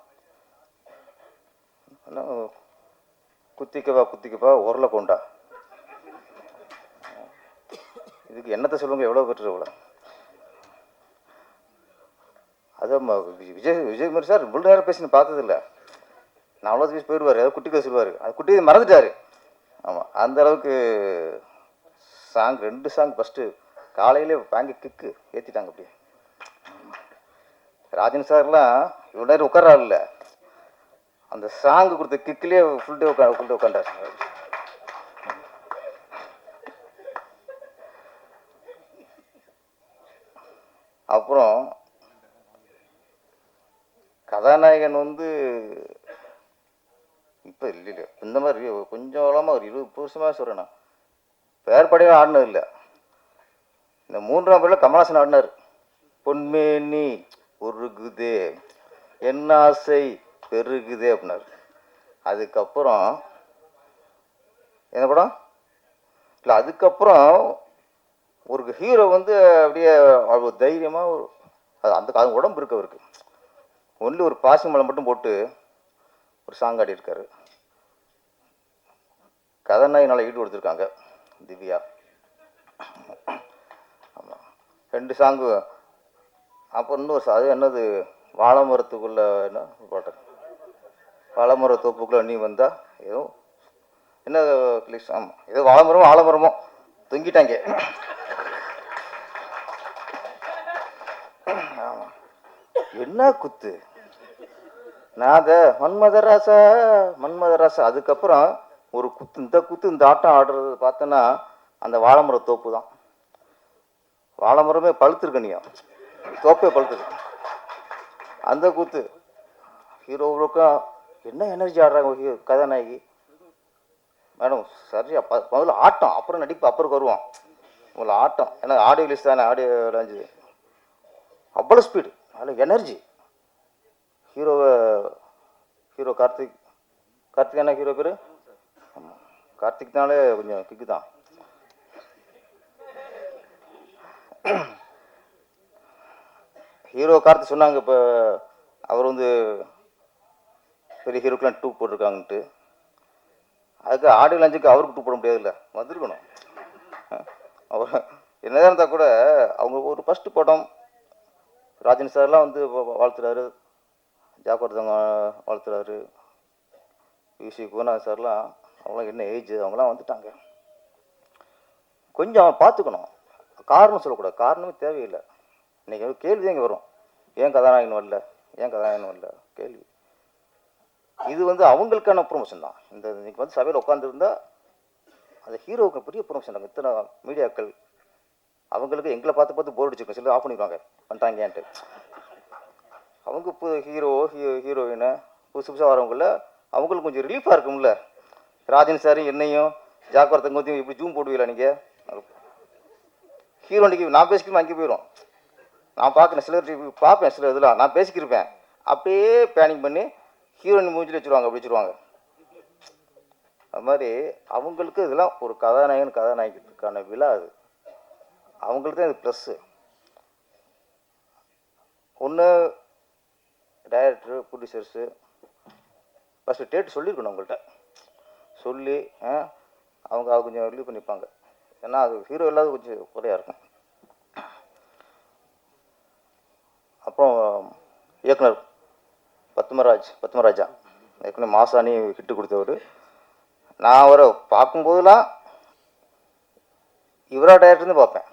குத்திக்கப்பா உரல கொண்டா, இதுக்கு என்னத்தை சொல்லுங்க, எவ்வளோ பெற்று எவ்வளோ. அதான் விஜயகுமார் சார் இவ்வளோ நேரம் பேசின்னு பார்த்ததில்ல. நான் அவ்வளோ பேசி போயிடுவார், ஏதாவது குட்டி கதை சொல்லுவார், அது குட்டி மறந்துட்டார். ஆமாம், அந்த அளவுக்கு சாங் 2 சாங் ஃபஸ்ட்டு காலையிலே பேங்கு கிக்கு ஏற்றிட்டாங்க. அப்படியே ராஜன் சார்லாம் இவ்வளோ நேரம் உட்காராள் இல்லை, அந்த சாங்கு கொடுத்த கிக்கிலே ஃபுல் டே உட்காண்டார். அப்புறம் கதாநாயகன் வந்து இப்போ இல்லை, இந்த மாதிரி கொஞ்சம் காலமாக ஒரு 20 வருஷமாக சொல்கிறேன். நான் பேர் படையாக ஆடினது இல்லை. இந்த 3ஆம் பேரில் கமலாசன் ஆடினார். பொன்மேனி உருகுதே, என் ஆசை பெருகுதே அப்படின்னார். அதுக்கப்புறம் என்ன படம் இல்லை, அதுக்கப்புறம் ஒரு ஹீரோ வந்து அப்படியே அவ்வளோ தைரியமாக அது உடம்பு இருக்கு அவருக்கு. ஒன்லி ஒரு பாசி மலை மட்டும் போட்டு ஒரு சாங் ஆடி இருக்காரு. கதாநாயகி நல்லா ஈடு கொடுத்துருக்காங்க திவ்யா. ஆமாம், 2 சாங்கு. அப்புறம் இன்னொரு அது என்னது, வாழை மரத்துக்குள்ள என்ன பாட்டு, வாழை மர தோப்புக்குள்ள நீ வந்தா ஏதோ என்ன ப்ளீஸ். ஆமாம், ஏதோ ஆலமரமோ தொங்கிட்டாங்க. ஆமாம், என்ன குத்து நாத மன்மதராசா. அதுக்கப்புறம் ஒரு குத்து இந்த ஆட்டம் ஆடுறது பார்த்தோன்னா அந்த வாழைமர தோப்பு தான். வாழைமரமே பழுத்துருக்கணியும், தோப்பே பழுத்துருக்கு. அந்த கூத்து ஹீரோவுக்கும் என்ன எனர்ஜி ஆடுறாங்க கதாநாயகி மேடம். சரியா முதல்ல ஆட்டம், அப்புறம் நடிப்பு, அப்புறம் வருவான் முதல்ல ஆட்டம். ஏன்னா ஆடியோ ரிலீஸ் தானே, ஆடியோ லாஞ்சு அவ்வளோ ஸ்பீடு, அவ்வளோ எனர்ஜி. ஹீரோ கார்த்திக் என்ன ஹீரோ பேர்? ஆமாம், கார்த்திக்னாலே கொஞ்சம் கிக்கு தான். ஹீரோ கார்த்திக் சொன்னாங்க, இப்போ அவர் வந்து பெரிய ஹீரோக்கெலாம் 2 போட்டிருக்காங்கன்ட்டு. அதுக்கு ஆடியோ லான்ச்சுக்கு அவருக்கு 2 போட முடியாதுல்ல, வந்திருக்கணும். அவர் என்னதான் இருந்தால் கூட அவங்க ஒரு ஃபஸ்ட்டு படம் ராஜன் சார்லாம் வந்து வாழ்த்துறாரு, ஜாக்கிரதங்க வாழ்த்துறாரு, யூசி குணநாதன் சார்லாம், அவங்களாம் என்ன ஏஜ், அவங்களாம் வந்துட்டாங்க. கொஞ்சம் அவன் பார்த்துக்கணும். காரணம் சொல்லக்கூடாது, காரணமே தேவையில்லை. இன்றைக்கி கேள்வி தான் இங்கே வரும், ஏன் கதாநாயகன் வரல, ஏன் கதாநாயகன் வரல கேள்வி. இது வந்து அவங்களுக்கான ப்ரொமோஷன் தான். இந்த இன்னைக்கு வந்து சபையில் உட்காந்துருந்தா அந்த ஹீரோவுக்கு பெரிய ப்ரொமோஷன் தான். இத்தனை மீடியாக்கள் அவங்களுக்கு எங்களை பார்த்து போர் அடிச்சிருக்கோம், சில ஆஃப் பண்ணிடுவாங்க பண்ணிட்டாங்கன்ட்டு. அவங்க இப்போ ஹீரோயினை புதுசாக வரவங்கள அவங்களுக்கு கொஞ்சம் ரிலீஃபாக இருக்கும்ல. ராஜன் சார் என்னையும் ஜாக்கிரதங்க இப்படி ஜூம் போடுவீங்களா நீங்கள்? ஹீரோனிக்கு நான் பேசிக்கிறேன், அங்கே போயிடும். நான் பார்க்குறேன், சிலர் பார்ப்பேன், சில இதெல்லாம் நான் பேசிக்கிருப்பேன், அப்படியே பிளானிங் பண்ணி ஹீரோயின் மூஞ்சில் வச்சுருவாங்க, அப்படி வச்சுருவாங்க. அது மாதிரி அவங்களுக்கு இதெல்லாம் ஒரு கதாநாயகனுக்கான விழா. அது அவங்களுக்கு தான் இது ப்ளஸ்ஸு. ஒன்று டைரக்டரு, ப்ரொடியூசர்ஸு ஃபஸ்ட்டு டேட் சொல்லியிருக்கணும் அவங்கள்ட்ட, சொல்லி அவங்க அதை கொஞ்சம் ரிலீவ் பண்ணிப்பாங்க. ஏன்னா அது ஹீரோ இல்லாத கொஞ்சம் குறையாக இருக்கும். அப்புறம் இயக்குனர் பத்மராஜா ஏற்கனவே மாசாணி ஹிட்டு கொடுத்தவர். நான் அவரை பார்க்கும்போதெல்லாம் இவரா டைரக்டர்னு பார்ப்பேன்,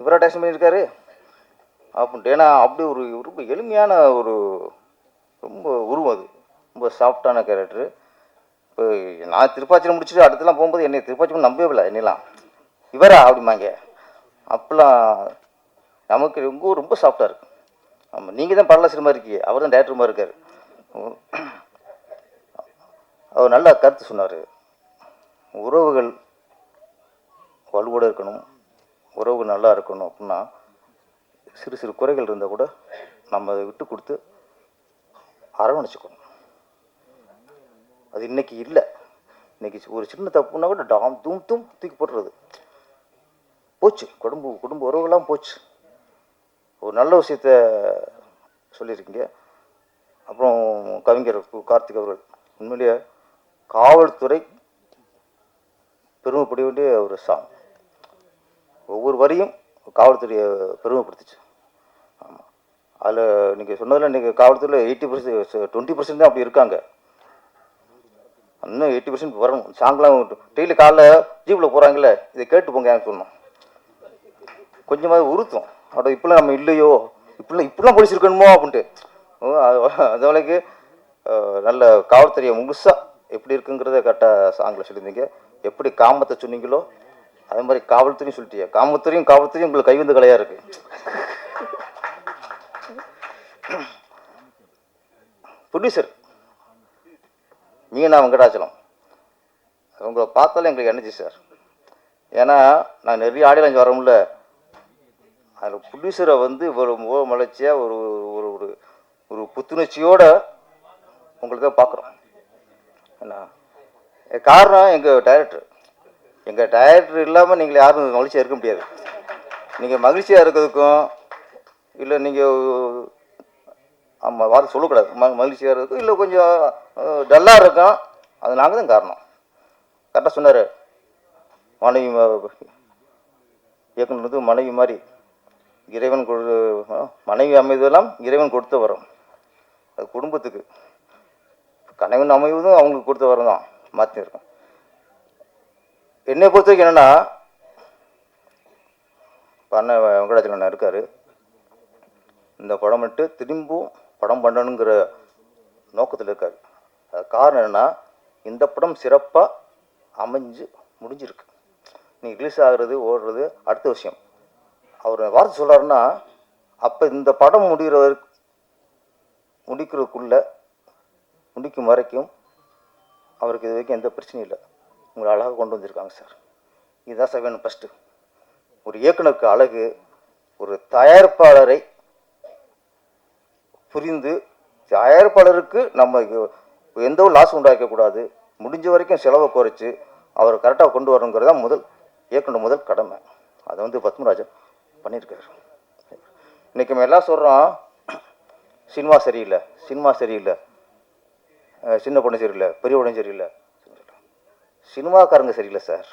இவரா டைரக்ஷன் பண்ணியிருக்காரு அப்படின்ட்டு. ஏன்னா அப்படி ஒரு ரொம்ப எளிமையான ஒரு ரொம்ப உருவம், அது ரொம்ப சாஃப்டான கேரக்டரு. இப்போ நான் திருப்பாச்சியில் முடிச்சுட்டு அடுத்தலாம் போகும்போது என்னை திருப்பாச்சி நம்பவே இல்லை, என்னெல்லாம் இவரா அப்படிமாங்க. அப்போல்லாம் நமக்கு ரொம்ப சாஃப்டாக இருக்கு. ஆமாம், நீங்கள் தான் படலாசிரியர் மாதிரி இருக்கீங்க, அவர் தான் டேரக்டர் மாதிரி இருக்கார். அவர் நல்லா கருத்து சொன்னார். உறவுகள் வலுவோடு இருக்கணும், உறவுகள் நல்லா இருக்கணும் அப்படின்னா சிறு சிறு குறைகள் இருந்தால் கூட நம்ம அதை விட்டு கொடுத்து அரவணைச்சிக்கணும். அது இன்னைக்கு இல்லை. இன்னைக்கு ஒரு சின்ன தப்புன்னா கூட டாம் தூம் தூக்கி போட்டுறது போச்சு. குடும்ப உறவுகள்லாம் போச்சு. ஒரு நல்ல விஷயத்த சொல்லியிருக்கீங்க. அப்புறம் கவிஞர் கார்த்திக் அவர்கள் உண்மையிலேயே காவல்துறை பெருமைப்பட வேண்டிய ஒரு சாங். ஒவ்வொரு வரியும் காவல்துறையை பெருமைப்படுத்துச்சு. ஆமாம், அதில் நீங்கள் சொன்னதில் இன்றைக்கி காவல்துறையில் 80% 20% தான் அப்படி இருக்காங்க. இன்னும் 80% வரணும். சாங்லாம் டெய்லி காலைல ஜீப்பில் போகிறாங்களே, இதை கேட்டு போங்க எனக்கு சொன்னோம். கொஞ்சமாவது உறுத்தும், அட இப்பெல்லாம் நம்ம இல்லையோ, இப்படிலாம் போலீஸ் இருக்கணுமோ அப்படின்ட்டு. அது வரைக்கு நல்ல காவல்துறையை முழுசாக எப்படி இருக்குங்கிறத கரெக்டாக சாங்கில் சொல்லியிருந்தீங்க. எப்படி காமத்தை சொன்னீங்களோ அதே மாதிரி காவல்துறையும் சொல்லிட்டீங்க. காவல்துறையும் உங்களுக்கு கைவந்த கலையாக இருக்கு. ப்ரொடியூசர் மீனா வெங்கடாச்சலம், உங்களை பார்த்தாலும் எங்களுக்கு எனர்ஜி சார். ஏன்னா நான் நிறைய ஆடியோ லான்ச் வரோம்ல, அதில் ப்ரொடியூசரை வந்து ஒரு முக மலர்ச்சியாக ஒரு ஒரு ஒரு புத்துணர்ச்சியோடு உங்களுக்கு தான் பார்க்குறோம். ஏன்னா காரணம் எங்கள் டைரக்டர் இல்லாமல் நீங்கள் யாரும் மகிழ்ச்சியாக இருக்க முடியாது. நீங்கள் மகிழ்ச்சியாக இருக்கிறதுக்கும் இல்லை நீங்கள் ஆமாம் வார்த்தை சொல்லக்கூடாது, மகிழ்ச்சியாக இருக்கும் இல்லை கொஞ்சம் டல்லாக இருக்கும், அது நாங்கள் தான் காரணம். கரெக்டாக சொன்னார். மனைவி இயக்குனர் வந்து மனைவி மாதிரி இறைவன் மனைவி அமைவதெல்லாம் இறைவன் கொடுத்த வரம். அது குடும்பத்துக்கு கணவன் அமைவதும் அவங்களுக்கு கொடுத்த வரம் தான் மாற்றிருக்கோம். என்னை பொறுத்த வரைக்கும் என்னென்னா, அண்ணன் வெங்கடாச்சலம் அண்ணன் இருக்கார், இந்த படம் மட்டும் திரும்பவும் படம் பண்ணணுங்கிற நோக்கத்தில் இருக்கார். அது காரணம் என்னென்னா, இந்த படம் சிறப்பாக அமைஞ்சு முடிஞ்சிருக்கு. நீங்கள் ரிலீஸ் ஆகிறது ஓடுறது அடுத்த விஷயம். அவர் வார்த்தை சொல்கிறாருன்னா, அப்போ இந்த படம் முடிக்கும் வரைக்கும் அவருக்கு இது வரைக்கும் எந்த பிரச்சனையும் இல்லை. உங்களை அழகாக கொண்டு வந்திருக்காங்க சார். இதுதான் சார் வேணும். ஃபஸ்ட்டு ஒரு இயக்குனருக்கு அழகு, ஒரு தயாரிப்பாளரை புரிந்து தயாரிப்பாளருக்கு நம்ம எந்த ஒரு லாஸ் உண்டாக்கக்கூடாது, முடிஞ்ச வரைக்கும் செலவை குறைச்சி அவர் கரெக்டாக கொண்டு வரணுங்கிறது தான் இயக்குனர் முதல் கடமை. அதை வந்து பத்மராஜன் பண்ணியிருக்காரு. இன்றைக்கி நம்ம எல்லாம் சொல்கிறோம் சினிமா சரியில்லை, சினிமா சரியில்லை, சின்ன பொண்ணு சரியில்லை, பெரிய பொண்ணு சரியில்லை. சினிமாக்காரங்க சரியில்லை சார்,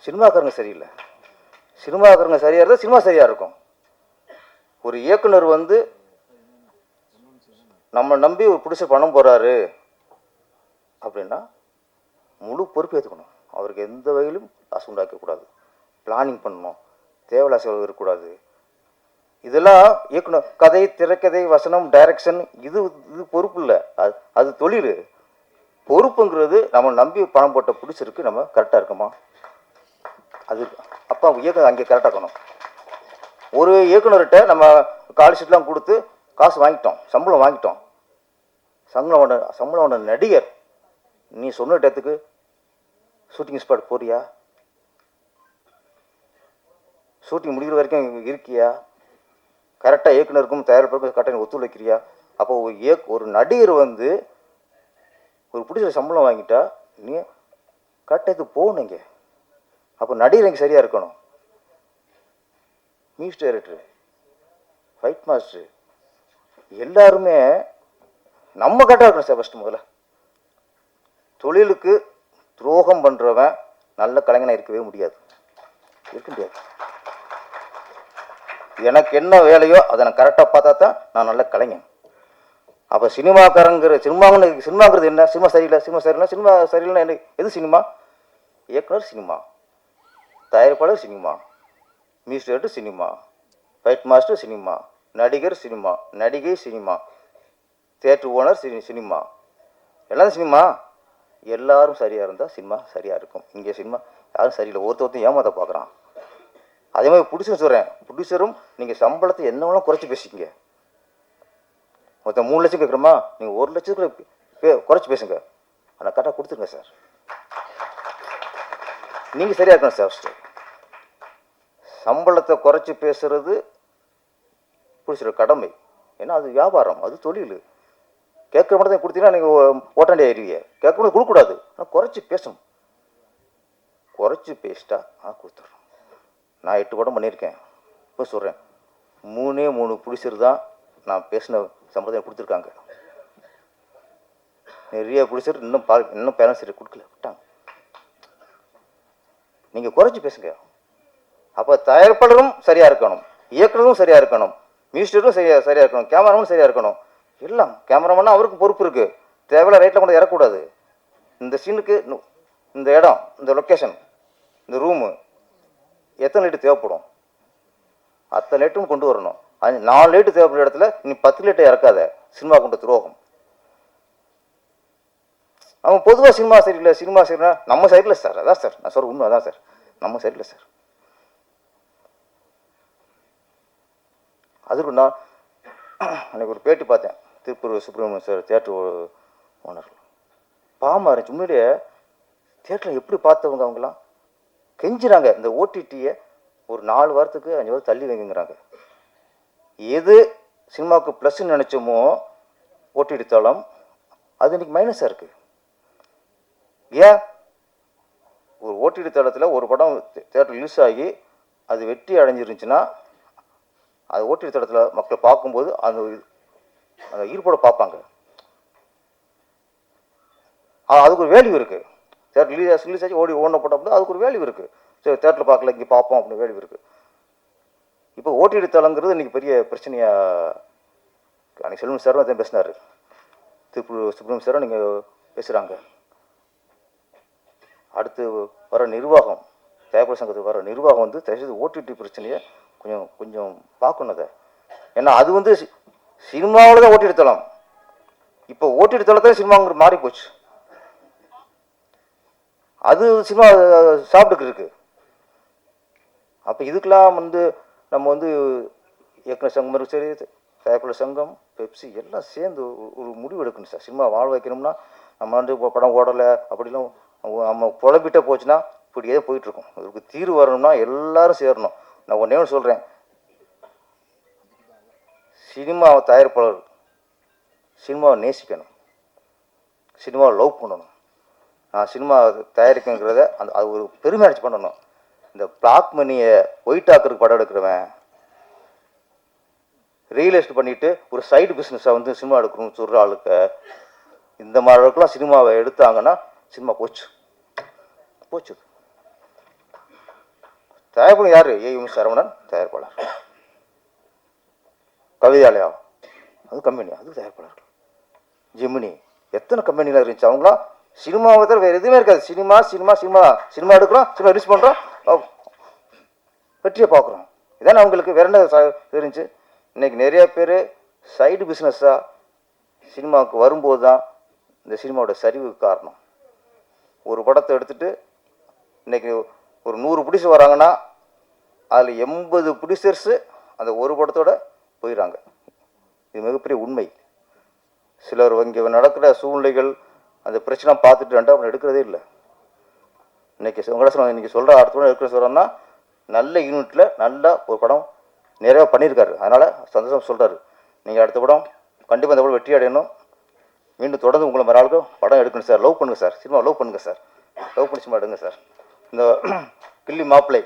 சினிமாக்காரங்க சரியில்லை. சினிமாக்காரங்க சரியாக இருந்தால் சினிமா சரியாக இருக்கும். ஒரு இயக்குனர் வந்து நம்ம நம்பி ஒரு பிடிச்ச பணம் போகிறாரு அப்படின்னா முழு பொறுப்பு ஏற்றுக்கணும். அவருக்கு எந்த வகையிலும் காசு உண்டாக்கக்கூடாது, பிளானிங் பண்ணணும், தேவையில்லா செலவு இருக்கக்கூடாது. இதெல்லாம் இயக்குனர் கதை, திரைக்கதை, வசனம், டைரக்ஷன் இது பொறுப்பு இல்லை, அது தொழில். பொறுப்புங்கிறது நம்ம நம்பி பணம் போட்ட பிடிச்சிருக்கு, நம்ம கரெக்டாக இருக்கோமா, அது அப்போ இயக்குனர் அங்கே கரெக்டாக இருக்கணும். ஒரு இயக்குனர்கிட்ட நம்ம கால்ஷீட்லாம் கொடுத்து காசு வாங்கிட்டோம், சம்பளம் வாங்கிட்டோம். சம்பளம் நடிகர் நீ சொன்ன இடத்துக்கு ஷூட்டிங் ஸ்பாட் போறியா, ஷூட்டிங் முடிகிற வரைக்கும் இருக்கியா, கரெக்டாக இயக்குனருக்கும் தயாரிப்பதற்கும் கரெக்டாக ஒத்துழைக்கிறியா? அப்போ ஒரு நடிகர் வந்து ஒரு பிடிச்ச சம்பளம் வாங்கிட்டா நீ கரெக்டாக இது போகணுங்க. அப்போ நடிகர் இங்கே சரியாக இருக்கணும். மியூசிக் டைரக்டரு, ஃபைட் மாஸ்டரு எல்லாருமே நம்ம கரெக்டாக இருக்கணும் சார். ஃபஸ்ட்டு முதல்ல தொழிலுக்கு துரோகம் பண்ணுறவன் நல்ல கலைஞனாக இருக்கவே முடியாது, இருக்க முடியாது. எனக்கு என்ன வேலையோ அதை நான் கரெக்டாக பார்த்தா தான் நான் நல்ல கலைஞன். அப்போ சினிமாங்கிறது என்ன? சினிமா சரியில்லை, சினிமா சரியில்லை, சினிமா சரியில்லைன்னா என்ன? எது சினிமா? இயக்குனர் சினிமா, தயாரிப்பாளர் cinema, music director cinema, fight master cinema, நடிகர் சினிமா, நடிகை சினிமா, தியேட்டர் ஓனர் சினிமா, எல்லாம் சினிமா. எல்லாரும் சரியாக இருந்தால் சினிமா சரியாக இருக்கும். இங்கே சினிமா யாரும் சரியில்லை, ஒருத்தர் ஏமாத்த பார்க்குறான். அதே மாதிரி ப்ரொடியூசர் சொல்கிறேன், ப்ரொடியூசரும் நீங்கள் சம்பளத்தை என்ன வேணாலும் குறைச்சி பேசிக்கிங்க. மொத்தம் 3 லட்சம் கேட்குறோமா, நீங்கள் 1 லட்சத்துக்கு குறைச்சி பேசுங்க, ஆனால் கரெக்டாக கொடுத்துருங்க சார். நீங்கள் சரியாக இருக்கணும் சார். ஃபஸ்ட்டு சம்பளத்தை குறைச்சி பேசுறது ப்ரொடியூசர் கடமை. ஏன்னா அது வியாபாரம், அது தொழில். கேட்குற மட்டும் தான் கொடுத்தீங்கன்னா நீங்கள் ஓட்டாண்டி ஆயிடுவீங்க. கேட்க மட்டும் கொடுக்கக்கூடாது, ஆனால் குறைச்சி பேசணும். குறைச்சி பேசிட்டா கொடுத்துட்றோம். நான் 8 படம் பண்ணியிருக்கேன். இப்போ சொல்கிறேன், 3 ப்ரொடியூசர் தான் நான் பேசின சம்பளத்தை கொடுத்துருக்காங்க. நிறைய ப்ரொடியூசர் இன்னும் பேலன்ஸ் கொடுக்கல, விட்டாங்க. நீங்கள் குறைச்சி பேசுங்க. அப்போ தயாரிப்பாளரும் சரியாக இருக்கணும், இயக்குனரும் சரியாக இருக்கணும், மியூசிக்கரும் சரியாக இருக்கணும், கேமராமனும் சரியாக இருக்கணும். எல்லாம் கேமராமேனா அவருக்கு பொறுப்பு இருக்குது. தேவையில்ல ரைட்டில் கொண்டு இறக்கக்கூடாது. இந்த சீனுக்கு இந்த இடம், இந்த லொக்கேஷன், இந்த ரூமு எத்தனை லைட்டு தேவைப்படும், அத்தனை லைட்டும் கொண்டு வரணும். 4 லைட்டு தேவைப்படுற இடத்துல நீ 10 லைட்டை இறக்காத, சினிமா கொண்ட துரோகம். அவன் பொதுவாக சினிமா சரியில்லை, சினிமா சரியில்லை, நம்ம சைடில் சார். அதான் சார் நான் சொல்கிற உண்மை, அதான் சார், நம்ம சைடில் சார். அதுக்கு நான் அன்றைக்கி ஒரு பேட்டி பார்த்தேன், Tiruppur Subramaniam sir theatre owner. பாவமாக இருந்துச்சு உண்மையிலேயே. தியேட்டரில் எப்படி பார்த்தவங்க அவங்களாம் கெஞ்சுறாங்க, இந்த ஓடிடியை ஒரு 4 வாரத்துக்கு 5 வாரம் தள்ளி வைங்கிறாங்க. எது சினிமாவுக்கு ப்ளஸ்ன்னு நினச்சோமோ ஓடிடி தளம், அது இன்றைக்கி மைனஸாக இருக்குது. ஏன்? ஒரு ஓடிடி தளத்தில் ஒரு படம் தியேட்டர் ரிலீஸ் ஆகி அது வெற்றி அடைஞ்சிருந்துச்சுன்னா அது ஓடிடி தளத்தில் மக்களை பார்க்கும்போது அந்த ஈர்ப்போட பார்ப்பாங்க. அதுக்கு ஒரு வேல்யூ இருக்குது. தியேட்டர் ரிலீஸ் ஆகி ஓடின போட்டோம், அதுக்கு ஒரு வேல்யூ இருக்குது. சரி, தேட்டரில் பார்க்கல, இங்கே பார்ப்போம் அப்படின்னு வேல்யூ இருக்குது. இப்போ ஓடிடி தளங்கிறது இன்றைக்கி பெரிய பிரச்சனையாக. அன்றைக்கி செல்வன் சாரும் அதான் பேசினார், திருப்பூர் சுப்பிரமணியம் சாரும் நீங்கள் பேசுகிறாங்க. அடுத்து வர நிர்வாகம், தயாரிப்பாளர் சங்கத்துக்கு வர நிர்வாகம் வந்து தயவுசெய்து ஓடிடி பிரச்சனையை கொஞ்சம் பார்க்கணும் அதை. ஏன்னா அது வந்து சினிமாவில் தான் ஓடிடி தளம். இப்போ ஓடிடி தளத்தில் சினிமாங்கிற மாறி போச்சு. அது சினிமா சாப்பிட்டுக்கு இருக்குது. அப்போ இதுக்கெல்லாம் வந்து நம்ம வந்து இயக்குனர் சங்கம் சரி, தயாரிப்பாளர் சங்கம், பெப்சி எல்லாம் சேர்ந்து ஒரு முடிவு எடுக்கணும் சார். சினிமா வாழ வைக்கணும்னா நம்ம வந்து படம் ஓடலை அப்படிலாம் நம்ம புலம்பிட்டே போச்சுன்னா இப்படியே போயிட்டுருக்கோம். இதுக்கு தீர்வு வரணும்னா எல்லாரும் சேரணும். நான் ஒன்றே ஒன்று சொல்கிறேன், சினிமா தயாரிப்பாளர் சினிமாவை நேசிக்கணும், சினிமாவை லவ் பண்ணணும். நான் சினிமா தயாரிக்கங்கிறத அது ஒரு பெருமை அடிச்சு பண்ணணும். இந்த பிளாக் மணியை ஒயிட் ஆக்கிறதுக்கு படம் எடுக்கிறவன், ரியல் எஸ்டேட் பண்ணிட்டு ஒரு சைடு பிஸ்னஸை வந்து சினிமா எடுக்கணும்னு சொல்கிற ஆளுக்கு இந்த மாதிரி அளவுக்குலாம் சினிமாவை எடுத்தாங்கன்னா சினிமா போச்சு போச்சு. தயாரிப்பாளர் யார்? ஏஎம் சரவணன் தயாரிப்பாளர். கவிதாலயா அது கம்பெனி, அது தயாரிப்பாளர்கள். ஜெமினி எத்தனை கம்பெனிலாம் இருந்துச்சு. அவங்களாம் சினிமாவை தவிர வேறு எதுவுமே இருக்காது. சினிமா சினிமா சினிமா சினிமா எடுக்கிறோம், சினிமா ரிலீஸ் பண்ணுறோம், வெற்றியை பார்க்குறோம். இதானே அவங்களுக்கு வேற என்ன இருந்துச்சு. இன்னைக்கு நிறைய பேர் சைடு பிஸ்னஸாக சினிமாவுக்கு வரும்போது தான் இந்த சினிமாவோட சரிவுக்கு காரணம். ஒரு படத்தை எடுத்துகிட்டு இன்னைக்கு ஒரு 100 ப்ரொடியூசர் வராங்கன்னா அதில் 80 ப்ரொடியூசர்ஸு அந்த ஒரு படத்தோட போயிடறாங்க. இது மிகப்பெரிய உண்மை. சிலர் இங்கே நடக்கிற சூழ்நிலைகள் அந்த பிரச்சனை பார்த்துட்டு அவனை எடுக்கிறதே இல்லை. இன்னைக்கு வெங்கடேசன் இன்னைக்கு சொல்கிற அடுத்த படம் எடுக்கிற சொல்கிறோன்னா நல்ல யூனிட்டில் நல்ல ஒரு படம் நிறையா பண்ணியிருக்காரு. அதனால் சந்தோஷம் சொல்கிறாரு. நீங்கள் அடுத்த படம் கண்டிப்பாக இந்த படம் வெற்றி அடையணும். மீண்டும் தொடர்ந்து உங்களை மறு ஆளுக்கும் படம் எடுக்கணும் சார். லவ் பண்ணுங்கள் சார், சினிமா லவ் பண்ணுங்கள் சார், லவ் பண்ணி சினிமா எடுங்க சார். இந்த கில்லி மாப்பிள்ளை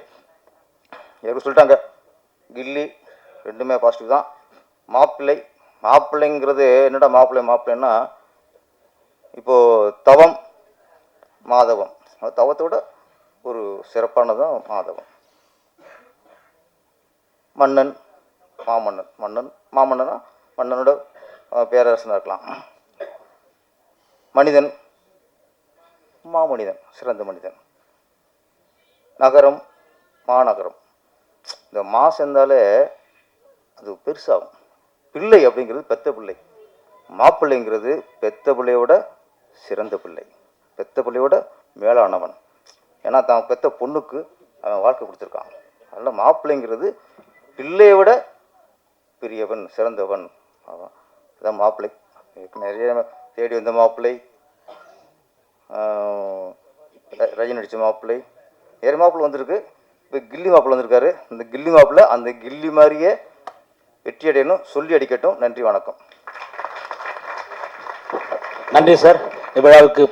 யாரும் சொல்லிட்டாங்க, கில்லி ரெண்டுமே பாசிட்டிவ் தான். மாப்பிள்ளைங்கிறது என்னடா மாப்பிள்ளைன்னா இப்போது தவம் மாதவம், தவத்தோட ஒரு சிறப்பானதான் மாதவம். மன்னன் மாமன்னனா மன்னனோட பேரரசனாக இருக்கலாம். மனிதன் மாமனிதன், சிறந்த மனிதன். நகரம் மாநகரம். இந்த மா சேர்ந்தாலே அது பெருசாகும். பிள்ளை அப்படிங்கிறது பெத்த பிள்ளை, மாப்பிள்ளைங்கிறது பெத்த பிள்ளையோட சிறந்த பிள்ளை, பெத்த பிள்ளையோட மேலானவன். ஏன்னா தான் பெத்த பொண்ணுக்கு அவன் வாழ்க்கை கொடுத்துருக்கான். அதனால் மாப்பிள்ளைங்கிறது பிள்ளையை விட பெரியவன், சிறந்தவன். அதான் மாப்பிள்ளை. நிறைய தேடி வந்த மாப்பிள்ளை, ரஜினி நடித்த மாப்பிள்ளை, நிறைய மாப்பிள்ளை வந்திருக்கு. இப்போ கில்லி மாப்பிள்ளை வந்திருக்காரு. இந்த கில்லி மாப்பிள்ளை அந்த கில்லி மாதிரியே வெற்றி அடையணும், சொல்லி அடிக்கட்டும். நன்றி, வணக்கம். நன்றி சார். இவ்விழாவுக்கு